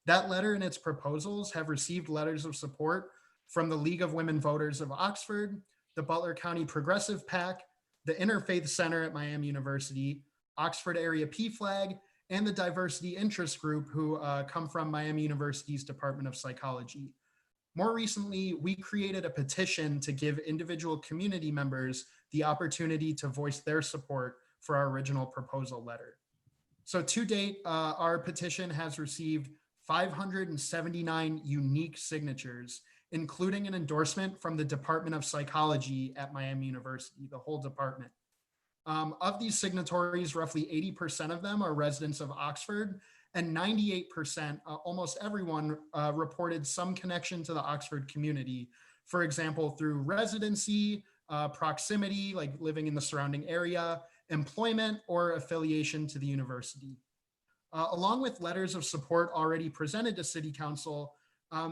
That letter and its proposals have received letters of support from the League of Women Voters of Oxford, the Butler County Progressive PAC, the Interfaith Center at Miami University, Oxford Area PFLAG, and the Diversity Interest Group, who come from Miami University's Department of Psychology. More recently, we created a petition to give individual community members the opportunity to voice their support for our original proposal letter. So to date, our petition has received 579 unique signatures, including an endorsement from the Department of Psychology at Miami University, the whole department. Of these signatories, roughly 80% of them are residents of Oxford, and 98%, almost everyone, reported some connection to the Oxford community. For example, through residency, proximity, like living in the surrounding area, employment, or affiliation to the university. Along with letters of support already presented to City Council,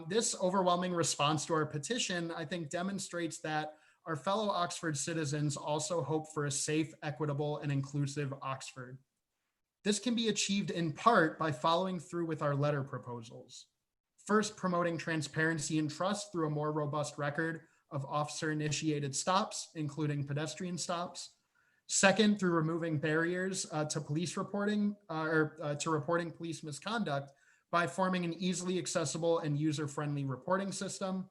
this overwhelming response to our petition, I think, demonstrates that our fellow Oxford citizens also hope for a safe, equitable, and inclusive Oxford. This can be achieved in part by following through with our letter proposals. First, promoting transparency and trust through a more robust record of officer-initiated stops, including pedestrian stops. Second, through removing barriers to police reporting to reporting police misconduct by forming an easily accessible and user-friendly reporting system.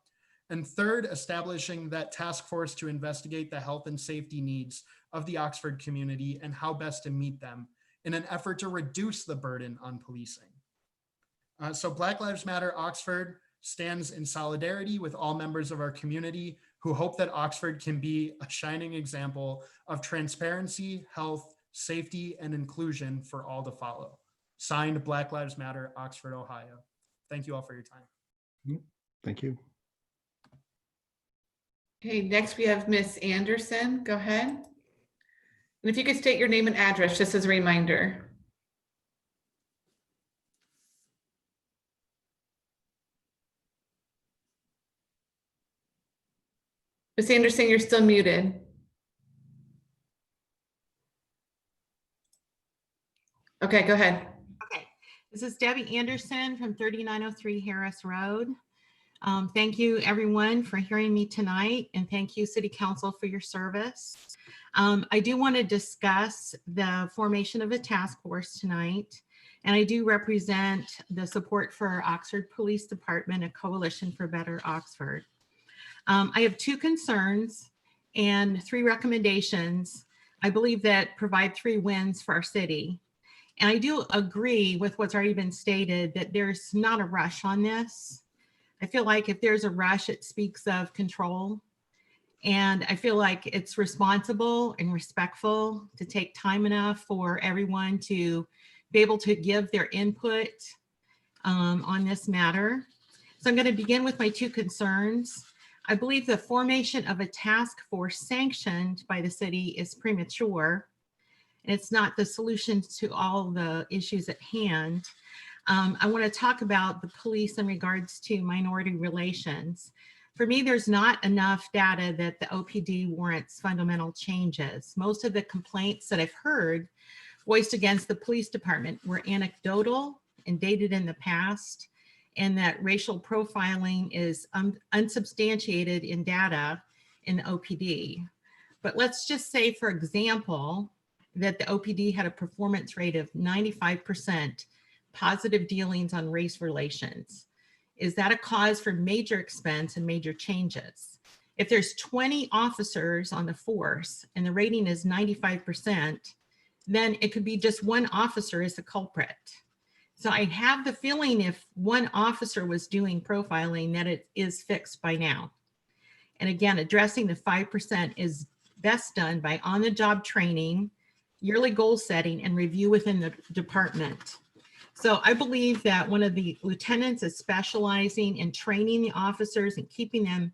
And third, establishing that task force to investigate the health and safety needs of the Oxford community and how best to meet them in an effort to reduce the burden on policing. So Black Lives Matter Oxford stands in solidarity with all members of our community who hope that Oxford can be a shining example of transparency, health, safety, and inclusion for all to follow. Signed, Black Lives Matter, Oxford, Ohio. Thank you all for your time. Thank you. Okay, next we have Miss Anderson. Go ahead. And if you could state your name and address, just as a reminder. Miss Anderson, you're still muted. Okay, go ahead. Okay, this is Debbie Anderson from 3903 Harris Road. Thank you everyone for hearing me tonight, and thank you City Council for your service. I do want to discuss the formation of a task force tonight, and I do represent the support for Oxford Police Department, a coalition for better Oxford. I have two concerns and three recommendations, I believe, that provide 3 wins for our city. And I do agree with what's already been stated that there's not a rush on this. I feel like if there's a rush, it speaks of control. And I feel like it's responsible and respectful to take time enough for everyone to be able to give their input on this matter. So I'm going to begin with my two concerns. I believe the formation of a task force sanctioned by the city is premature, and it's not the solution to all the issues at hand. I want to talk about the police in regards to minority relations. For me, there's not enough data that the OPD warrants fundamental changes. Most of the complaints that I've heard voiced against the police department were anecdotal and dated in the past, and that racial profiling is unsubstantiated in data in the OPD. But let's just say, for example, that the OPD had a performance rate of 95% positive dealings on race relations. Is that a cause for major expense and major changes? If there's 20 officers on the force and the rating is 95%, then it could be just one officer is the culprit. So I have the feeling if one officer was doing profiling that it is fixed by now. And again, addressing the 5% is best done by on-the-job training, yearly goal setting, and review within the department. So I believe that one of the lieutenants is specializing in training the officers and keeping them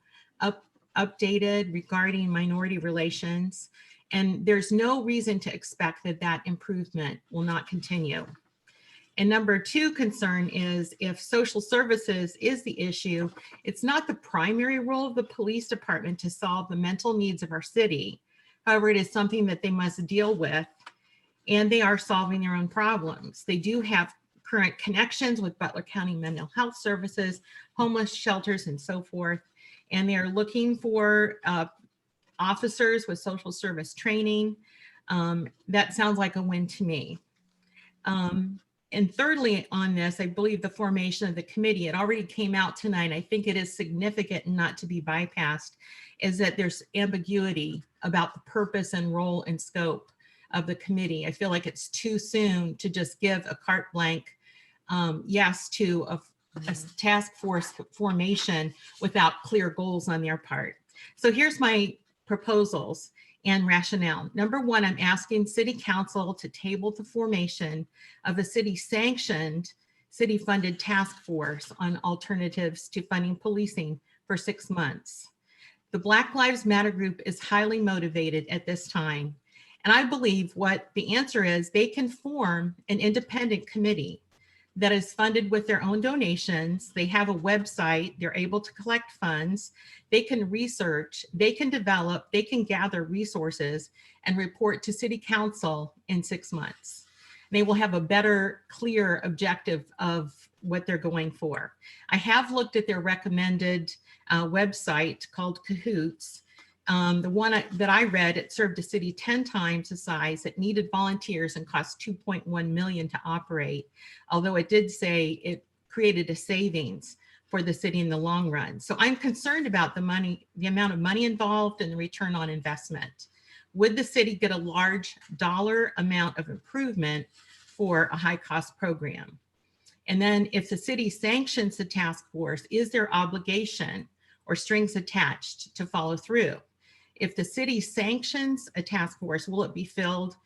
updated regarding minority relations. And there's no reason to expect that that improvement will not continue. And number two concern is if social services is the issue, it's not the primary role of the police department to solve the mental needs of our city. However, it is something that they must deal with, and they are solving their own problems. They do have current connections with Butler County Mental Health Services, homeless shelters, and so forth. And they are looking for officers with social service training. That sounds like a win to me. And thirdly on this, I believe the formation of the committee, it already came out tonight. I think it is significant and not to be bypassed, is that there's ambiguity about the purpose and role and scope of the committee. I feel like it's too soon to just give a carte blanche yes to a task force formation without clear goals on their part. So here's my proposals and rationale. Number one, I'm asking City Council to table the formation of a city-sanctioned, city-funded task force on alternatives to funding policing for 6 months. The Black Lives Matter group is highly motivated at this time, and I believe what the answer is, they can form an independent committee that is funded with their own donations. They have a website, they're able to collect funds, they can research, they can develop, they can gather resources and report to City Council in 6 months. They will have a better, clear objective of what they're going for. I have looked at their recommended website called Cahoots. The one that I read, it served a city 10 times the size. It needed volunteers and cost $2.1 million to operate. Although it did say it created a savings for the city in the long run. So I'm concerned about the money, the amount of money involved and the return on investment. Would the city get a large dollar amount of improvement for a high cost program? And then if the city sanctions the task force, is there obligation or strings attached to follow through? If the city sanctions a task force, will it be filled,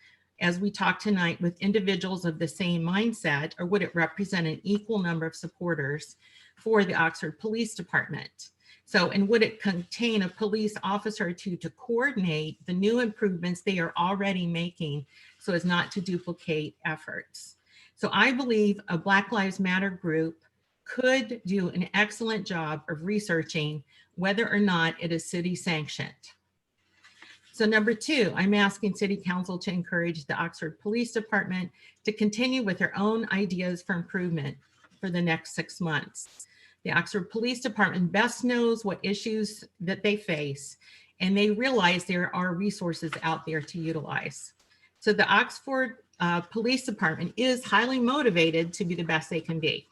as we talked tonight, with individuals of the same mindset, or would it represent an equal number of supporters for the Oxford Police Department? So, and would it contain a police officer or two to coordinate the new improvements they are already making so as not to duplicate efforts? So I believe a Black Lives Matter group could do an excellent job of researching whether or not it is city sanctioned. So number two, I'm asking City Council to encourage the Oxford Police Department to continue with their own ideas for improvement for the next 6 months. The Oxford Police Department best knows what issues that they face, and they realize there are resources out there to utilize. So the Oxford Police Department is highly motivated to be the best they can be.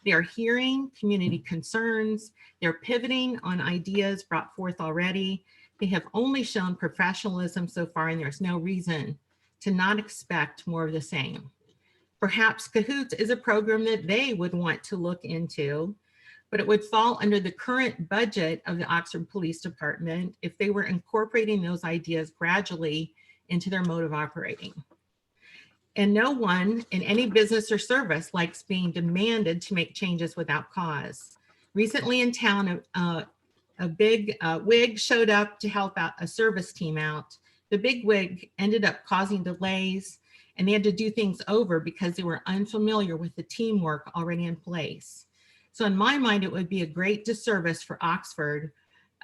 They are hearing community concerns, they're pivoting on ideas brought forth already. They have only shown professionalism so far, and there's no reason to not expect more of the same. Perhaps Cahoots is a program that they would want to look into, but it would fall under the current budget of the Oxford Police Department if they were incorporating those ideas gradually into their mode of operating. And no one in any business or service likes being demanded to make changes without cause. Recently in town, a big wig showed up to help out a service team out. The big wig ended up causing delays, and they had to do things over because they were unfamiliar with the teamwork already in place. So in my mind, it would be a great disservice for Oxford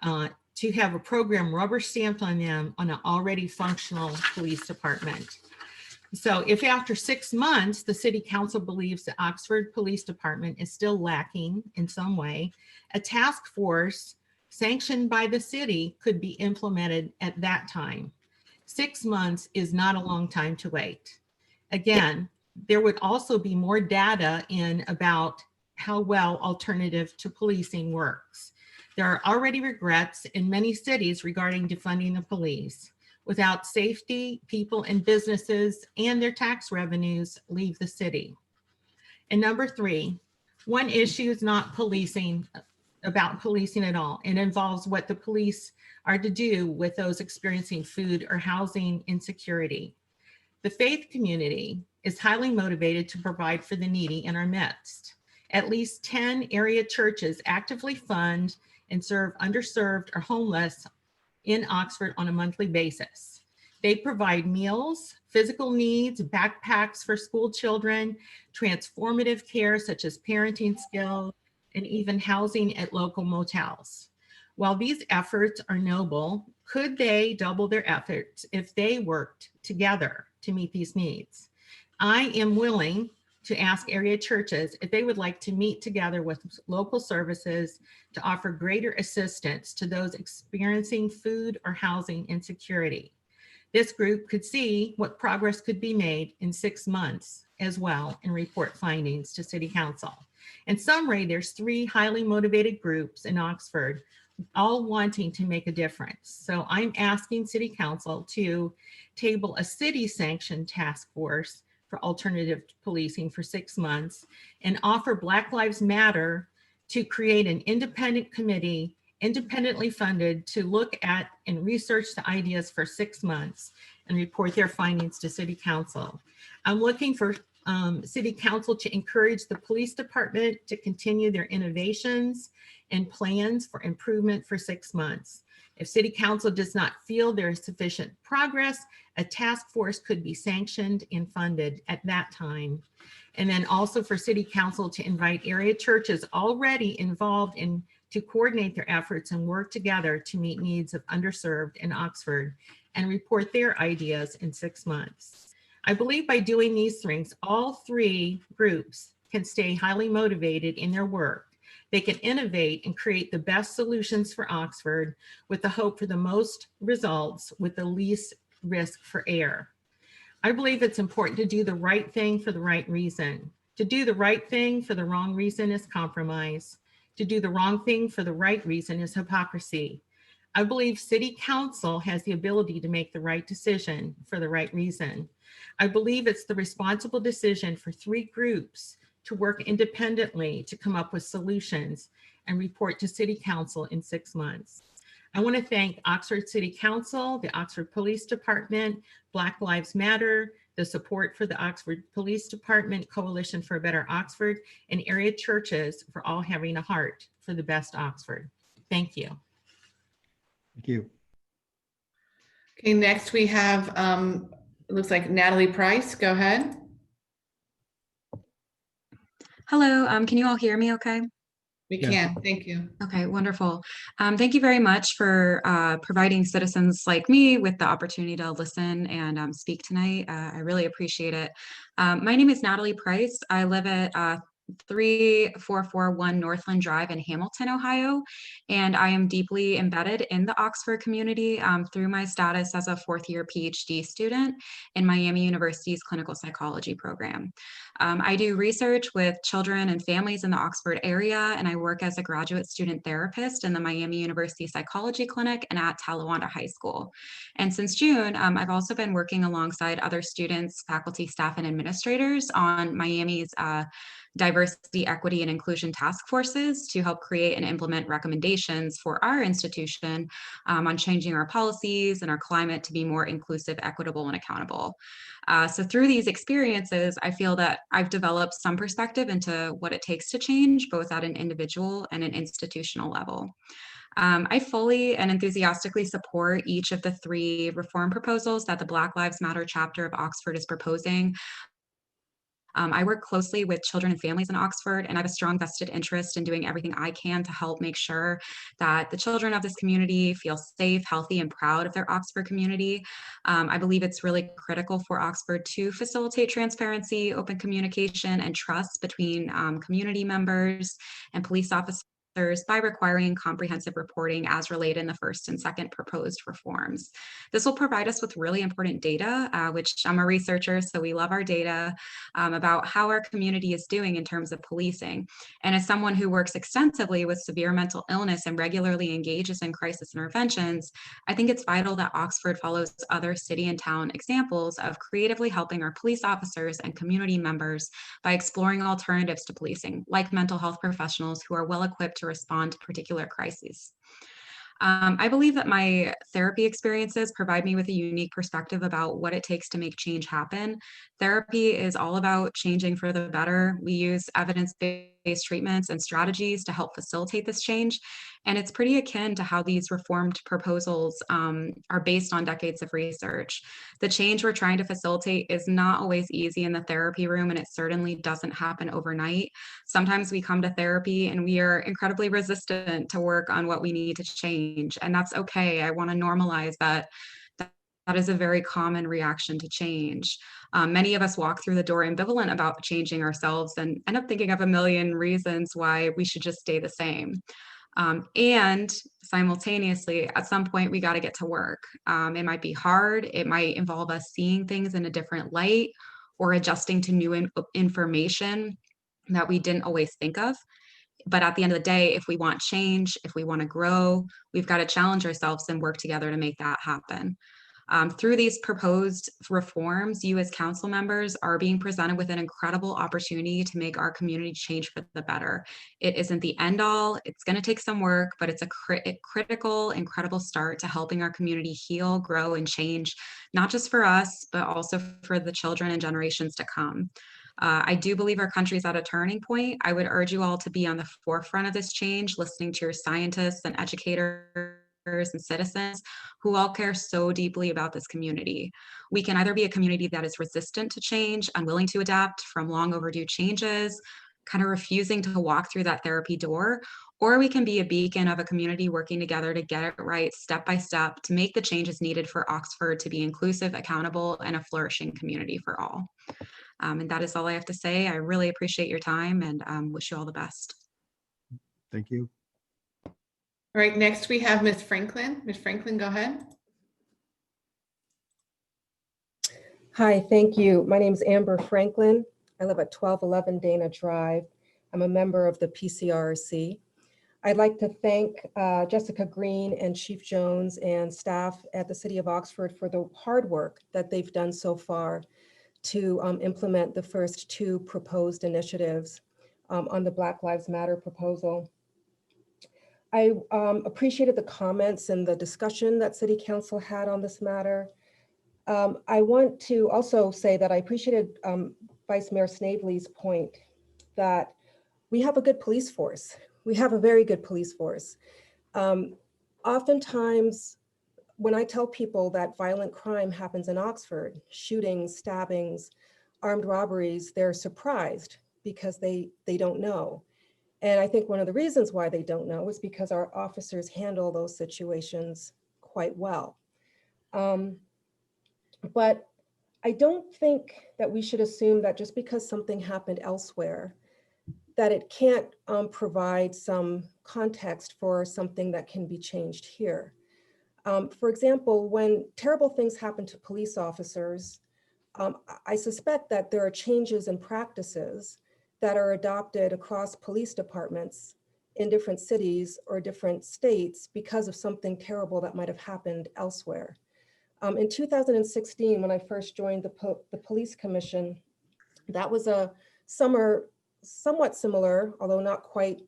to have a program rubber stamped on them on an already functional police department. So if after 6 months, the city council believes the Oxford Police Department is still lacking in some way, a task force sanctioned by the city could be implemented at that time. 6 months is not a long time to wait. Again, there would also be more data in about how well alternative to policing works. There are already regrets in many cities regarding defunding the police. Without safety, people and businesses and their tax revenues leave the city. And number 3, one issue is not about policing at all. It involves what the police are to do with those experiencing food or housing insecurity. The faith community is highly motivated to provide for the needy in our midst. At least 10 area churches actively fund and serve underserved or homeless in Oxford on a monthly basis. They provide meals, physical needs, backpacks for school children, transformative care such as parenting skills, and even housing at local motels. While these efforts are noble, could they double their efforts if they worked together to meet these needs? I am willing to ask area churches if they would like to meet together with local services to offer greater assistance to those experiencing food or housing insecurity. This group could see what progress could be made in 6 months as well and report findings to City Council. In summary, there's 3 highly motivated groups in Oxford, all wanting to make a difference. So I'm asking City Council to table a city-sanctioned task force for alternative policing for 6 months and offer Black Lives Matter to create an independent committee, independently funded, to look at and research the ideas for 6 months and report their findings to City Council. I'm looking for City Council to encourage the police department to continue their innovations and plans for improvement for 6 months. If City Council does not feel there is sufficient progress, a task force could be sanctioned and funded at that time. And then also for City Council to invite area churches already involved in to coordinate their efforts and work together to meet needs of underserved in Oxford and report their ideas in 6 months. I believe by doing these things, all 3 groups can stay highly motivated in their work. They can innovate and create the best solutions for Oxford with the hope for the most results with the least risk for error. I believe it's important to do the right thing for the right reason. To do the right thing for the wrong reason is compromise. To do the wrong thing for the right reason is hypocrisy. I believe City Council has the ability to make the right decision for the right reason. I believe it's the responsible decision for 3 groups to work independently to come up with solutions and report to City Council in 6 months. I want to thank Oxford City Council, the Oxford Police Department, Black Lives Matter, the support for the Oxford Police Department, Coalition for a Better Oxford, and area churches for all having a heart for the best Oxford. Thank you. Thank you. Okay, next we have, it looks like Natalie Price. Go ahead. Hello, can you all hear me okay? We Yes. can, thank you. Okay, wonderful. Thank you very much for providing citizens like me with the opportunity to listen and speak tonight. I really appreciate it. My name is Natalie Price. I live at 3441 Northland Drive in Hamilton, Ohio, and I am deeply embedded in the Oxford community through my status as a 4th-year PhD student in Miami University's clinical psychology program. I do research with children and families in the Oxford area, and I work as a graduate student therapist in the Miami University Psychology Clinic and at Talawanda High School. And since June, I've also been working alongside other students, faculty, staff, and administrators on Miami's diversity, equity, and inclusion task forces to help create and implement recommendations for our institution on changing our policies and our climate to be more inclusive, equitable, and accountable. So through these experiences, I feel that I've developed some perspective into what it takes to change, both at an individual and an institutional level. I fully and enthusiastically support each of the 3 reform proposals that the Black Lives Matter chapter of Oxford is proposing. I work closely with children and families in Oxford, and I have a strong vested interest in doing everything I can to help make sure that the children of this community feel safe, healthy, and proud of their Oxford community. I believe it's really critical for Oxford to facilitate transparency, open communication, and trust between community members and police officers by requiring comprehensive reporting as related in the first and second proposed reforms. This will provide us with really important data, which I'm a researcher, so we love our data, about how our community is doing in terms of policing. And as someone who works extensively with severe mental illness and regularly engages in crisis interventions, I think it's vital that Oxford follows other city and town examples of creatively helping our police officers and community members by exploring alternatives to policing, like mental health professionals who are well equipped to respond to particular crises. I believe that my therapy experiences provide me with a unique perspective about what it takes to make change happen. Therapy is all about changing for the better. We use evidence-based treatments and strategies to help facilitate this change. And it's pretty akin to how these reformed proposals are based on decades of research. The change we're trying to facilitate is not always easy in the therapy room, and it certainly doesn't happen overnight. Sometimes we come to therapy and we are incredibly resistant to work on what we need to change, and that's okay. I want to normalize that. That is a very common reaction to change. Many of us walk through the door ambivalent about changing ourselves and end up thinking of a million reasons why we should just stay the same. And simultaneously, at some point, we got to get to work. It might be hard. It might involve us seeing things in a different light or adjusting to new information that we didn't always think of. But at the end of the day, if we want change, if we want to grow, we've got to challenge ourselves and work together to make that happen. Through these proposed reforms, you as council members are being presented with an incredible opportunity to make our community change for the better. It isn't the end all, it's going to take some work, but it's a critical, incredible start to helping our community heal, grow, and change, not just for us, but also for the children and generations to come. I do believe our country is at a turning point. I would urge you all to be on the forefront of this change, listening to your scientists and educators and citizens who all care so deeply about this community. We can either be a community that is resistant to change, unwilling to adapt from long overdue changes, kind of refusing to walk through that therapy door, or we can be a beacon of a community working together to get it right step by step to make the changes needed for Oxford to be inclusive, accountable, and a flourishing community for all. And that is all I have to say. I really appreciate your time and wish you all the best. Thank you. All right, next we have Ms. Franklin. Ms. Franklin, go ahead. Hi, thank you. My name is Amber Franklin. I live at 1211 Dana Drive. I'm a member of the PCRC. I'd like to thank Jessica Green and Chief Jones and staff at the City of Oxford for the hard work that they've done so far to implement the first 2 proposed initiatives on the Black Lives Matter proposal. I appreciated the comments and the discussion that City Council had on this matter. I want to also say that I appreciated Vice Mayor Snavely's point that we have a good police force. We have a very good police force. Oftentimes, when I tell people that violent crime happens in Oxford, shootings, stabbings, armed robberies, they're surprised because they don't know. And I think one of the reasons why they don't know is because our officers handle those situations quite well. But I don't think that we should assume that just because something happened elsewhere, that it can't provide some context for something that can be changed here. For example, when terrible things happen to police officers, I suspect that there are changes in practices that are adopted across police departments in different cities or different states because of something terrible that might have happened elsewhere. In 2016, when I first joined the Police Commission, that was a summer somewhat similar, although not quite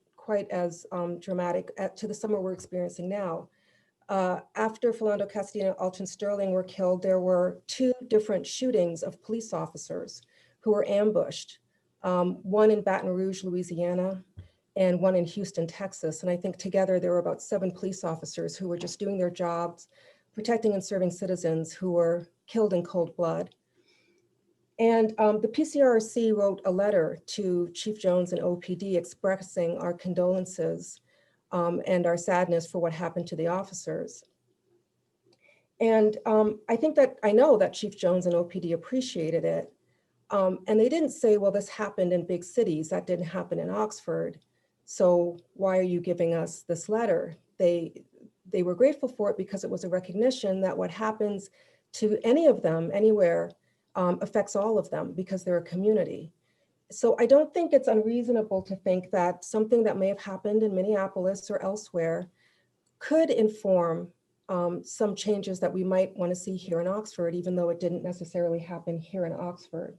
as dramatic to the summer we're experiencing now. After Philando Castile and Alton Sterling were killed, there were 2 different shootings of police officers who were ambushed, one in Baton Rouge, Louisiana, and one in Houston, Texas. And I think together there were about 7 police officers who were just doing their jobs, protecting and serving citizens who were killed in cold blood. And the PCRC wrote a letter to Chief Jones and OPD expressing our condolences and our sadness for what happened to the officers. And I know that Chief Jones and OPD appreciated it. And they didn't say, well, this happened in big cities, that didn't happen in Oxford, so why are you giving us this letter? They were grateful for it because it was a recognition that what happens to any of them, anywhere, affects all of them because they're a community. So I don't think it's unreasonable to think that something that may have happened in Minneapolis or elsewhere could inform some changes that we might want to see here in Oxford, even though it didn't necessarily happen here in Oxford.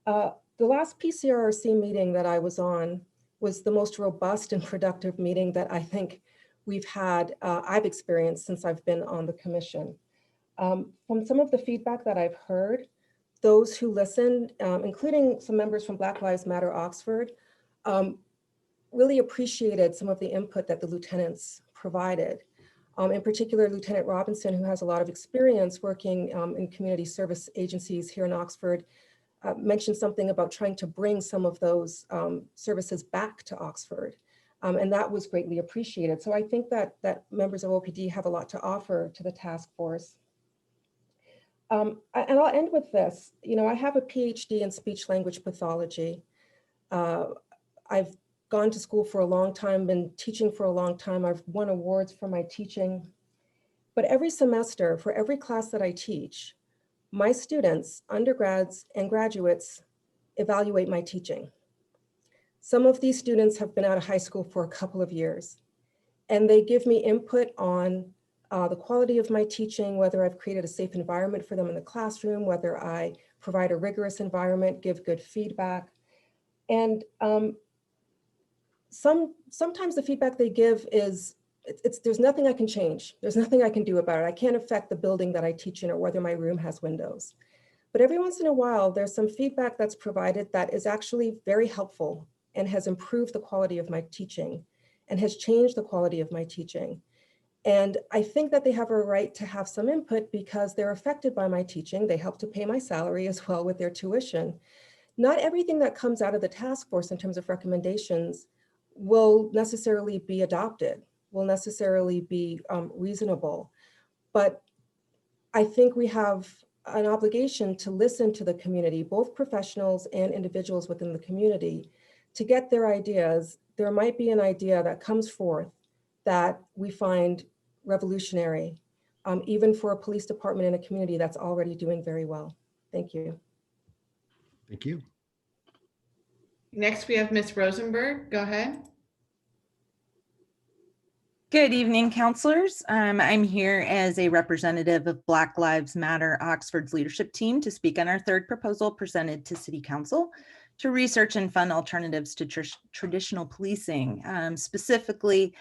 The last PCRC meeting that I was on was the most robust and productive meeting that I think I've experienced since I've been on the commission. From some of the feedback that I've heard, those who listened, including some members from Black Lives Matter Oxford, really appreciated some of the input that the lieutenants provided. In particular, Lieutenant Robinson, who has a lot of experience working in community service agencies here in Oxford, mentioned something about trying to bring some of those services back to Oxford. And that was greatly appreciated. So I think that members of OPD have a lot to offer to the task force. And I'll end with this. I have a PhD in speech language pathology. I've gone to school for a long time, been teaching for a long time. I've won awards for my teaching. But every semester, for every class that I teach, my students, undergrads and graduates, evaluate my teaching. Some of these students have been out of high school for a couple of years, and they give me input on the quality of my teaching, whether I've created a safe environment for them in the classroom, whether I provide a rigorous environment, give good feedback. And sometimes the feedback they give is, there's nothing I can change. There's nothing I can do about it. I can't affect the building that I teach in or whether my room has windows. But every once in a while, there's some feedback that's provided that is actually very helpful and has improved the quality of my teaching and has changed the quality of my teaching. And I think that they have a right to have some input because they're affected by my teaching. They help to pay my salary as well with their tuition. Not everything that comes out of the task force in terms of recommendations will necessarily be adopted, will necessarily be reasonable. But I think we have an obligation to listen to the community, both professionals and individuals within the community, to get their ideas. There might be an idea that comes forth that we find revolutionary, even for a police department in a community that's already doing very well. Thank you. Thank you. Next, we have Ms. Rosenberg. Go ahead. Good evening, counselors. I'm here as a representative of Black Lives Matter Oxford's leadership team to speak on our third proposal presented to City Council to research and fund alternatives to traditional policing, specifically,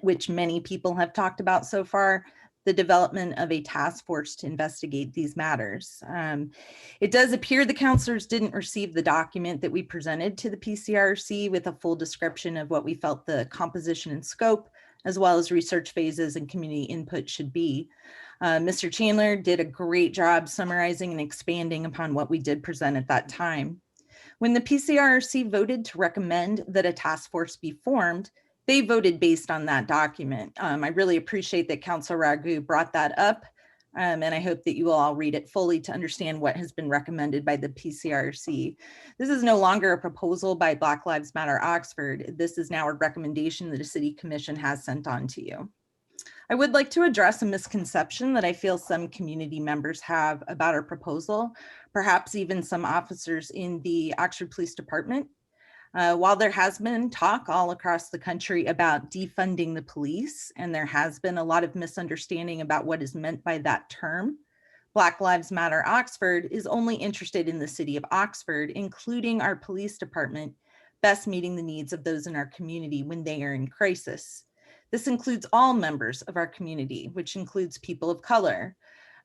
which many people have talked about so far, the development of a task force to investigate these matters. It does appear the counselors didn't receive the document that we presented to the PCRC with a full description of what we felt the composition and scope, as well as research phases and community input should be. Mr. Chandler did a great job summarizing and expanding upon what we did present at that time. When the PCRC voted to recommend that a task force be formed, they voted based on that document. I really appreciate that Councilor Ragu brought that up, and I hope that you will all read it fully to understand what has been recommended by the PCRC. This is no longer a proposal by Black Lives Matter Oxford. This is now a recommendation that a city commission has sent on to you. I would like to address a misconception that I feel some community members have about our proposal, perhaps even some officers in the Oxford Police Department. While there has been talk all across the country about defunding the police, and there has been a lot of misunderstanding about what is meant by that term, Black Lives Matter Oxford is only interested in the city of Oxford, including our police department, best meeting the needs of those in our community when they are in crisis. This includes all members of our community, which includes people of color,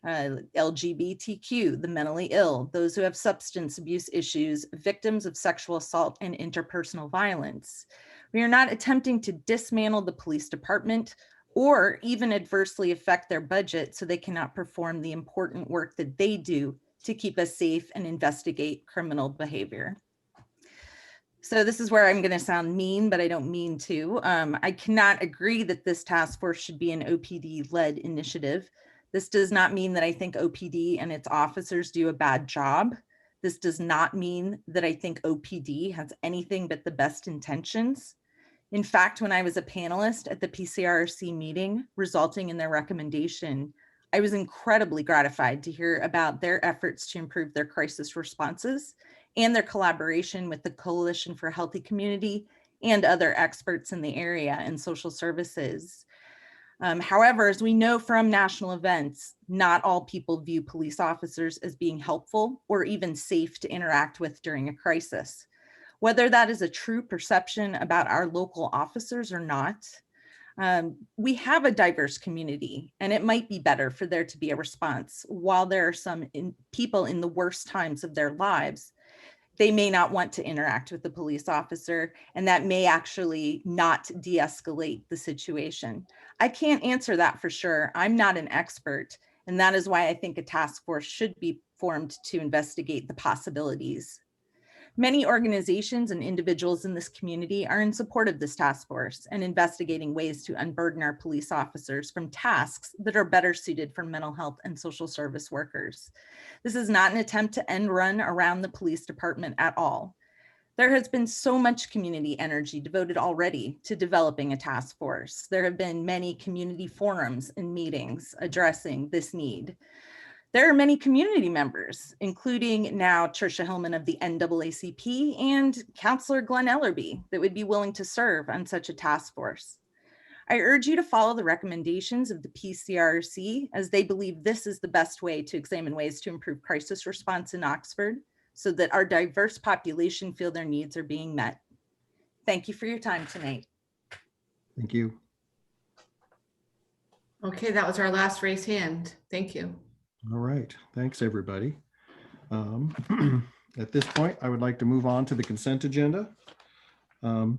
LGBTQ, the mentally ill, those who have substance abuse issues, victims of sexual assault and interpersonal violence. We are not attempting to dismantle the police department or even adversely affect their budget so they cannot perform the important work that they do to keep us safe and investigate criminal behavior. So this is where I'm going to sound mean, but I don't mean to. I cannot agree that this task force should be an OPD-led initiative. This does not mean that I think OPD and its officers do a bad job. This does not mean that I think OPD has anything but the best intentions. In fact, when I was a panelist at the PCRC meeting resulting in their recommendation, I was incredibly gratified to hear about their efforts to improve their crisis responses and their collaboration with the Coalition for a Healthy Community and other experts in the area and social services. However, as we know from national events, not all people view police officers as being helpful or even safe to interact with during a crisis. Whether that is a true perception about our local officers or not, we have a diverse community, and it might be better for there to be a response. While there are some people in the worst times of their lives, they may not want to interact with the police officer, and that may actually not de-escalate the situation. I can't answer that for sure. I'm not an expert, and that is why I think a task force should be formed to investigate the possibilities. Many organizations and individuals in this community are in support of this task force and investigating ways to unburden our police officers from tasks that are better suited for mental health and social service workers. This is not an attempt to end run around the police department at all. There has been so much community energy devoted already to developing a task force. There have been many community forums and meetings addressing this need. There are many community members, including now Tricia Hillman of the NAACP and Councillor Glenn Ellerby, that would be willing to serve on such a task force. I urge you to follow the recommendations of the PCRC as they believe this is the best way to examine ways to improve crisis response in Oxford so that our diverse population feel their needs are being met. Thank you for your time tonight. Thank you. Okay, that was our last raised hand. Thank you. All right, thanks everybody. At this point, I would like to move on to the consent agenda. May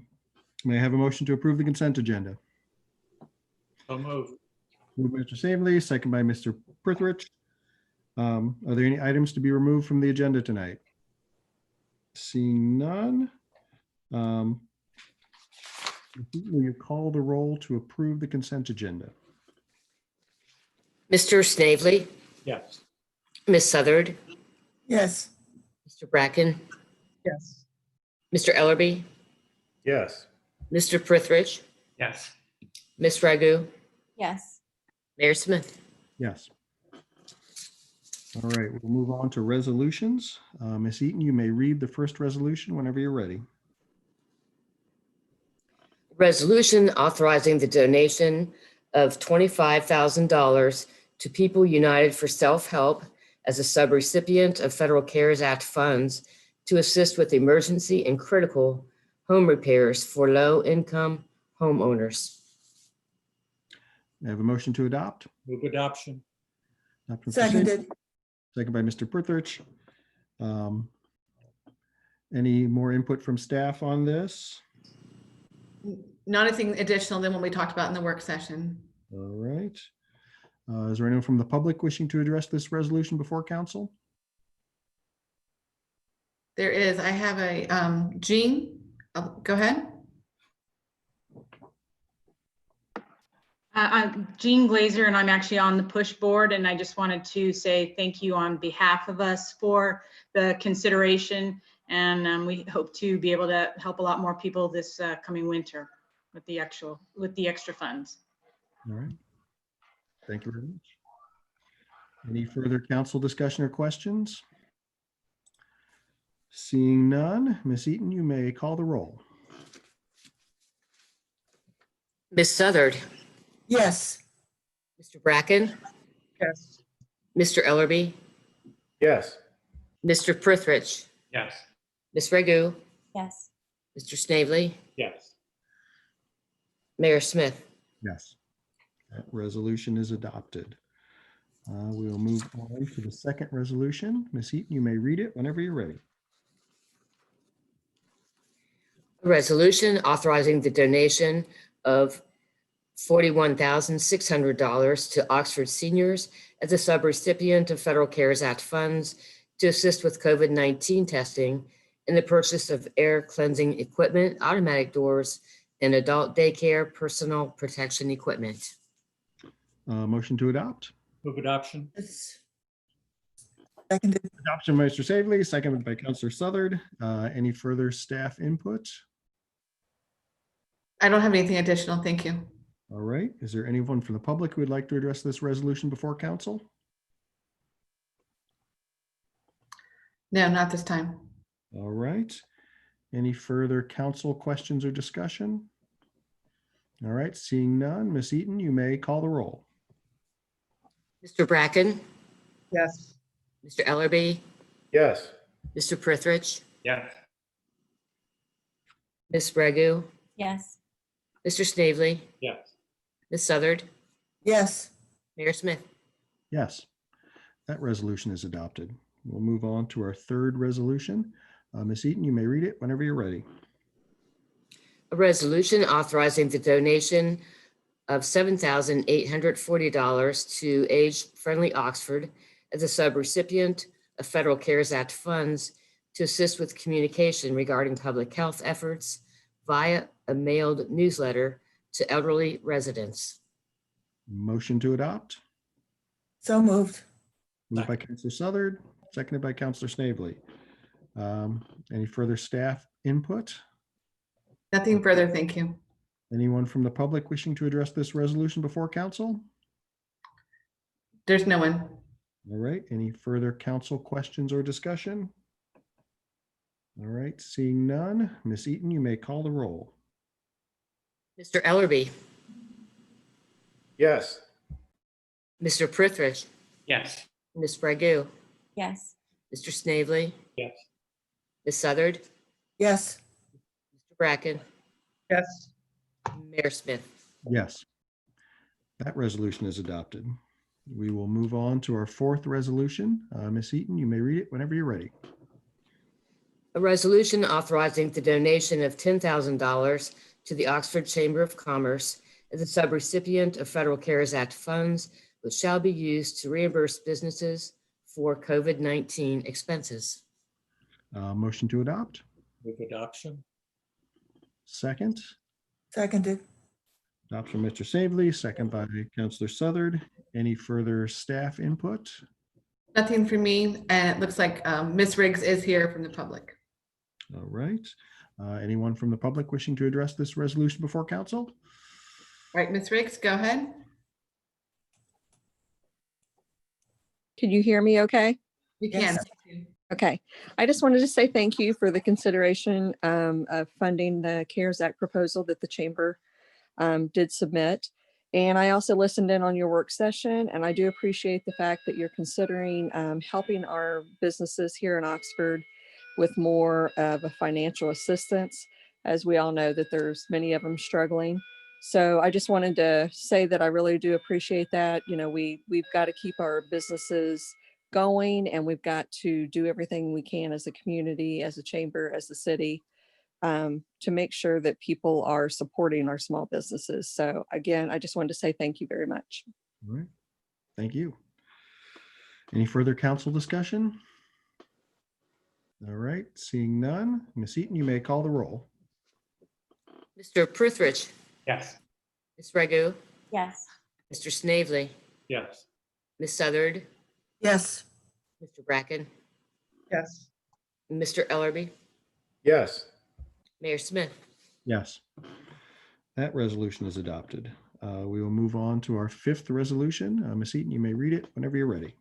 I have a motion to approve the consent agenda? So moved. Moved by Mr. Snavely, second by Mr. Prithridge. Are there any items to be removed from the agenda tonight? Seeing none. Will you call the roll to approve the consent agenda? Mr. Snavely? Yes. Ms. Southard? Yes. Mr. Bracken? Yes. Mr. Ellerby? Yes. Mr. Prithridge? Yes. Ms. Ragu? Yes. Mayor Smith? Yes. All right, we'll move on to resolutions. Ms. Eaton, you may read the first resolution whenever you're ready. Resolution authorizing the donation of $25,000 to People United for Self-Help as a subrecipient of Federal CARES Act funds to assist with emergency and critical home repairs for low-income homeowners. I have a motion to adopt. Move adoption. Seconded. Second by Mr. Prithridge. Any more input from staff on this? Not anything additional than what we talked about in the work session. All right. Is there anyone from the public wishing to address this resolution before council? There is. I have a Jean. Go ahead. I'm Jean Glazer, and I'm actually on the push board, and I just wanted to say thank you on behalf of us for the consideration, and we hope to be able to help a lot more people this coming winter with the extra funds. All right. Thank you very much. Any further council discussion or questions? Seeing none, Ms. Eaton, you may call the roll. Ms. Southard? Yes. Mr. Bracken? Yes. Mr. Ellerby, Yes. Mr. Prithridge, Yes. Ms. Ragu, Yes. Mr. Snavely, Yes. Mayor Smith. Yes. That resolution is adopted. We will move on to the second resolution. Ms. Eaton, you may read it whenever you're ready. A resolution authorizing the donation of $41,600 to Oxford seniors as a subrecipient of Federal CARES Act funds to assist with COVID-19 testing and the purchase of air cleansing equipment, automatic doors, and adult daycare personal protection equipment. Motion to adopt. Move adoption. Seconded. Adoption by Mr. Savely, seconded by Counselor Southard. Any further staff input? I don't have anything additional. Thank you. All right. Is there anyone from the public who would like to address this resolution before council? No, not this time. All right. Any further council questions or discussion? All right. Seeing none, Ms. Eaton, you may call the roll. Mr. Bracken, Yes. Mr. Ellerby, Yes. Mr. Prithridge, Yes. Ms. Ragu, Yes. Mr. Snavely, Yes. Ms. Southard, Yes. Mayor Smith. Yes, that resolution is adopted. We'll move on to our third resolution. Ms. Eaton, you may read it whenever you're ready. A resolution authorizing the donation of $7,840 to Age Friendly Oxford as a subrecipient of Federal CARES Act funds to assist with communication regarding public health efforts via a mailed newsletter to elderly residents. Motion to adopt. So moved. Moved by Counselor Southard, seconded by Counselor Snavely. Any further staff input? Nothing further. Thank you. Anyone from the public wishing to address this resolution before council? There's no one. All right. Any further council questions or discussion? All right. Seeing none, Ms. Eaton, you may call the roll. Mr. Ellerby, Yes. Mr. Prithridge, Yes. Ms. Ragu, Yes. Mr. Snavely, Yes. Ms. Southard, Yes. Mr. Bracken, Yes. Mayor Smith. Yes. That resolution is adopted. We will move on to our fourth resolution. Ms. Eaton, you may read it whenever you're ready. A resolution authorizing the donation of $10,000 to the Oxford Chamber of Commerce as a subrecipient of Federal CARES Act funds, which shall be used to reimburse businesses for COVID-19 expenses. Motion to adopt. Move adoption. Second. Seconded. Adoption, Mr. Snavely, second by Counselor Southard. Any further staff input? Nothing for me. And it looks like Ms. Riggs is here from the public. All right. Anyone from the public wishing to address this resolution before council? All right, Ms. Riggs, go ahead. Can you hear me okay? You can. Okay. I just wanted to say thank you for the consideration of funding the CARES Act proposal that the Chamber did submit. And I also listened in on your work session, and I do appreciate the fact that you're considering helping our businesses here in Oxford with more of a financial assistance, as we all know that there's many of them struggling. So I just wanted to say that I really do appreciate that. You know, we've got to keep our businesses going, and we've got to do everything we can as a community, as a chamber, as a city, to make sure that people are supporting our small businesses. So again, I just wanted to say thank you very much. All right. Thank you. Any further council discussion? All right. Seeing none, Ms. Eaton, you may call the roll. Mr. Prithridge, Yes. Ms. Ragu, Yes. Mr. Snavely, Yes. Ms. Southard, Yes. Mr. Bracken, Yes. Mr. Ellerby, Yes. Mayor Smith. Yes. That resolution is adopted. We will move on to our fifth resolution. Ms. Eaton, you may read it whenever you're ready.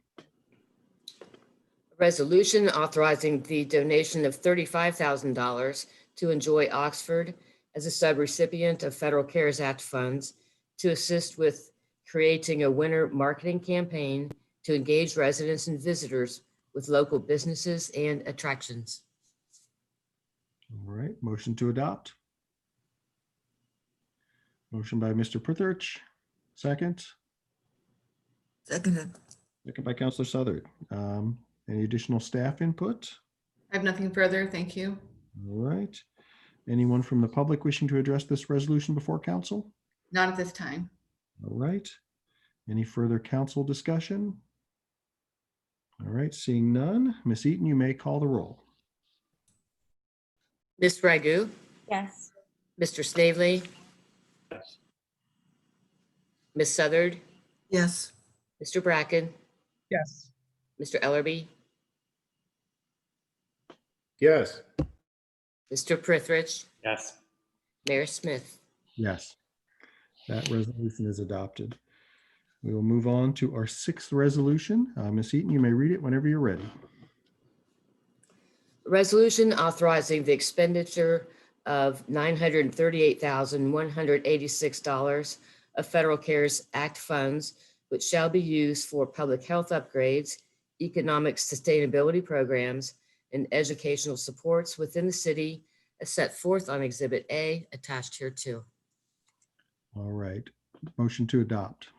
A resolution authorizing the donation of $35,000 to Enjoy Oxford as a subrecipient of Federal CARES Act funds to assist with creating a winter marketing campaign to engage residents and visitors with local businesses and attractions. All right, motion to adopt. Motion by Mr. Prithridge, second. Seconded. Second by Counselor Southard. Any additional staff input? I have nothing further. Thank you. All right. Anyone from the public wishing to address this resolution before council? Not at this time. All right. Any further council discussion? All right, seeing none. Ms. Eaton, you may call the roll. Ms. Ragu, Yes. Mr. Snavely, Yes. Ms. Southard, Yes. Mr. Bracken, Yes. Mr. Ellerby, Yes. Mr. Prithridge, Yes. Mayor Smith. Yes, that resolution is adopted. We will move on to our sixth resolution. Ms. Eaton, you may read it whenever you're ready. Resolution authorizing the expenditure of $938,186 of Federal CARES Act funds, which shall be used for public health upgrades, economic sustainability programs, and educational supports within the city as set forth on Exhibit A attached here too. All right, motion to adopt.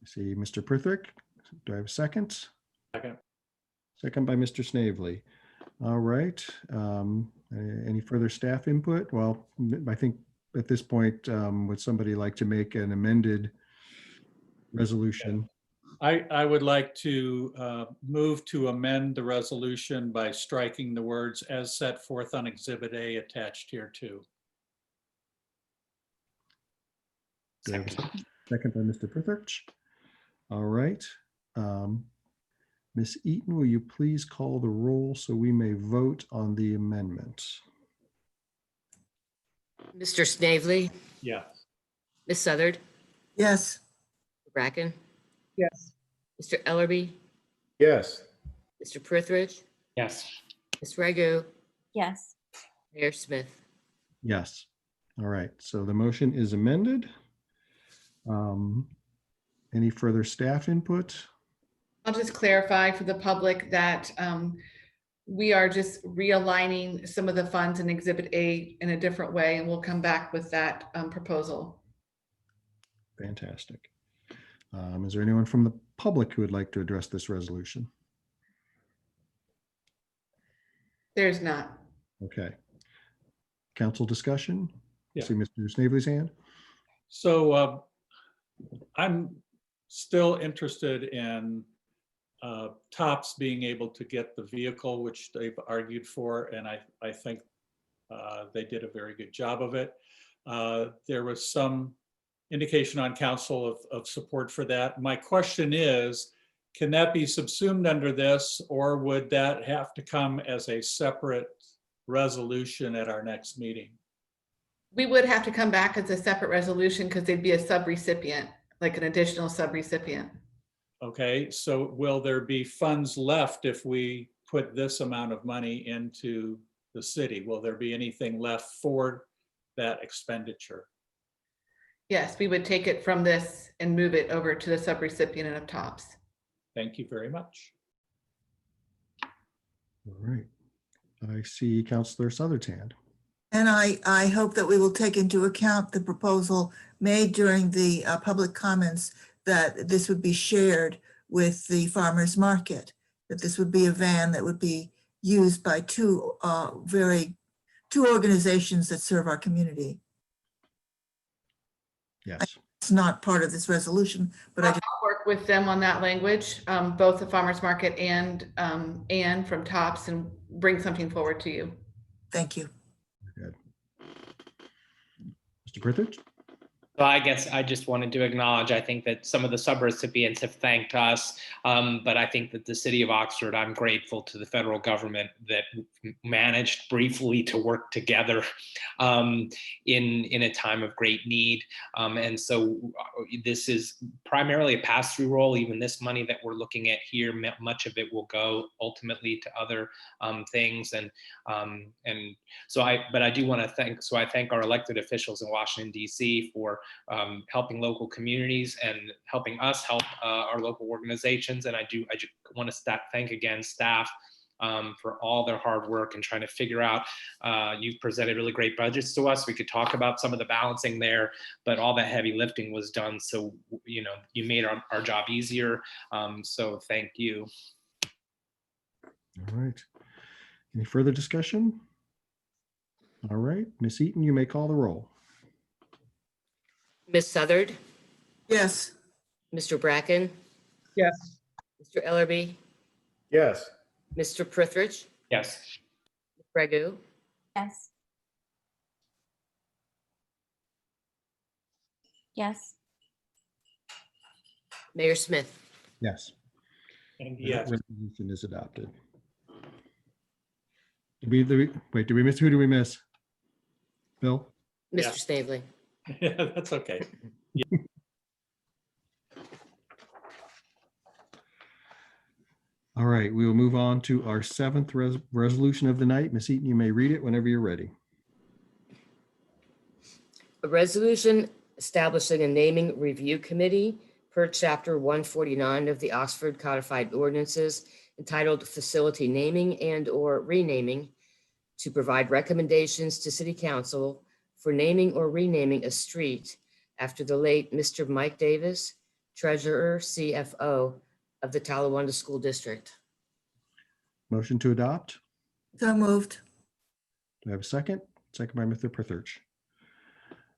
I see Mr. Prithrick. Do I have a second? Second. Second by Mr. Snavely. All right. Any further staff input? Well, I think at this point, would somebody like to make an amended resolution? I would like to move to amend the resolution by striking the words as set forth on Exhibit A attached here too. Second by Mr. Prithridge. All right. Ms. Eaton, will you please call the roll so we may vote on the amendment? Mr. Snavely, Yes. Ms. Southard, Yes. Bracken, Yes. Mr. Ellerby, Yes. Mr. Prithridge, Yes. Ms. Ragu, Yes. Mayor Smith. Yes. All right. So the motion is amended. Any further staff input? I'll just clarify for the public that we are just realigning some of the funds in Exhibit A in a different way, and we'll come back with that proposal. Fantastic. Is there anyone from the public who would like to address this resolution? There's not. Okay. Council discussion? Yeah. See Mr. Snavely's hand? So I'm still interested in TOPS being able to get the vehicle, which they've argued for, and I think they did a very good job of it. There was some indication on council of support for that. My question is, can that be subsumed under this, or would that have to come as a separate resolution at our next meeting? We would have to come back as a separate resolution because they'd be a subrecipient, like an additional subrecipient. Okay, so will there be funds left if we put this amount of money into the city? Will there be anything left for that expenditure? Yes, we would take it from this and move it over to the subrecipient of TOPS. Thank you very much. All right. I see Councilor Southard's hand. And I hope that we will take into account the proposal made during the public comments that this would be shared with the farmers market, that this would be a van that would be used by two organizations that serve our community. Yes. It's not part of this resolution, but I'll work with them on that language, both the farmers market and Anne from TOPS, and bring something forward to you. Thank you. Good. Mr. Prithridge? So I guess I just wanted to acknowledge, I think that some of the subrecipients have thanked us, but I think that the city of Oxford, I'm grateful to the federal government that managed briefly to work together in a time of great need. And so this is primarily a pass-through role. Even this money that we're looking at here, much of it will go ultimately to other things. And so I do want to thank our elected officials in Washington, D.C. for helping local communities and helping us help our local organizations. And I just want to thank again staff for all their hard work and trying to figure out, you've presented really great budgets to us. We could talk about some of the balancing there, but all that heavy lifting was done. So, you made our job easier. So thank you. All right. Any further discussion? All right, Ms. Eaton, you may call the roll. Ms. Southard, Yes. Mr. Bracken, Yes. Mr. Ellerby, Yes. Mr. Prithridge, Yes. Raghu, Yes. Yes. Mayor Smith. Yes. And That yes. resolution is adopted. Wait, did we miss? Who do we miss? Bill? Mr. Yeah. Snavely. Yeah, that's okay. All right, we will move on to our seventh resolution of the night. Ms. Eaton, you may read it whenever you're ready. A resolution establishing a naming review committee per chapter 149 of the Oxford Codified Ordinances entitled Facility Naming and/or Renaming to provide recommendations to City Council for naming or renaming a street after the late Mr. Mike Davis, Treasurer, CFO of the Talawanda School District. Motion to adopt? So moved. Do I have a second? Second by Mr. Prithridge.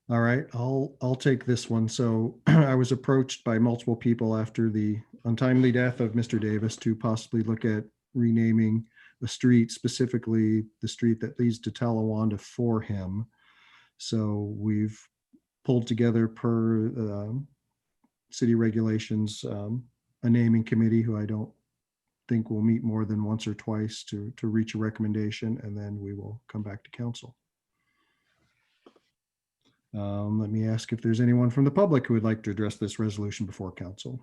All right, I'll take this one. So I was approached by multiple people after the untimely death of Mr. Davis to possibly look at renaming the street, specifically the street that leads to Talawanda for him. So we've pulled together per city regulations, a naming committee who I don't think will meet more than once or twice to reach a recommendation, and then we will come back to council. Let me ask if there's anyone from the public who would like to address this resolution before council.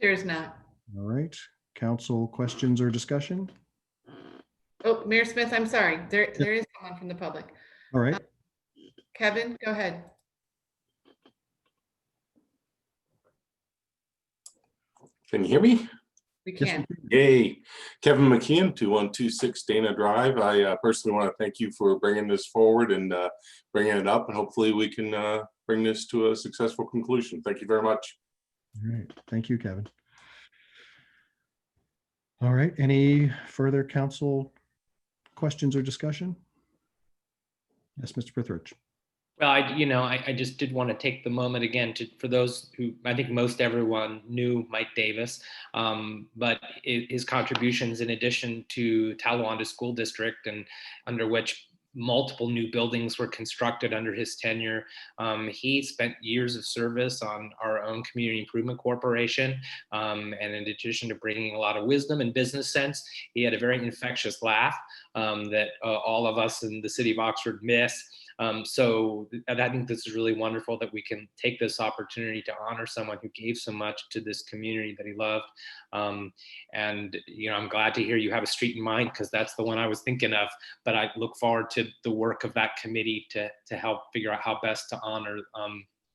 There is not. All right, council questions or discussion? Oh, Mayor Smith, I'm sorry. There is someone from the public. All right. Kevin, go ahead. Can you hear me? We can. Yay. Kevin McKeon, 2126 Dana Drive. I personally want to thank you for bringing this forward and bringing it up, and hopefully we can bring this to a successful conclusion. Thank you very much. All right, thank you, Kevin. All right, any further council questions or discussion? Yes, Mr. Prithridge. Well, I just did want to take the moment again for those who, I think most everyone knew Mike Davis, but his contributions in addition to Talawanda School District, and under which multiple new buildings were constructed under his tenure. He spent years of service on our own Community Improvement Corporation. And in addition to bringing a lot of wisdom and business sense, he had a very infectious laugh that all of us in the city of Oxford miss. So I think this is really wonderful that we can take this opportunity to honor someone who gave so much to this community that he loved. And I'm glad to hear you have a street in mind, because that's the one I was thinking of. But I look forward to the work of that committee to help figure out how best to honor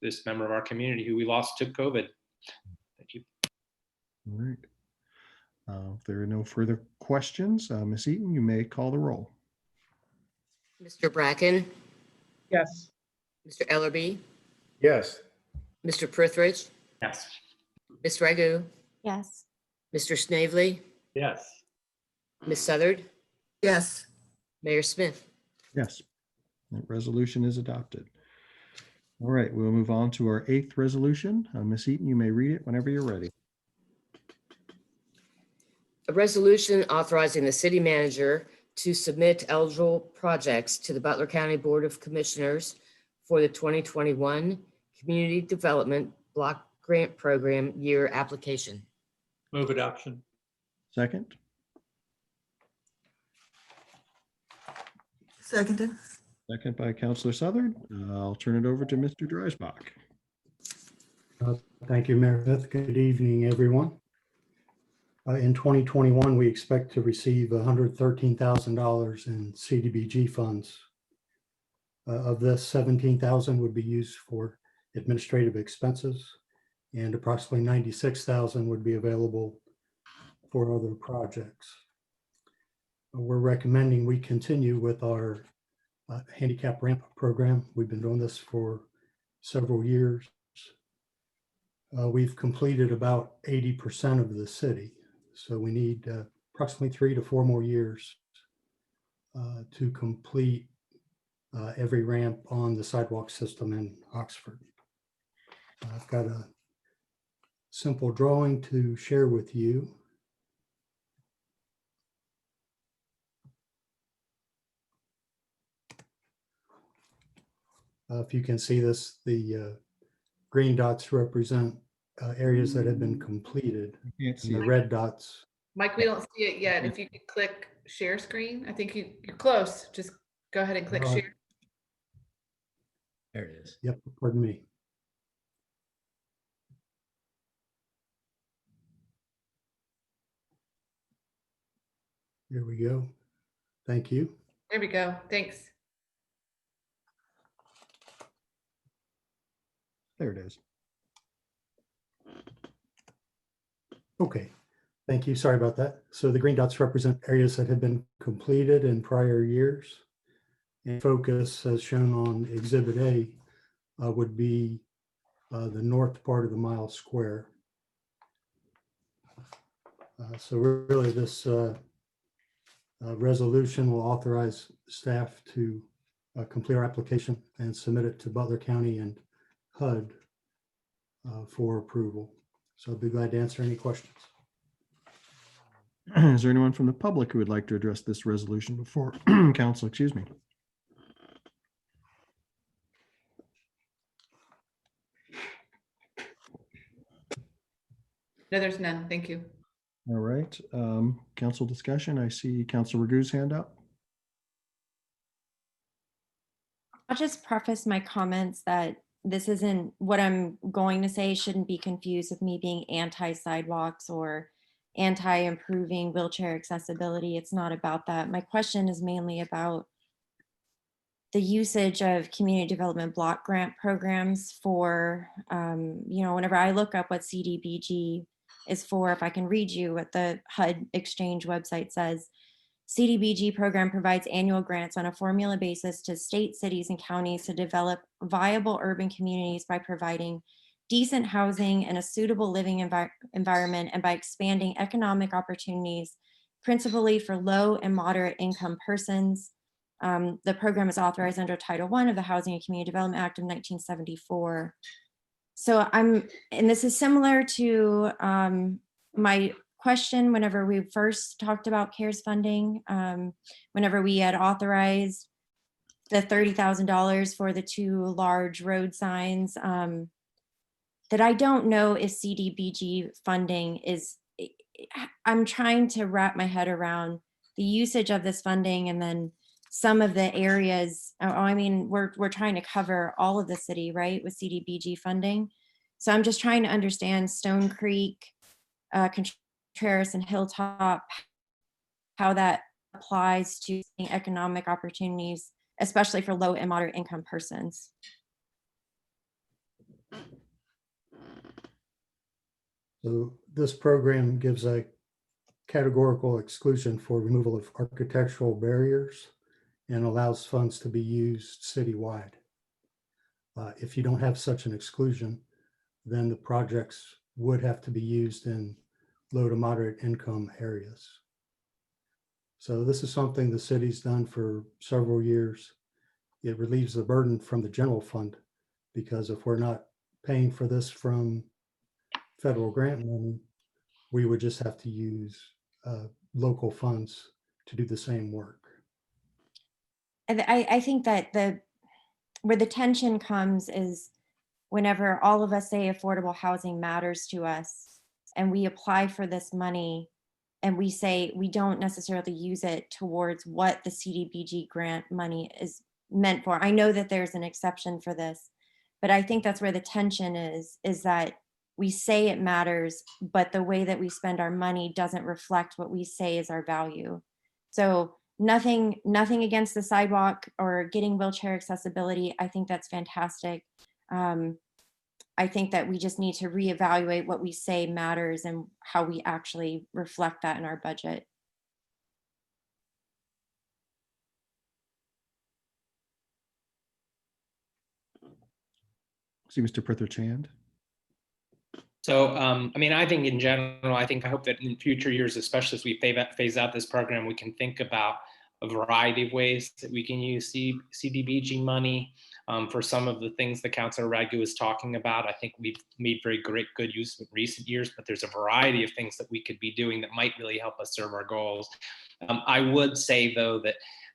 this member of our community who we lost to COVID. Thank you. All right. If there are no further questions, Ms. Eaton, you may call the roll. Mr. Bracken, Yes. Mr. Ellerby, Yes. Mr. Prithridge, Yes. Ms. Raghu, Yes. Mr. Snavely, Yes. Ms. Southard, Yes. Mayor Smith. Yes, that resolution is adopted. All right, we'll move on to our eighth resolution. Ms. Eaton, you may read it whenever you're ready. A resolution authorizing the city manager to submit eligible projects to the Butler County Board of Commissioners for the 2021 Community Development Block Grant Program year application. Move adoption. Second. Seconded. Second by Councilor Southard. I'll turn it over to Mr. Dreisbach. Thank you, Mayor Smith. Good evening, everyone. In 2021, we expect to receive $113,000 in CDBG funds. Of this, $17,000 would be used for administrative expenses, and approximately 96,000 would be available for other projects. We're recommending we continue with our handicap ramp program. We've been doing this for several years. We've completed about 80% of the city. So we need approximately 3 to 4 more years to complete every ramp on the sidewalk system in Oxford. I've got a simple drawing to share with you. If you can see this, the green dots represent areas that have been completed. Can't And see the it. red dots. Mike, we don't see it yet. If you could click share screen, I think you're close. Just go ahead and click share. There it is. Yep, pardon me. Here we go. Thank you. There we go. Thanks. There it is. Okay, thank you. Sorry about that. So the green dots represent areas that have been completed in prior years. And focus, as shown on Exhibit A, would be the north part of the mile square. So really this resolution will authorize staff to complete our application and submit it to Butler County and HUD for approval. So I'd be glad to answer any questions. Is there anyone from the public who would like to address this resolution before council? Excuse me. No, there's none. Thank you. All right. Council discussion. I see Councilor Ragu's hand up. I'll just preface my comments that this isn't what I'm going to say shouldn't be confused with me being anti-sidewalks or anti-improving wheelchair accessibility. It's not about that. My question is mainly about the usage of community development block grant programs for, whenever I look up what CDBG is for, if I can read you what the HUD Exchange website says, CDBG program provides annual grants on a formula basis to state, cities, and counties to develop viable urban communities by providing decent housing and a suitable living environment, and by expanding economic opportunities, principally for low and moderate income persons. The program is authorized under Title I of the Housing and Community Development Act of 1974. So and this is similar to my question whenever we first talked about CARES funding, whenever we had authorized the $30,000 for the 2 large road signs, that I don't know if CDBG funding is, I'm trying to wrap my head around the usage of this funding, and then some of the areas, we're trying to cover all of the city, right, with CDBG funding. So I'm just trying to understand Stone Creek, Contreras, and Hilltop, how that applies to economic opportunities, especially for low and moderate income persons. So this program gives a categorical exclusion for removal of architectural barriers and allows funds to be used citywide. If you don't have such an exclusion, then the projects would have to be used in low to moderate income areas. So this is something the city's done for several years. It relieves the burden from the general fund, because if we're not paying for this from federal grant money, we would just have to use local funds to do the same work. I think that where the tension comes is whenever all of us say affordable housing matters to us, and we apply for this money and we say we don't necessarily use it towards what the CDBG grant money is meant for. I know that there's an exception for this, but I think that's where the tension is that we say it matters, but the way that we spend our money doesn't reflect what we say is our value. So nothing against the sidewalk or getting wheelchair accessibility. I think that's fantastic. I think that we just need to reevaluate what we say matters and how we actually reflect that in our budget. See Mr. Prither-Chand. So, I mean, I think in general, I hope that in future years, especially as we phase out this program, we can think about a variety of ways that we can use CDBG money for some of the things that Councilor Ragu is talking about. I think we've made good use in recent years, but there's a variety of things that we could be doing that might really help us serve our goals. I would say though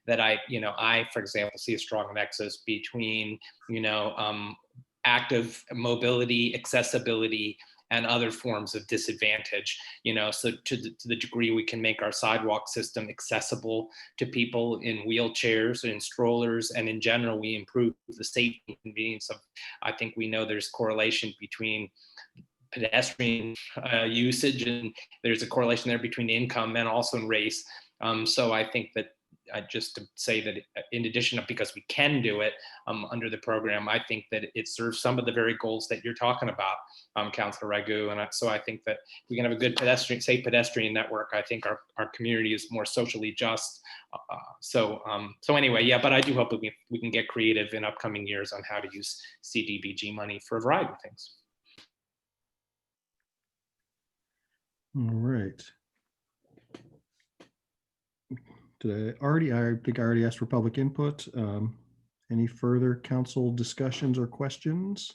that I, for example, see a strong nexus between, active mobility, accessibility, and other forms of disadvantage, so to the degree we can make our sidewalk system accessible to people in wheelchairs, in strollers, and in general, we improve the safety and convenience of, I think we know there's correlation between pedestrian usage, and there's a correlation there between income and also in race. So I think that just to say that in addition to, because we can do it under the program, I think that it serves some of the very goals that you're talking about, Councilor Ragu. And so I think that we can have a good safe pedestrian network. I think our community is more socially just. So anyway, yeah, but I do hope that we can get creative in upcoming years on how to use CDBG money for a variety of things. All right. I think I already asked for public input. Any further council discussions or questions?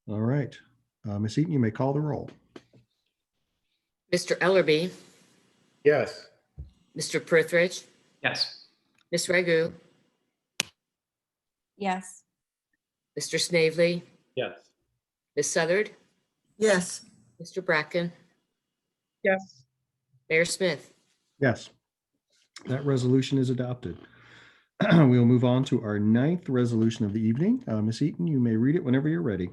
All right. Ms. Eaton, you may call the roll. Mr. Ellerby, Yes. Mr. Prithridge, Yes. Ms. Ragu, Yes. Mr. Snavely, Yes. Ms. Southard, Yes. Mr. Bracken, Yes. Mayor Smith. Yes. That resolution is adopted. We'll move on to our 9th resolution of the evening. Ms. Eaton, you may read it whenever you're ready.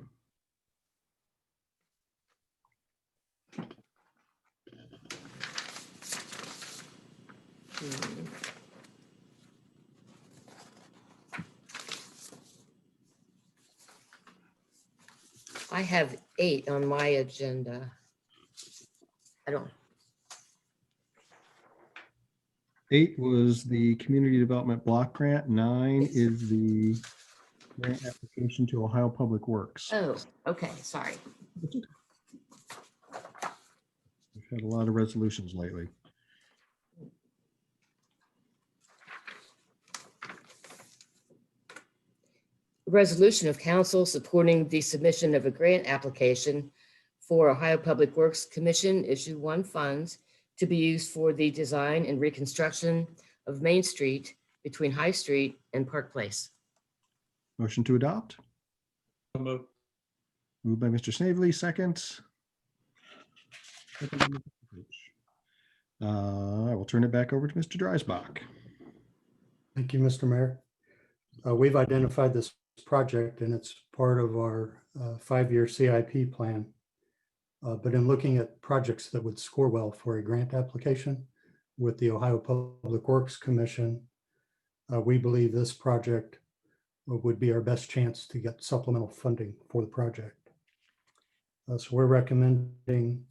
I have 8 on my agenda. I don't. 8 was the Community Development Block Grant. 9 is the grant application to Ohio Public Works. Oh, okay, sorry. We've had a lot of resolutions lately. Resolution of council supporting the submission of a grant application for Ohio Public Works Commission Issue 1 funds to be used for the design and reconstruction of Main Street between High Street and Park Place. Motion to adopt. Moved. Moved by Mr. Snavely, second. I will turn it back over to Mr. Dreisbach. Thank you, Mr. Mayor. We've identified this project and it's part of our 5-year CIP plan. But in looking at projects that would score well for a grant application with the Ohio Public Works Commission, we believe this project would be our best chance to get supplemental funding for the project. So we're recommending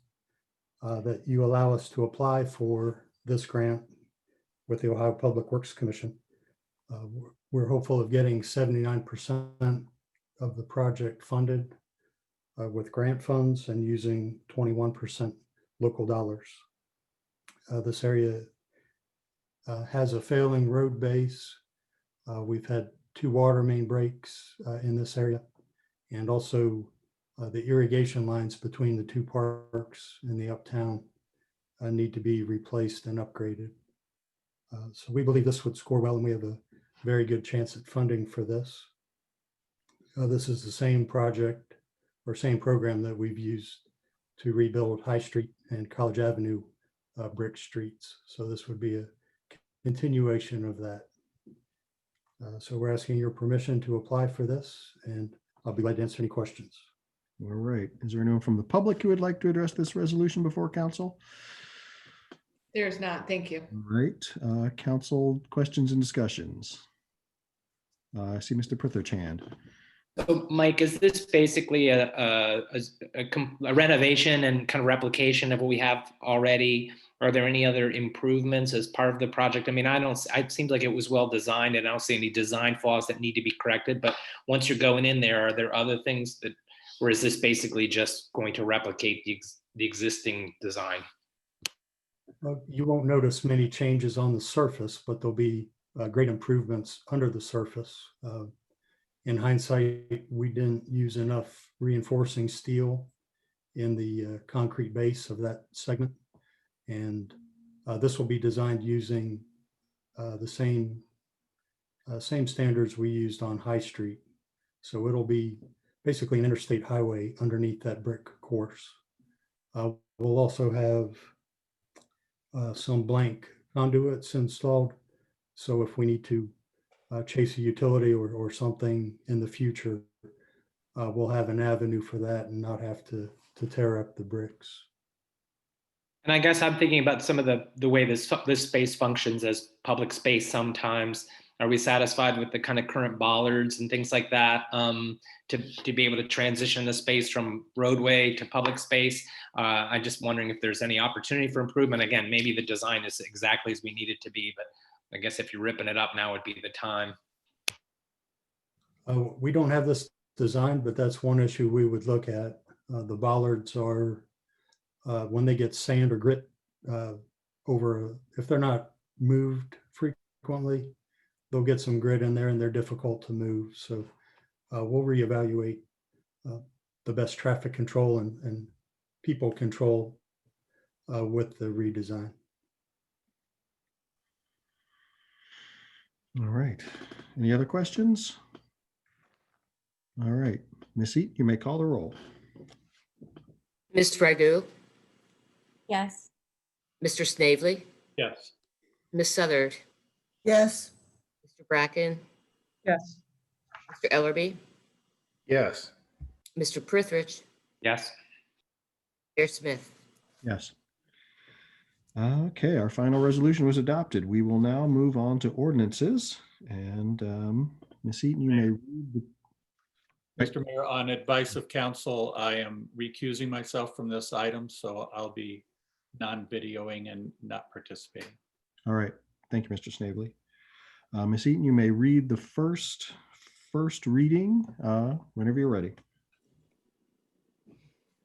that you allow us to apply for this grant with the Ohio Public Works Commission. We're hopeful of getting 79% of the project funded with grant funds and using 21% local dollars. This area has a failing road base. We've had 2 water main breaks in this area, and also the irrigation lines between the 2 parks in the uptown need to be replaced and upgraded. So we believe this would score well, and we have a very good chance at funding for this. This is the same project or same program that we've used to rebuild High Street and College Avenue brick streets. So this would be a continuation of that. So we're asking your permission to apply for this, and I'll be glad to answer any questions. All right. Is there anyone from the public who would like to address this resolution before council? There's not. Thank you. All right. Council questions and discussions. I see Mr. Prither-Chand. So, Mike, is this basically a renovation and kind of replication of what we have already? Are there any other improvements as part of the project? I mean, it seems like it was well designed and I don't see any design flaws that need to be corrected, but once you're going in there, are there other things or is this basically just going to replicate the existing design? You won't notice many changes on the surface, but there'll be great improvements under the surface. In hindsight, we didn't use enough reinforcing steel in the concrete base of that segment. And this will be designed using the same standards we used on High Street. So it'll be basically an interstate highway underneath that brick course. We'll also have some blank conduits installed. So if we need to chase a utility or something in the future, we'll have an avenue for that and not have to tear up the bricks. And I guess I'm thinking about some of the way this space functions as public space sometimes. Are we satisfied with the kind of current bollards and things like that to be able to transition the space from roadway to public space? I'm just wondering if there's any opportunity for improvement. Again, maybe the design is exactly as we need it to be, but I guess if you're ripping it up now would be the time. We don't have this design, but that's one issue we would look at. The bollards are, when they get sand or grit if they're not moved frequently, they'll get some grit in there and they're difficult to move. So we'll reevaluate the best traffic control and people control with the redesign. All right. Any other questions? All right. Ms. Eat, you may call the roll. Ms. Dragu, Yes. Mr. Snavely, Yes. Ms. Southard, Yes. Mr. Bracken, Yes. Mr. Ellerby, Yes. Mr. Prithridge, Yes. Mayor Smith. Yes. Okay, our final resolution was adopted. We will now move on to ordinances. And Ms. Eaton, you may read the... Mr. Mayor, on advice of council, I am recusing myself from this item, so I'll be non-videoing and not participating. All right. Thank you, Mr. Snavely. Ms. Eaton, you may read the first reading whenever you're ready.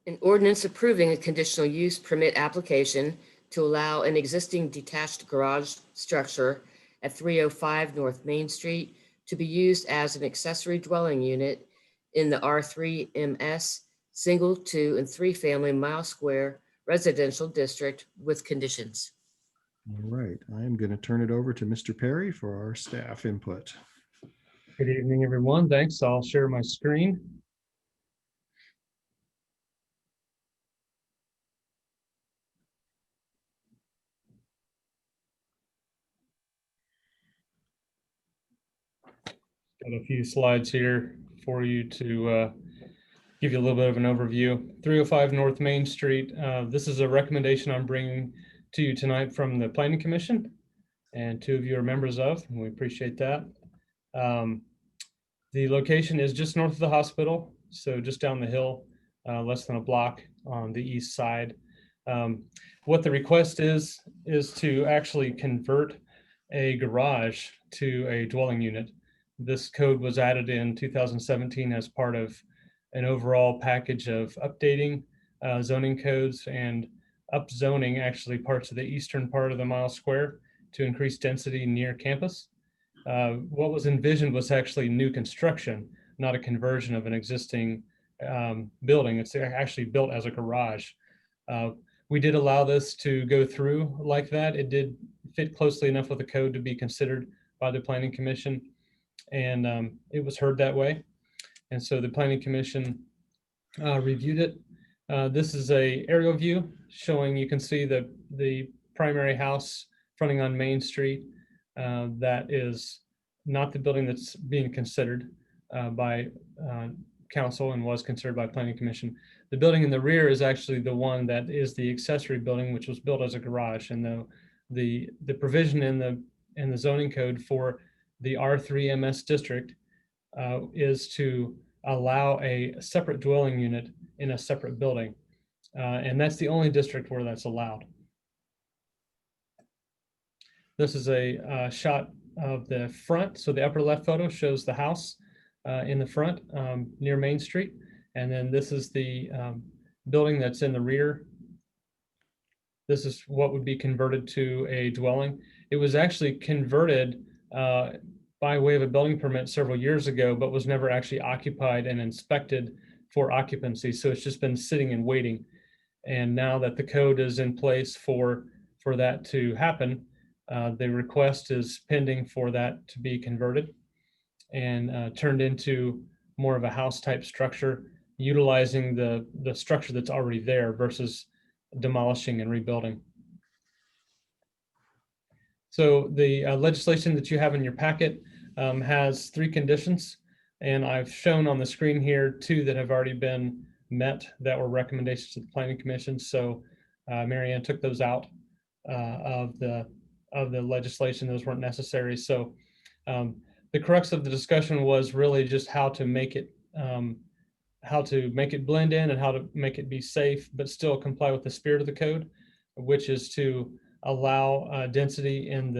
An ordinance approving a conditional use permit application to allow an existing detached garage structure at 305 North Main Street to be used as an accessory dwelling unit in the R3MS single, 2, and 3 family mile square residential district with conditions. All right. I am going to turn it over to Mr. Perry for our staff input. Good evening, everyone. Thanks. I'll share my screen. Got a few slides here for you to give you a little bit of an overview. 305 North Main Street. This is a recommendation I'm bringing to you tonight from the Planning Commission, and 2 of you are members of, and we appreciate that. The location is just north of the hospital, so just down the hill, less than a block on the east side. What the request is to actually convert a garage to a dwelling unit. This code was added in 2017 as part of an overall package of updating zoning codes and upzoning actually parts of the eastern part of the mile square to increase density near campus. What was envisioned was actually new construction, not a conversion of an existing building. It's actually built as a garage. We did allow this to go through like that. It did fit closely enough with the code to be considered by the Planning Commission, and it was heard that way. And so the Planning Commission reviewed it. This is a aerial view showing, you can see the primary house fronting on Main Street. That is not the building that's being considered by council and was considered by Planning Commission. The building in the rear is actually the one that is the accessory building, which was built as a garage. And the provision in the zoning code for the R3MS district is to allow a separate dwelling unit in a separate building. And that's the only district where that's allowed. This is a shot of the front. So the upper left photo shows the house in the front near Main Street. And then this is the building that's in the rear. This is what would be converted to a dwelling. It was actually converted by way of a building permit several years ago, but was never actually occupied and inspected for occupancy. So it's just been sitting and waiting. And now that the code is in place for that to happen, the request is pending for that to be converted and turned into more of a house type structure, utilizing the structure that's already there versus demolishing and rebuilding. So the legislation that you have in your packet has 3 conditions, and I've shown on the screen here 2 that have already been met that were recommendations to the Planning Commission. So Mary Ann took those out of the legislation. Those weren't necessary. So the crux of the discussion was really just how to make it blend in and how to make it be safe, but still comply with the spirit of the code, which is to allow density in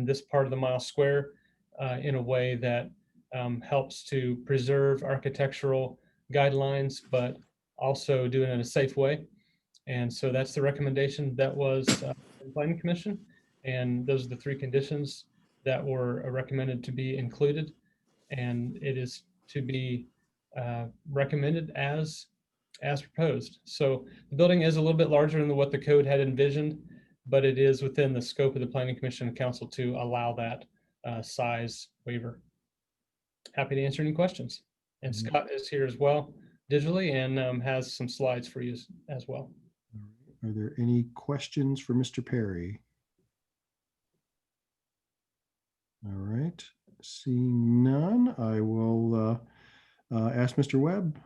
this part of the mile square in a way that helps to preserve architectural guidelines, but also do it in a safe way. And so that's the recommendation that was in the Planning Commission. And those are the 3 conditions that were recommended to be included. And it is to be recommended as proposed. So the building is a little bit larger than what the code had envisioned, but it is within the scope of the Planning Commission and Council to allow that size waiver. Happy to answer any questions. And Scott is here as well digitally and has some slides for you as well. Are there any questions for Mr. Perry? All right, seeing none, I will ask Mr. Webb.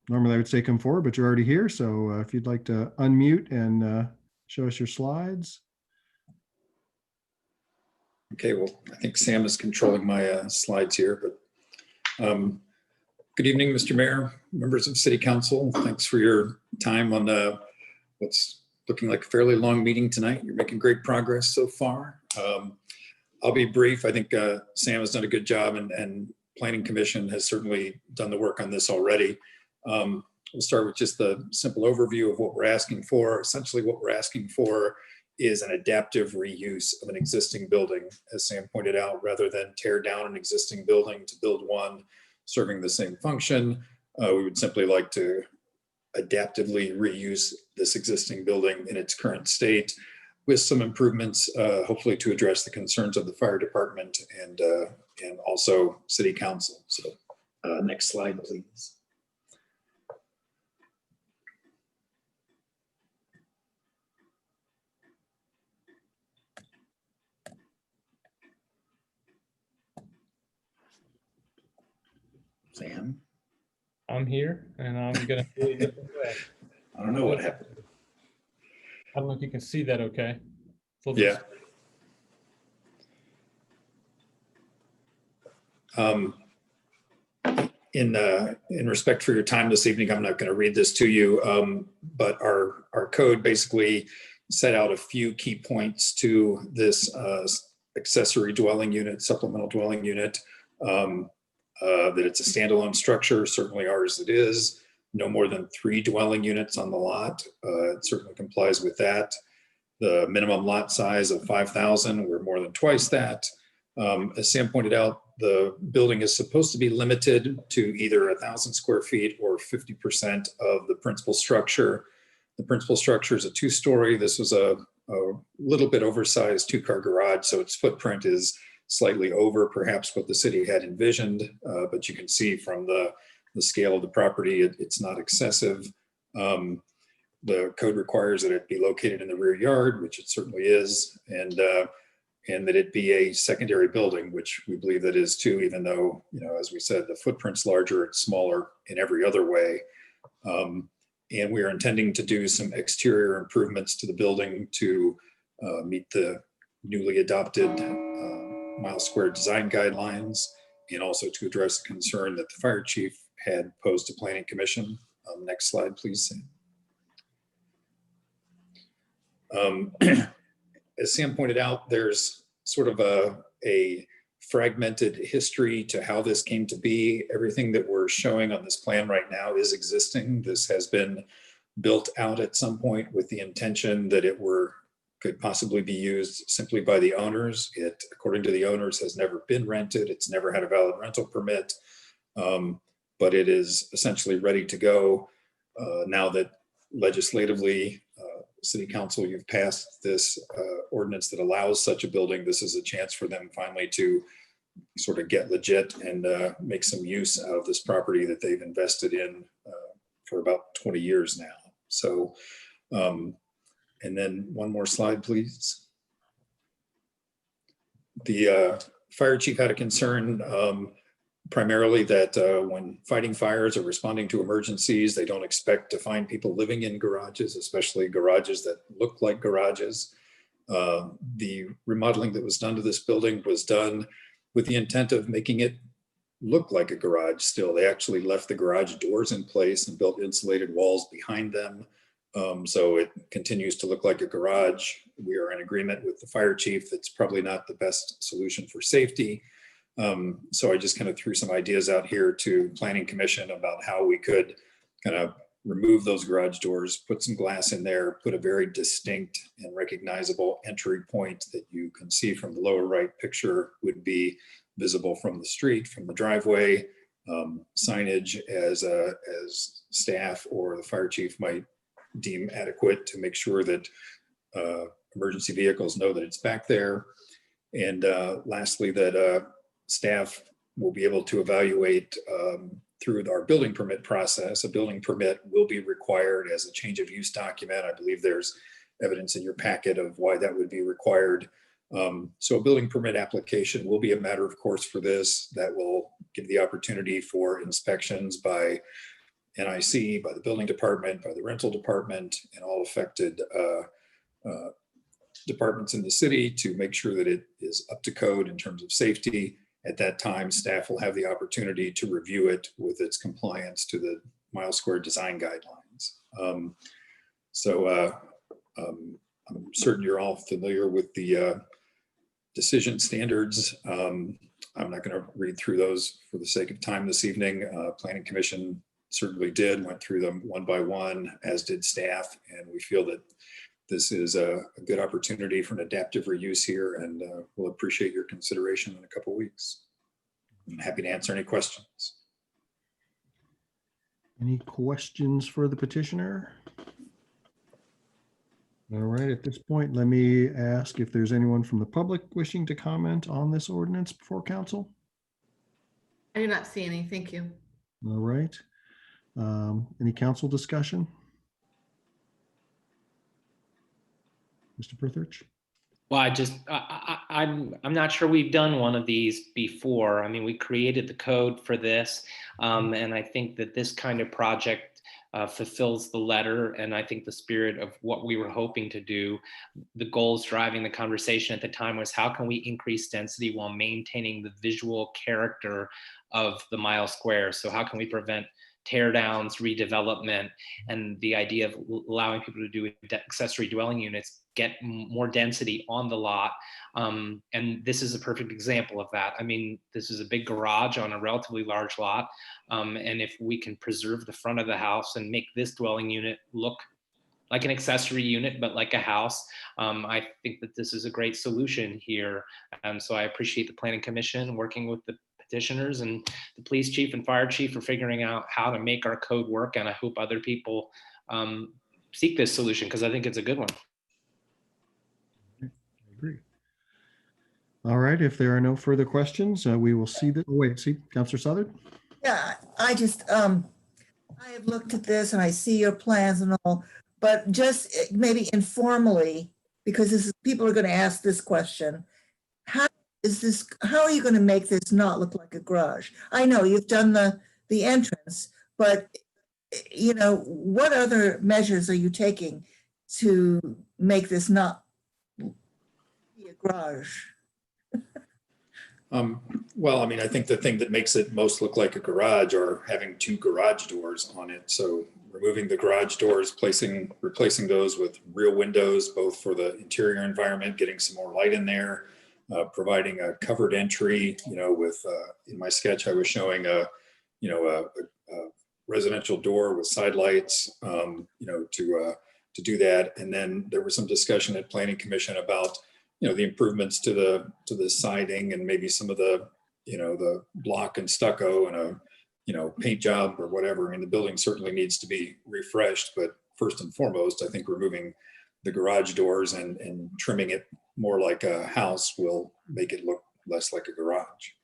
Normally I would say come forward, but you're already here. So if you'd like to unmute and show us your slides. Okay, well, I think Sam is controlling my slides here, but good evening, Mr. Mayor, members of City Council. Thanks for your time on what's looking like a fairly long meeting tonight. You're making great progress so far. I'll be brief. I think Sam has done a good job and Planning Commission has certainly done the work on this already. We'll start with just the simple overview of what we're asking for. Essentially what we're asking for is an adaptive reuse of an existing building, as Sam pointed out, rather than tear down an existing building to build one serving the same function. We would simply like to adaptively reuse this existing building in its current state with some improvements, hopefully to address the concerns of the fire department and also City Council. So next slide, please. Sam? I'm here and I'm going to do it a different way. I don't know what happened. I don't know if you can see that okay. Yeah. In respect for your time this evening, I'm not going to read this to you, but our code basically set out a few key points to this accessory dwelling unit, supplemental dwelling unit, that it's a standalone structure. Certainly ours it is. No more than 3 dwelling units on the lot. It certainly complies with that. The minimum lot size of 5,000, we're more than twice that. As Sam pointed out, the building is supposed to be limited to either 1,000 square feet or 50% of the principal structure. The principal structure is a 2-story. This was a little bit oversized 2-car garage, so its footprint is slightly over perhaps what the city had envisioned, but you can see from the scale of the property, it's not excessive. The code requires that it be located in the rear yard, which it certainly is, and that it be a secondary building, which we believe that is too, even though, as we said, the footprint's larger, it's smaller in every other way. And we are intending to do some exterior improvements to the building to meet the newly adopted mile square design guidelines. and also to address the concern that the fire chief had posed to Planning Commission. Next slide, please. As Sam pointed out, there's sort of a fragmented history to how this came to be. Everything that we're showing on this plan right now is existing. This has been built out at some point with the intention that it could possibly be used simply by the owners. It, according to the owners, has never been rented. It's never had a valid rental permit, but it is essentially ready to go now that legislatively, City Council, you've passed this ordinance that allows such a building. This is a chance for them finally to sort of get legit and make some use out of this property that they've invested in for about 20 years now. So, and then one more slide, please. The fire chief had a concern primarily that when fighting fires or responding to emergencies, they don't expect to find people living in garages, especially garages that look like garages. The remodeling that was done to this building was done with the intent of making it look like a garage still. They actually left the garage doors in place and built insulated walls behind them. So it continues to look like a garage. We are in agreement with the fire chief. That's probably not the best solution for safety. So I just kind of threw some ideas out here to Planning Commission about how we could kind of remove those garage doors, put some glass in there, put a very distinct and recognizable entry point that you can see from the lower right picture would be visible from the street, from the driveway, signage as staff or the fire chief might deem adequate to make sure that emergency vehicles know that it's back there. And lastly, that staff will be able to evaluate through our building permit process. A building permit will be required as a change of use document. I believe there's evidence in your packet of why that would be required. So a building permit application will be a matter of course for this. That will give the opportunity for inspections by NIC, by the building department, by the rental department, and all affected departments in the city to make sure that it is up to code in terms of safety. At that time, staff will have the opportunity to review it with its compliance to the mile square design guidelines. I'm certain you're all familiar with the decision standards. I'm not going to read through those for the sake of time this evening. Planning Commission certainly did, went through them one by one, as did staff, and we feel that this is a good opportunity for an adaptive reuse here, and we'll appreciate your consideration in a couple of weeks. I'm happy to answer any questions. Any questions for the petitioner? All right, at this point, let me ask if there's anyone from the public wishing to comment on this ordinance before council. I do not see any. Thank you. All right. Any council discussion? Mr. Prithridge? Well, I'm not sure we've done one of these before. I mean, we created the code for this, and I think that this kind of project fulfills the letter, and I think the spirit of what we were hoping to do. The goals driving the conversation at the time was how can we increase density while maintaining the visual character of the mile square? So how can we prevent tear downs, redevelopment, and the idea of allowing people to do accessory dwelling units, get more density on the lot. And this is a perfect example of that. I mean, this is a big garage on a relatively large lot. And if we can preserve the front of the house and make this dwelling unit look like an accessory unit, but like a house, I think that this is a great solution here. So I appreciate the Planning Commission working with the petitioners and the police chief and fire chief for figuring out how to make our code work. And I hope other people seek this solution because I think it's a good one. I agree. All right, if there are no further questions, we will see that. Oh, wait, see, Councilor Southard? Yeah, I just, I have looked at this and I see your plans and all, but just maybe informally, because this is, people are going to ask this question. How are you going to make this not look like a garage? I know you've done the entrance, but you know, what other measures are you taking to make this not be a garage? Well, I mean, I think the thing that makes it most look like a garage are having two garage doors on it. So removing the garage doors, replacing those with real windows, both for the interior environment, getting some more light in there, providing a covered entry, with, in my sketch, I was showing a residential door with side lights, to do that. And then there was some discussion at Planning Commission about, the improvements to the siding and maybe some of the, the block and stucco and a, paint job or whatever. I mean, the building certainly needs to be refreshed, but first and foremost, I think removing the garage doors and trimming it more like a house will make it look less like a garage.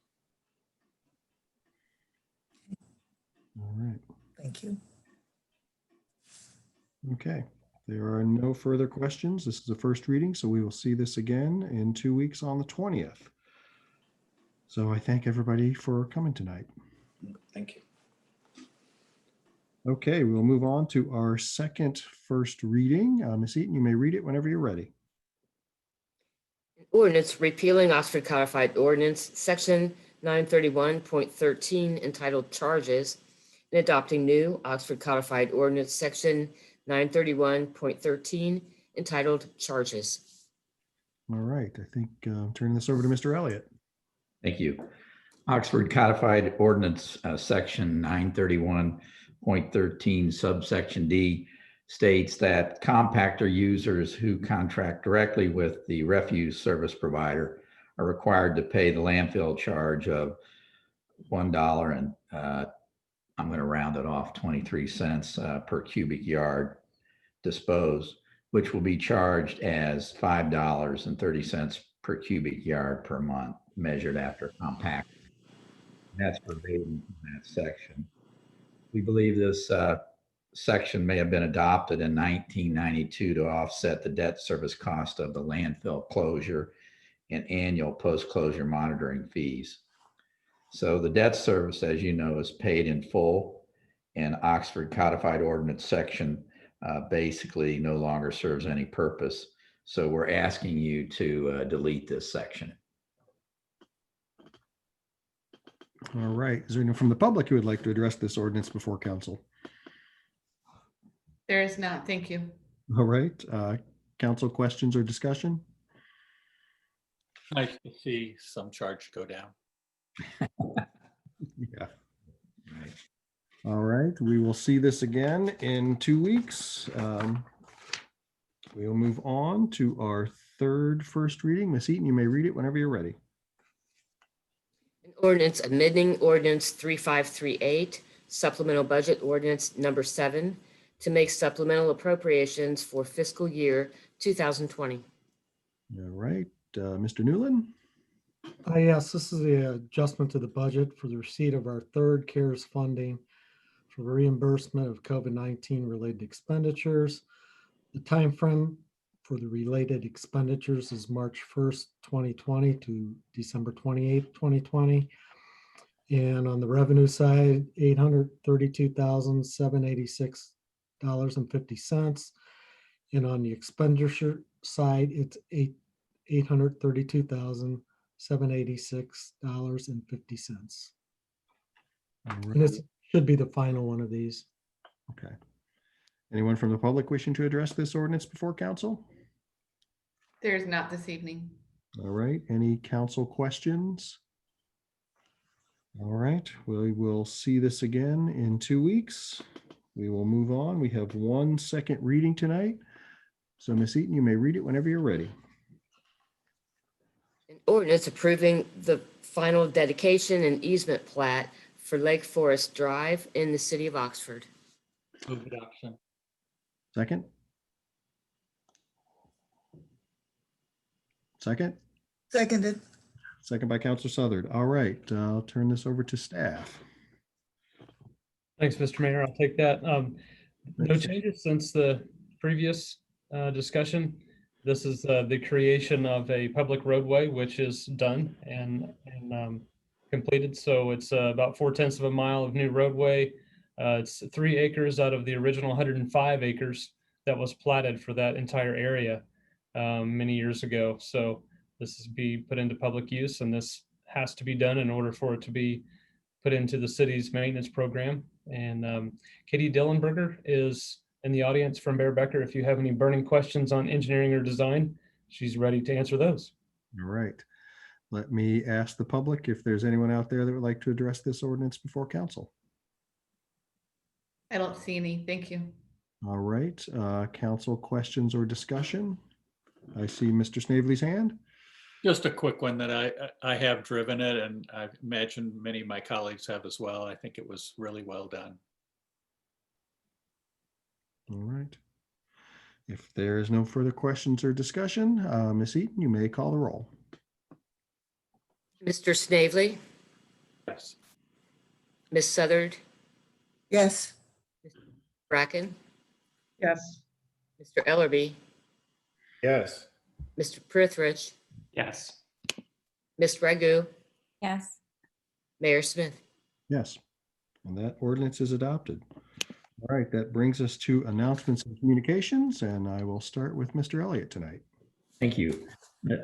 All right. Thank you. Okay. There are no further questions. This is the first reading, so we will see this again in 2 weeks on the 20th. So I thank everybody for coming tonight. Thank you. Okay, we will move on to our second first reading. Ms. Eaton, you may read it whenever you're ready. Ordinance repealing Oxford Codified Ordinance, Section 931.13, entitled Charges, and adopting new Oxford Codified Ordinance, Section 931.13, entitled Charges. All right, I think turning this over to Mr. Elliott. Thank you. Oxford Codified Ordinance, Section 931.13, subsection D, states that compactor users who contract directly with the refuse service provider are required to pay the landfill charge of $1 and I'm going to round it off 23 cents per cubic yard disposed, which will be charged as $5.30 per cubic yard per month, measured after compact. That's verbatim from that section. We believe this section may have been adopted in 1992 to offset the debt service cost of the landfill closure and annual post-closure monitoring fees. So the debt service, as you know, is paid in full, and Oxford Codified Ordinance section basically no longer serves any purpose. So we're asking you to delete this section. All right, is there anyone from the public who would like to address this ordinance before council? There is not. Thank you. All right, council questions or discussion? Nice to see some charge go down. Yeah. All right, we will see this again in 2 weeks. We will move on to our third first reading. Ms. Eaton, you may read it whenever you're ready. An ordinance amending Ordinance 3538, Supplemental Budget Ordinance Number 7, to make supplemental appropriations for fiscal year 2020. All right, Mr. Newland. Yes, this is the adjustment to the budget for the receipt of our third CARES funding for reimbursement of COVID-19 related expenditures. The time frame for the related expenditures is March 1st, 2020 to December 28th, 2020. And on the revenue side, $832,786.50. And on the expenditure side, it's $832,786.50. And this should be the final one of these. Okay. Anyone from the public wishing to address this ordinance before council? There is not this evening. All right, any council questions? All right, we will see this again in 2 weeks. We will move on. We have 1 second reading tonight. So Ms. Eaton, you may read it whenever you're ready. An ordinance approving the final dedication and easement plat for Lake Forest Drive in the city of Oxford. Move adoption. Second? Second? Seconded. Second by Councilor Southard. All right, I'll turn this over to staff. Thanks, Mr. Mayor. I'll take that. No changes since the previous discussion. This is the creation of a public roadway, which is done and completed. So it's about 4/10 of a mile of new roadway. It's 3 acres out of the original 105 acres that was platted for that entire area many years ago. So this is be put into public use, and this has to be done in order for it to be put into the city's maintenance program. And Katie Dillenberger is in the audience from Bear Becker. If you have any burning questions on engineering or design, she's ready to answer those. All right. Let me ask the public if there's anyone out there that would like to address this ordinance before council. I don't see any. Thank you. All right. Council questions or discussion? I see Mr. Snavely's hand. Just a quick one that I have driven it, and I imagine many of my colleagues have as well. I think it was really well done. All right. If there is no further questions or discussion, Ms. Eaton, you may call the roll. Mr. Snavely, Yes. Ms. Southard, Yes. Bracken, Yes. Mr. Ellerby, Yes. Mr. Prithridge, Yes. Ms. Ragu, Yes. Mayor Smith. Yes, and that ordinance is adopted. All right, that brings us to announcements and communications, and I will start with Mr. Elliott tonight. Thank you.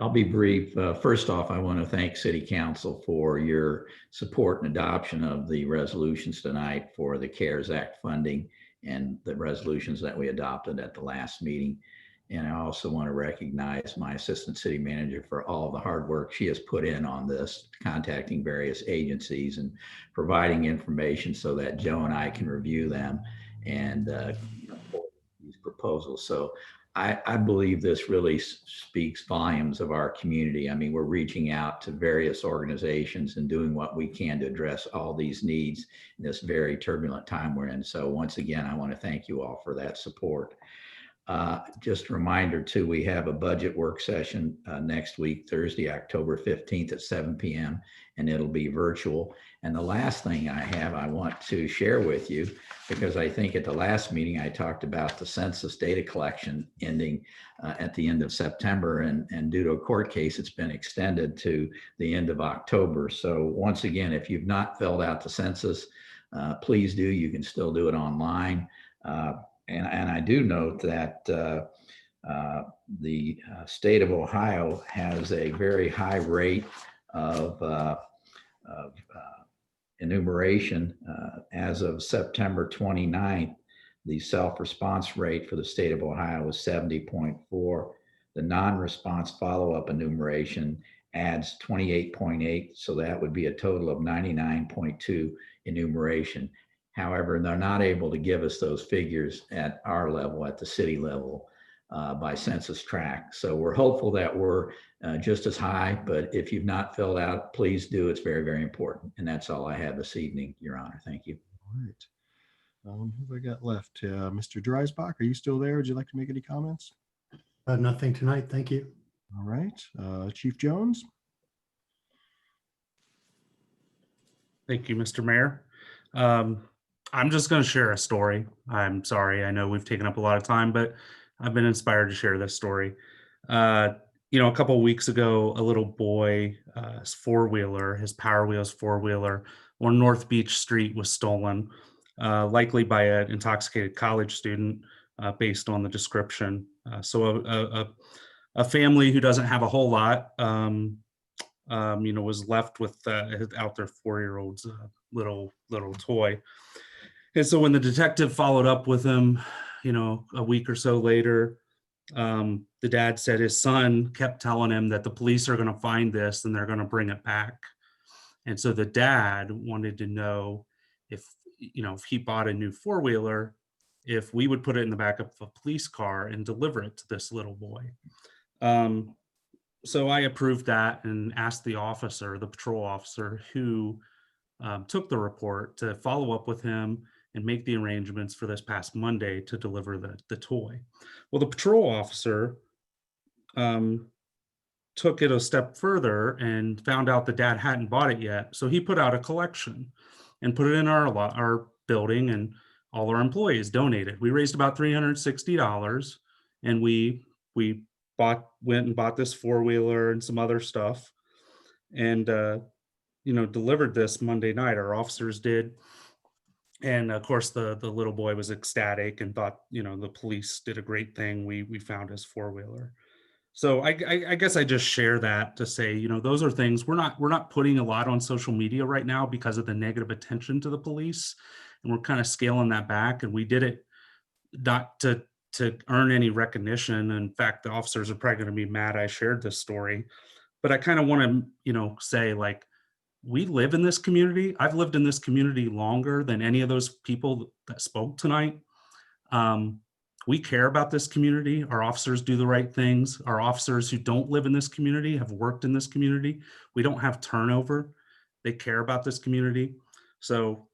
I'll be brief. First off, I want to thank City Council for your support and adoption of the resolutions tonight for the CARES Act funding and the resolutions that we adopted at the last meeting. And I also want to recognize my assistant city manager for all the hard work she has put in on this, contacting various agencies and providing information so that Joe and I can review them and these proposals. So I believe this really speaks volumes of our community. I mean, we're reaching out to various organizations and doing what we can to address all these needs in this very turbulent time we're in. So once again, I want to thank you all for that support. Just a reminder too, we have a budget work session next week, Thursday, October 15th at 7 p.m. and it'll be virtual. And the last thing I want to share with you, because I think at the last meeting I talked about the census data collection ending at the end of September, and due to a court case, it's been extended to the end of October. So once again, if you've not filled out the census, please do. You can still do it online. And I do note that the state of Ohio has a very high rate of enumeration. As of September 29th, the self-response rate for the state of Ohio was 70.4. The non-response follow-up enumeration adds 28.8. So that would be a total of 99.2 enumeration. However, they're not able to give us those figures at our level, at the city level, by census tract. So we're hopeful that we're just as high, but if you've not filled out, please do. It's very, very important. And that's all I have this evening, Your Honor. Thank you. All right. Who have I got left? Mr. Dreisbach, are you still there? Would you like to make any comments? Nothing tonight. Thank you. All right. Chief Jones. Thank you, Mr. Mayor. I'm just going to share a story. I'm sorry. I know we've taken up a lot of time, but I've been inspired to share this story. A couple of weeks ago, a little boy, his four-wheeler, his Power Wheels four-wheeler on North Beach Street was stolen, likely by an intoxicated college student, based on the description. So a family who doesn't have a whole lot, was left with out their 4-year-old's little toy. And so when the detective followed up with him, a week or so later, the dad said his son kept telling him that the police are going to find this and they're going to bring it back. And so the dad wanted to know if he bought a new 4-wheeler, if we would put it in the back of a police car and deliver it to this little boy. So I approved that and asked the patrol officer who took the report, to follow up with him and make the arrangements for this past Monday to deliver the toy. Well, the patrol officer took it a step further and found out the dad hadn't bought it yet. So he put out a collection and put it in our building, and all our employees donated. We raised about $360, and we went and bought this 4-wheeler and some other stuff, and delivered this Monday night. Our officers did. And of course, the little boy was ecstatic and thought, the police did a great thing. We found his 4-wheeler. So I guess I just share that to say, you know, those are things we're not putting a lot on social media right now because of the negative attention to the police. And we're kind of scaling that back. And we did it not to earn any recognition. In fact, the officers are probably going to be mad I shared this story. But I kind of want to, you know, say, like, we live in this community. I've lived in this community longer than any of those people that spoke tonight. We care about this community. Our officers do the right things. Our officers who don't live in this community have worked in this community. We don't have turnover. They care about this community. So,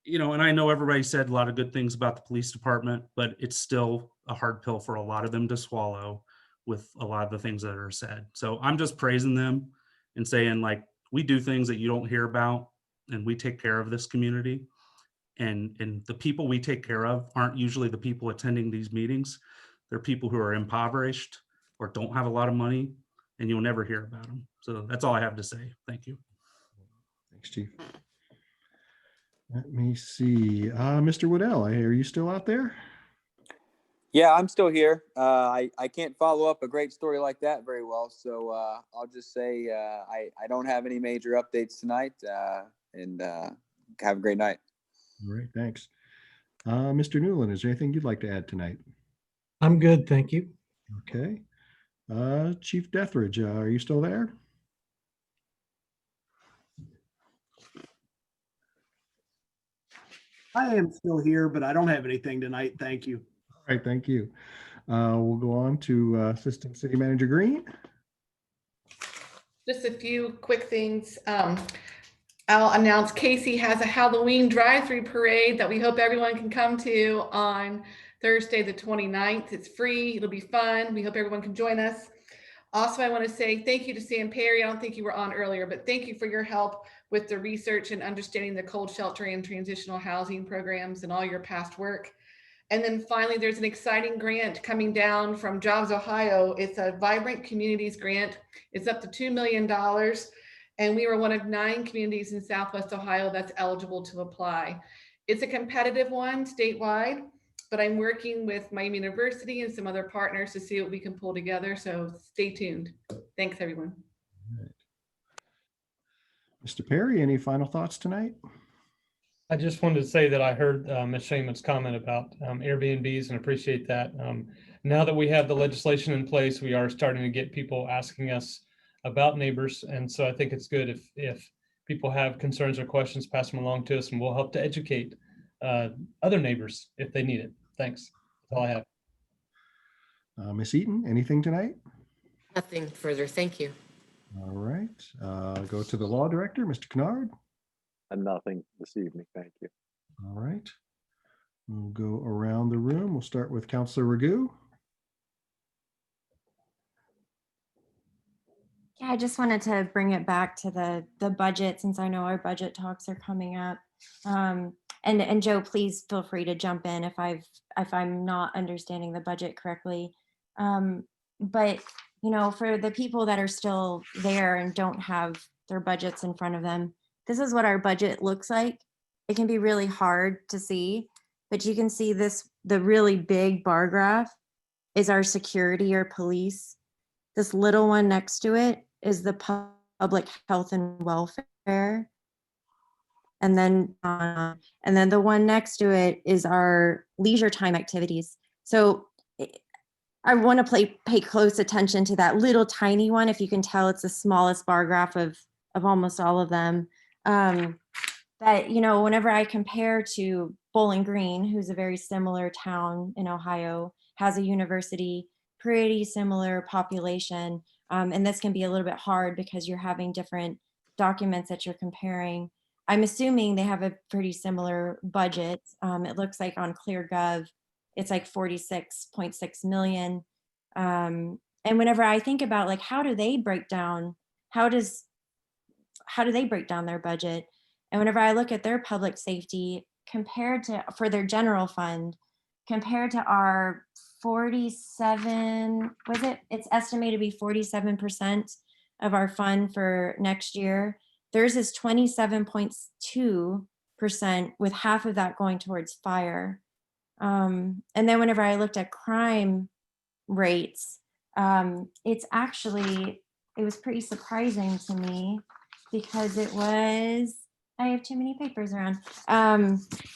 you know, and I know everybody said a lot of good things about the police department, but it's still a hard pill for a lot of them to swallow with a lot of the things that are said. So I'm just praising them and saying, like, we do things that you don't hear about, and we take care of this community. And the people we take care of aren't usually the people attending these meetings. They're people who are impoverished or don't have a lot of money, and you'll never hear about them. So that's all I have to say. Thank you. Thanks, Chief. Let me see. Mr. Waddell, are you still out there? Yeah, I'm still here. I can't follow up a great story like that very well. So I'll just say I don't have any major updates tonight, and have a great night. All right, thanks. Mr. Newland, is there anything you'd like to add tonight? I'm good, thank you. Okay. Chief Dethridge, are you still there? I am still here, but I don't have anything tonight. Thank you. All right, thank you. We'll go on to Assistant City Manager Green. Just a few quick things. I'll announce Casey has a Halloween drive-through parade that we hope everyone can come to on Thursday, the 29th. It's free. It'll be fun. We hope everyone can join us. Also, I want to say thank you to Sam Perry. I don't think you were on earlier, but thank you for your help with the research and understanding the cold sheltering and transitional housing programs and all your past work. And then finally, there's an exciting grant coming down from Jobs Ohio. It's a Vibrant Communities grant. It's up to $2 million. And we were one of 9 communities in Southwest Ohio that's eligible to apply. It's a competitive one statewide, but I'm working with Miami University and some other partners to see what we can pull together. So stay tuned. Thanks, everyone. Right. Mr. Perry, any final thoughts tonight? I just wanted to say that I heard Ms. Shaman's comment about Airbnbs and appreciate that. Now that we have the legislation in place, we are starting to get people asking us about neighbors. And so I think it's good if people have concerns or questions, pass them along to us and we'll help to educate other neighbors if they need it. Thanks. That's all I have. Ms. Eaton, anything tonight? Nothing further. Thank you. All right. Go to the Law Director, Mr. Kennard. Nothing this evening. Thank you. All right. We'll go around the room. We'll start with Councilor Ragu. Yeah, I just wanted to bring it back to the budget, since I know our budget talks are coming up. And Joe, please feel free to jump in if I'm not understanding the budget correctly. But you know, for the people that are still there and don't have their budgets in front of them, this is what our budget looks like. It can be really hard to see, but you can see this, the really big bar graph is our security or police. This little one next to it is the public health and welfare. And then the one next to it is our leisure time activities. So I want to pay close attention to that little tiny one. If you can tell, it's the smallest bar graph of almost all of them. That, you know, whenever I compare to Bowling Green, who's a very similar town in Ohio, has a university, pretty similar population. And this can be a little bit hard because you're having different documents that you're comparing. I'm assuming they have a pretty similar budget. It looks like on ClearGov, it's like 46.6 million. And whenever I think about like, how do they break down their budget? And whenever I look at their public safety compared to, for their general fund, compared to our 47, it's estimated to be 47% of our fund for next year. Theirs is 27.2%, with half of that going towards fire. And then whenever I looked at crime rates, It's actually, it was pretty surprising to me because it was, I have too many papers around.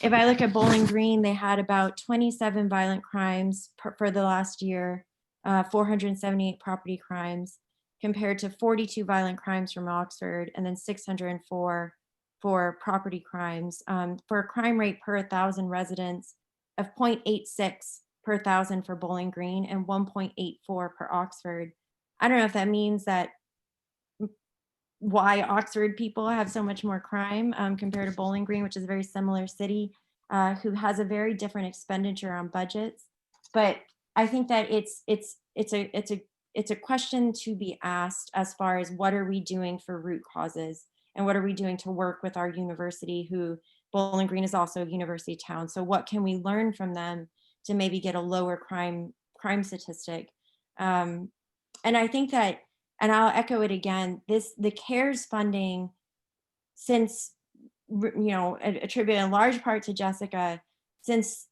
If I look at Bowling Green, they had about 27 violent crimes for the last year, 478 property crimes, compared to 42 violent crimes from Oxford, and then 604 for property crimes, for a crime rate per 1,000 residents of 0.86 per 1,000 for Bowling Green and 1.84 for Oxford. I don't know if that means that why Oxford people have so much more crime compared to Bowling Green, which is a very similar city, who has a very different expenditure on budgets. But I think that it's a question to be asked as far as what are we doing for root causes and what are we doing to work with our university, who Bowling Green is also a university town. So what can we learn from them to maybe get a lower crime statistic? And I think that, and I'll echo it again, the CARES funding, since, attributed in large part to Jessica, since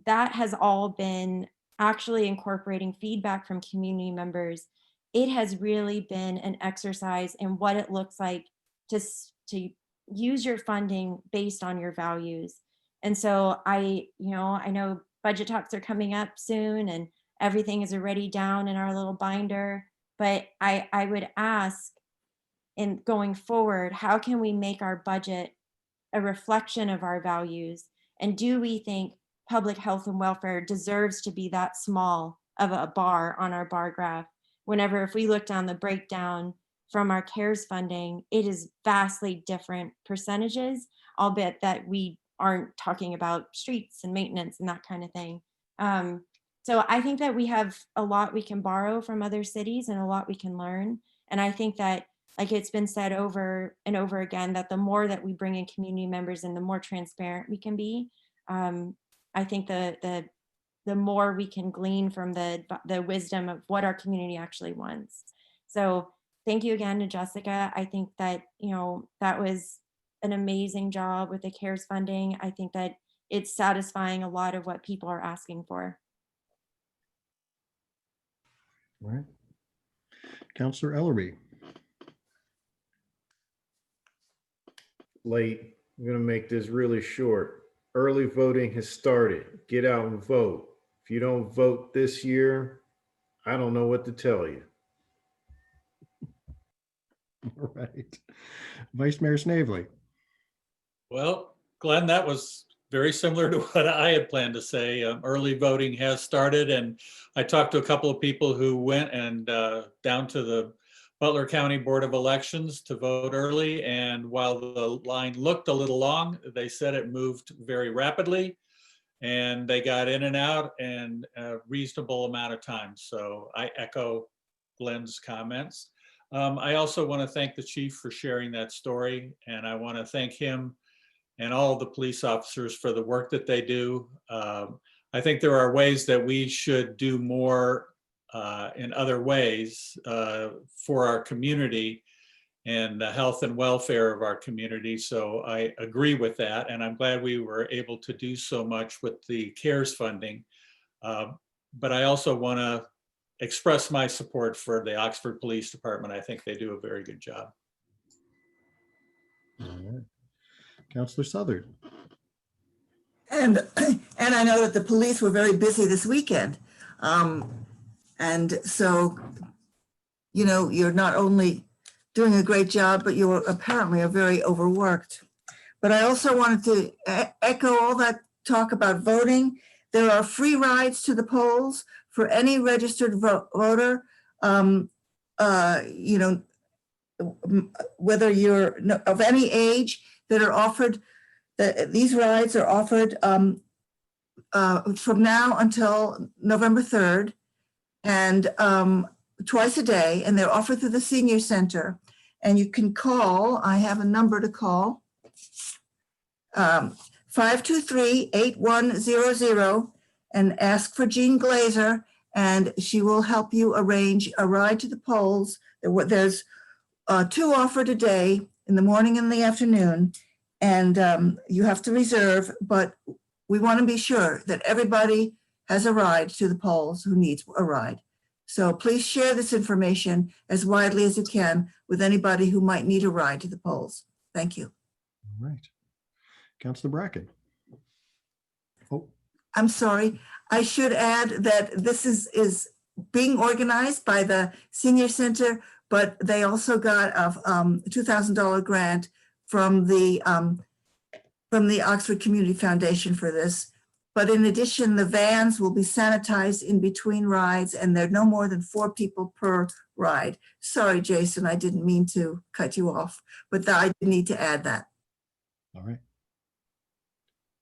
that has all been actually incorporating feedback from community members, it has really been an exercise in what it looks like to use your funding based on your values. And so I know budget talks are coming up soon and everything is already down in our little binder, but I would ask, in going forward, how can we make our budget a reflection of our values? And do we think public health and welfare deserves to be that small of a bar on our bar graph? Whenever, if we look down the breakdown from our CARES funding, it is vastly different percentages, albeit that we aren't talking about streets and maintenance and that kind of thing. So I think that we have a lot we can borrow from other cities and a lot we can learn. And I think that, like it's been said over and over again, that the more that we bring in community members and the more transparent we can be, I think the more we can glean from the wisdom of what our community actually wants. So thank you again to Jessica. I think that, that was an amazing job with the CARES funding. I think that it's satisfying a lot of what people are asking for. All right. Councillor Ellerby. Late. I'm going to make this really short. Early voting has started. Get out and vote. If you don't vote this year, I don't know what to tell you. All right. Vice Mayor Snavely. Well, Glenn, that was very similar to what I had planned to say. Early voting has started, and I talked to a couple of people who went and down to the Butler County Board of Elections to vote early. And while the line looked a little long, they said it moved very rapidly and they got in and out in a reasonable amount of time. So I echo Glenn's comments. I also want to thank the chief for sharing that story, and I want to thank him and all the police officers for the work that they do. I think there are ways that we should do more in other ways for our community and the health and welfare of our community. So I agree with that, and I'm glad we were able to do so much with the CARES funding. But I also want to express my support for the Oxford Police Department. I think they do a very good job. All right. Councillor Southern. And I know that the police were very busy this weekend. And so, you're not only doing a great job, but you apparently are very overworked. But I also wanted to echo all that talk about voting. There are free rides to the polls for any registered voter, whether you're of any age, that are offered. These rides are offered from now until November 3rd, and twice a day, and they're offered through the senior center. And you can call, I have a number to call, 523-8100, and ask for Jean Glazer, and she will help you arrange a ride to the polls. There's 2 offered a day, in the morning and the afternoon, and you have to reserve, but we want to be sure that everybody has a ride to the polls who needs a ride. So please share this information as widely as you can with anybody who might need a ride to the polls. Thank you. All right. Councilor Bracken. Oh, I'm sorry. I should add that this is being organized by the Senior Center, but they also got a $2,000 grant from the Oxford Community Foundation for this. But in addition, the vans will be sanitized in between rides, and there are no more than 4 people per ride. Sorry, Jason, I didn't mean to cut you off, but I did need to add that. all right.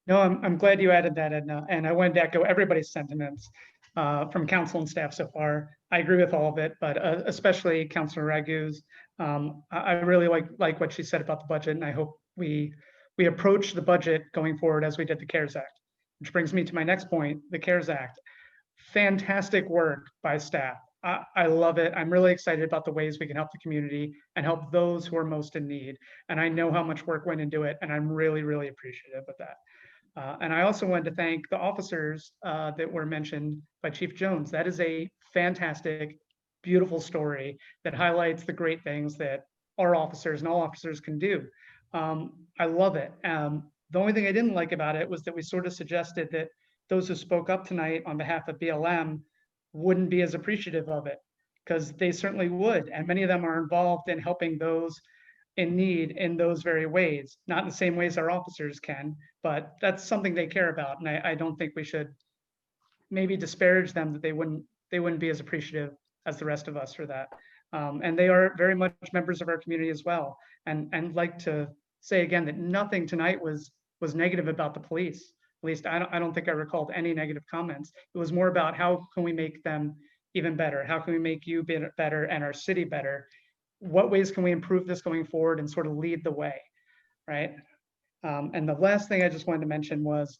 No, I'm glad you added that, Edna. And I wanted to echo everybody's sentiments from council and staff so far. I agree with all of it, but especially Councilor Ragu's. I really like what she said about the budget, and I hope we approach the budget going forward as we did the CARES Act. Which brings me to my next point, the CARES Act. Fantastic work by staff. I love it. I'm really excited about the ways we can help the community and help those who are most in need. And I know how much work went into it, and I'm really, really appreciative of that. And I also wanted to thank the officers that were mentioned by Chief Jones. That is a fantastic, beautiful story that highlights the great things that our officers and all officers can do. I love it. The only thing I didn't like about it was that we sort of suggested that those who spoke up tonight on behalf of BLM wouldn't be as appreciative of it, because they certainly would. And many of them are involved in helping those in need in those very ways, not in the same ways our officers can, but that's something they care about. And I don't think we should maybe disparage them, that they wouldn't be as appreciative as the rest of us for that. And they are very much members of our community as well. And like to say again that nothing tonight was negative about the police. At least I don't think I recalled any negative comments. It was more about how can we make them even better? How can we make you better and our city better? What ways can we improve this going forward and sort of lead the way, right? And the last thing I just wanted to mention was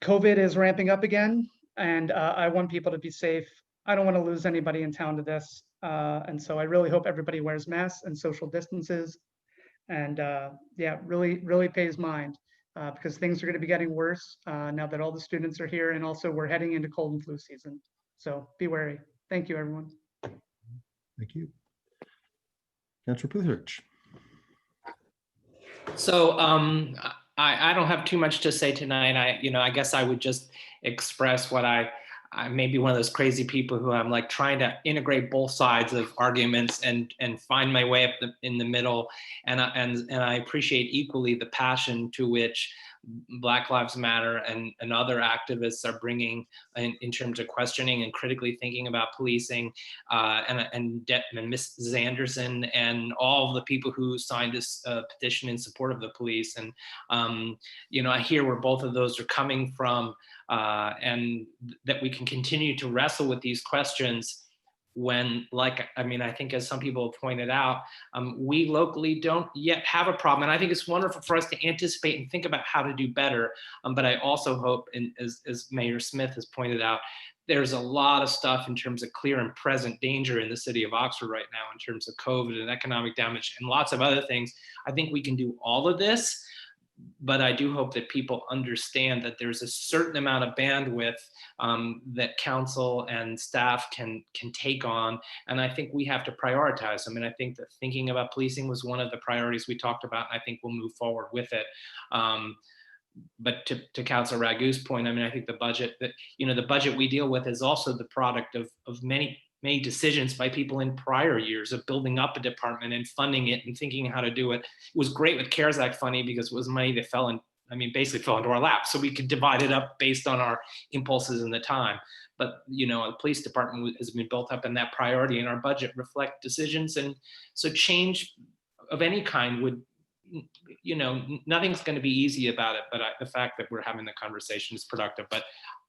COVID is ramping up again, and I want people to be safe. I don't want to lose anybody in town to this. And so I really hope everybody wears masks and social distances. And yeah, really pays mind because things are going to be getting worse now that all the students are here, and also we're heading into cold and flu season. So be wary. Thank you, everyone. Thank you. Councilor Plutarch. So I don't have too much to say tonight. I guess I would just express what I may be one of those crazy people who I'm like trying to integrate both sides of arguments and find my way up in the middle. And I appreciate equally the passion to which Black Lives Matter and other activists are bringing in terms of questioning and critically thinking about policing, and Ms. Anderson and all the people who signed this petition in support of the police. And I hear where both of those are coming from, and that we can continue to wrestle with these questions when, I think as some people have pointed out, we locally don't yet have a problem. And I think it's wonderful for us to anticipate and think about how to do better. But I also hope, and as Mayor Smith has pointed out, there's a lot of stuff in terms of clear and present danger in the city of Oxford right now in terms of COVID and economic damage and lots of other things. I think we can do all of this, but I do hope that people understand that there's a certain amount of bandwidth that council and staff can take on. And I think we have to prioritize them. And I think that thinking about policing was one of the priorities we talked about. And I think we'll move forward with it. But to Councilor Ragu's point, I think the budget that, the budget we deal with is also the product of many decisions by people in prior years of building up a department and funding it and thinking how to do it. It was great with CARES Act funding because it was money that basically fell into our lap. So we could divide it up based on our impulses in the time. But, the police department has been built up, and that priority in our budget reflect decisions. And so change of any kind would, nothing's going to be easy about it. But the fact that we're having the conversation is productive. But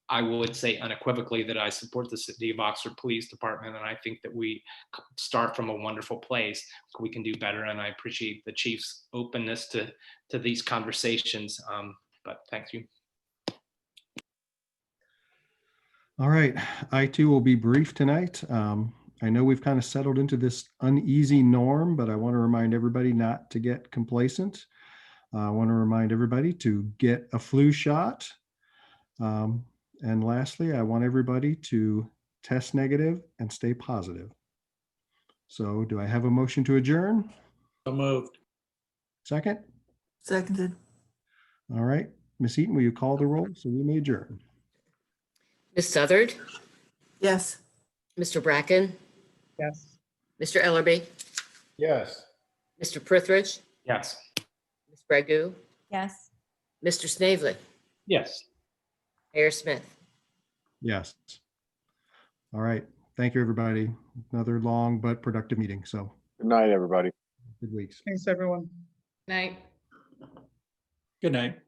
I would say unequivocally that I support the City of Oxford Police Department, and I think that we start from a wonderful place. We can do better, and I appreciate the chief's openness to these conversations. But thank you. All right, I too will be brief tonight. I know we've kind of settled into this uneasy norm, but I want to remind everybody not to get complacent. I want to remind everybody to get a flu shot. And lastly, I want everybody to test negative and stay positive. So do I have a motion to adjourn? So moved. Second? Seconded. All right. Ms. Eaton, will you call the roll so we may adjourn? Ms. Southard, Yes. Mr. Bracken, Yes. Mr. Ellerby, Yes. Mr. Prithridge, Yes. Ms. Bregu, Yes. Mr. Snavely, Yes. Mayor Smith. Yes. All right. Thank you, everybody. Another long but productive meeting. So Good night, everybody. good weeks. Thanks, everyone. Night. Good night.